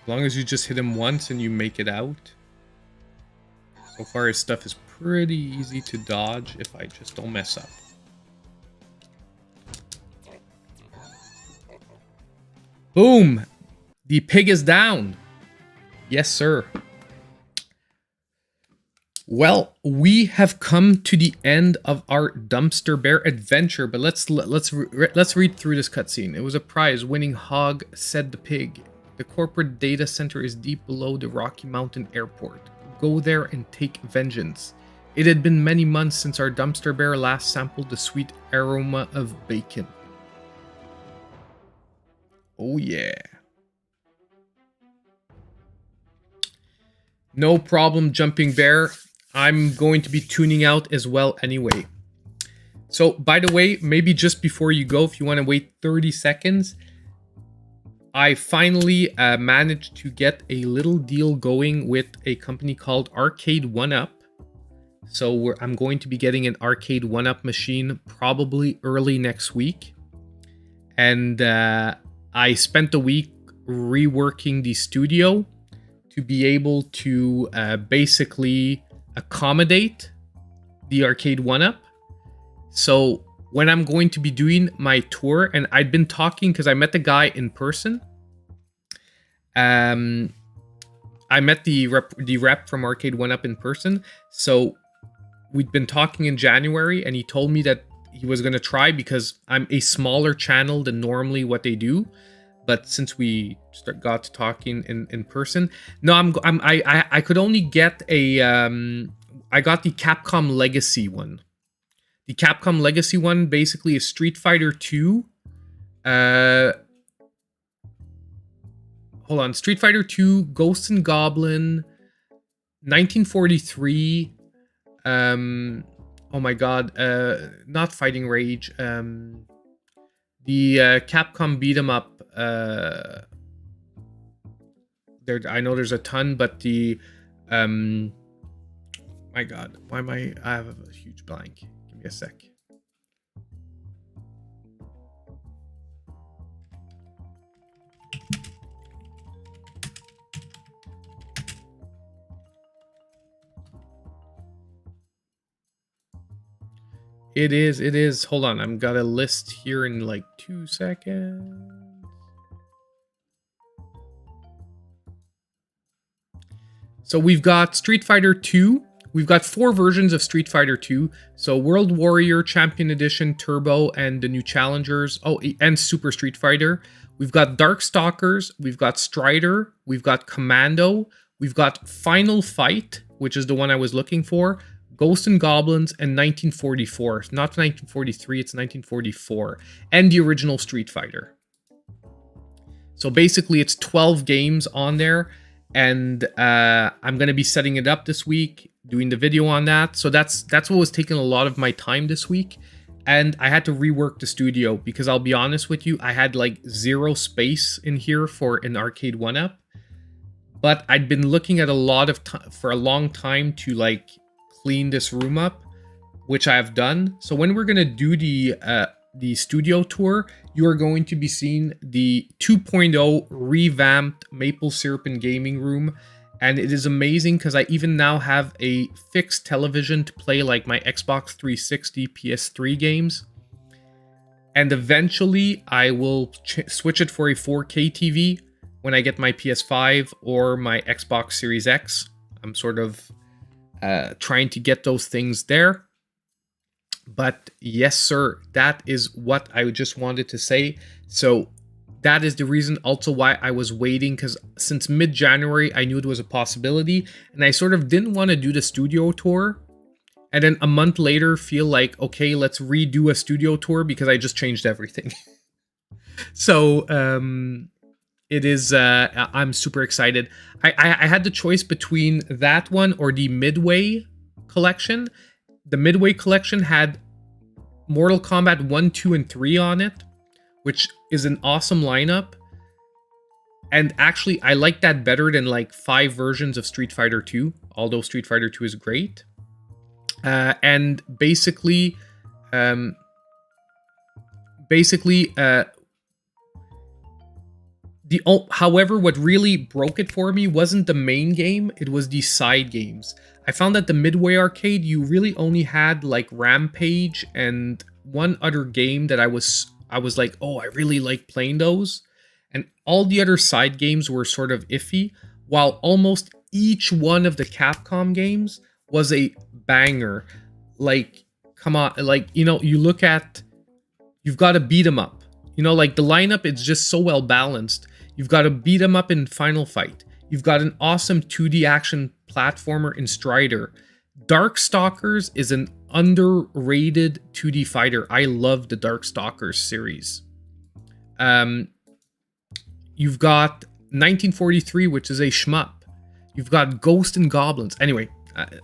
As long as you just hit him once and you make it out. So far his stuff is pretty easy to dodge if I just don't mess up. Boom! The pig is down. Yes, sir. Well, we have come to the end of our dumpster bear adventure, but let's read through this cutscene. It was a prize-winning hog, said the pig. The corporate data center is deep below the Rocky Mountain Airport. Go there and take vengeance. It had been many months since our dumpster bear last sampled the sweet aroma of bacon. Oh yeah. No problem, Jumping Bear. I'm going to be tuning out as well anyway. So, by the way, maybe just before you go, if you want to wait 30 seconds, I finally managed to get a little deal going with a company called Arcade 1UP. So I'm going to be getting an Arcade 1UP machine probably early next week. And I spent a week reworking the studio to be able to basically accommodate the Arcade 1UP. So when I'm going to be doing my tour, and I'd been talking because I met the guy in person. I met the rep from Arcade 1UP in person. So we'd been talking in January, and he told me that he was going to try because I'm a smaller channel than normally what they do. But since we got to talking in person, no, I could only get a I got the Capcom Legacy one. The Capcom Legacy one basically is Street Fighter 2. Hold on, Street Fighter 2, Ghost and Goblin, 1943. Oh my god, not Fighting Rage. The Capcom beat 'em up. There, I know there's a ton, but the my god, why am I have a huge blank. Give me a sec. It is. Hold on, I've got a list here in like 2 seconds. So we've got Street Fighter 2. We've got 4 versions of Street Fighter 2. So World Warrior, Champion Edition, Turbo, and the new Challengers. Oh, and Super Street Fighter. We've got Darkstalkers. We've got Strider. We've got Commando. We've got Final Fight, which is the one I was looking for. Ghosts and Goblins, and 1944. Not 1943, it's 1944. And the original Street Fighter. So basically, it's 12 games on there. And I'm going to be setting it up this week, doing the video on that. So that's what was taking a lot of my time this week. And I had to rework the studio because I'll be honest with you, I had like 0 space in here for an Arcade 1UP. But I'd been looking at a lot of time for a long time to like clean this room up, which I have done. So when we're going to do the studio tour, you are going to be seeing the 2.0 revamped Maple Syrup and Gaming Room. And it is amazing because I even now have a fixed television to play like my Xbox 360, PS3 games. And eventually I will switch it for a 4K TV when I get my PS5 or my Xbox Series X. I'm sort of trying to get those things there. But yes, sir, that is what I just wanted to say. So that is the reason also why I was waiting, because since mid-January, I knew it was a possibility, and I sort of didn't want to do the studio tour. And then a month later, feel like, okay, let's redo a studio tour because I just changed everything. So it is, I'm super excited. I had the choice between that one or the Midway collection. The Midway collection had Mortal Kombat 1, 2, and 3 on it, which is an awesome lineup. And actually, I like that better than like 5 versions of Street Fighter 2, although Street Fighter 2 is great. And basically, however, what really broke it for me wasn't the main game, it was the side games. I found that the Midway arcade, you really only had like Rampage and one other game that I was like, oh, I really like playing those. And all the other side games were sort of iffy, while almost each one of the Capcom games was a banger. Like, come on, like, you know, you look at, you've got to beat 'em up. You know, like the lineup, it's just so well balanced. You've got to beat 'em up in Final Fight. You've got an awesome 2D action platformer in Strider. Darkstalkers is an underrated 2D fighter. I love the Darkstalkers series. You've got 1943, which is a shmup. You've got Ghost and Goblins. Anyway,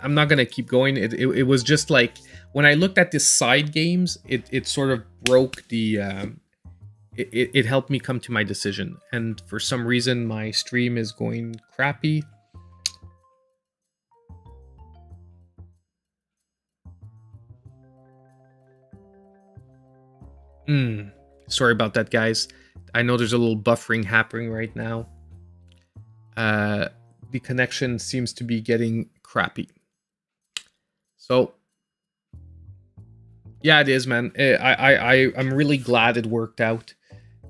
I'm not going to keep going. It was just like, when I looked at the side games, it sort of broke the... It helped me come to my decision. And for some reason, my stream is going crappy. Sorry about that, guys. I know there's a little buffering happening right now. The connection seems to be getting crappy. So, yeah, it is, man. I'm really glad it worked out,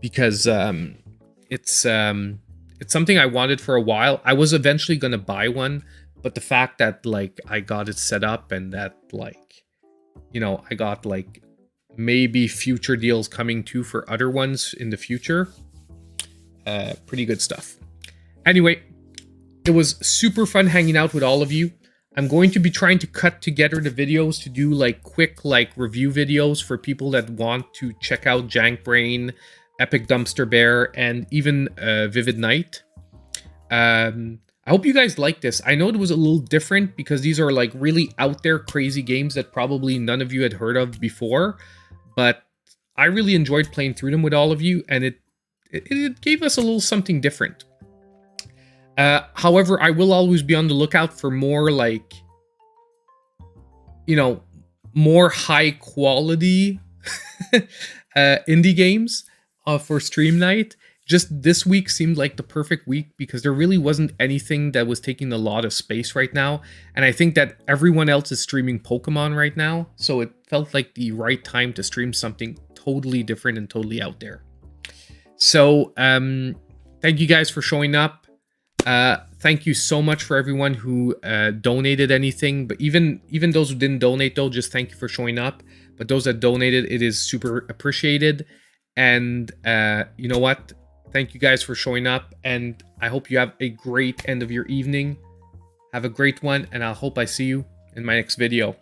because it's something I wanted for a while. I was eventually gonna buy one, but the fact that like I got it set up and that like, you know, I got like maybe future deals coming too for other ones in the future. Pretty good stuff. Anyway, it was super fun hanging out with all of you. I'm going to be trying to cut together the videos to do like quick like review videos for people that want to check out JankBrain, Epic Dumpster Bear, and even Vivid Night. I hope you guys like this. I know it was a little different because these are like really out there crazy games that probably none of you had heard of before, but I really enjoyed playing through them with all of you, and it gave us a little something different. However, I will always be on the lookout for more like, you know, more high quality indie games for stream night. Just this week seemed like the perfect week because there really wasn't anything that was taking a lot of space right now. And I think that everyone else is streaming Pokemon right now. So it felt like the right time to stream something totally different and totally out there. So thank you guys for showing up. Thank you so much for everyone who donated anything. But even those who didn't donate, though, just thank you for showing up. But those that donated, it is super appreciated. And you know what? Thank you guys for showing up. And I hope you have a great end of your evening. Have a great one. And I hope I see you in my next video.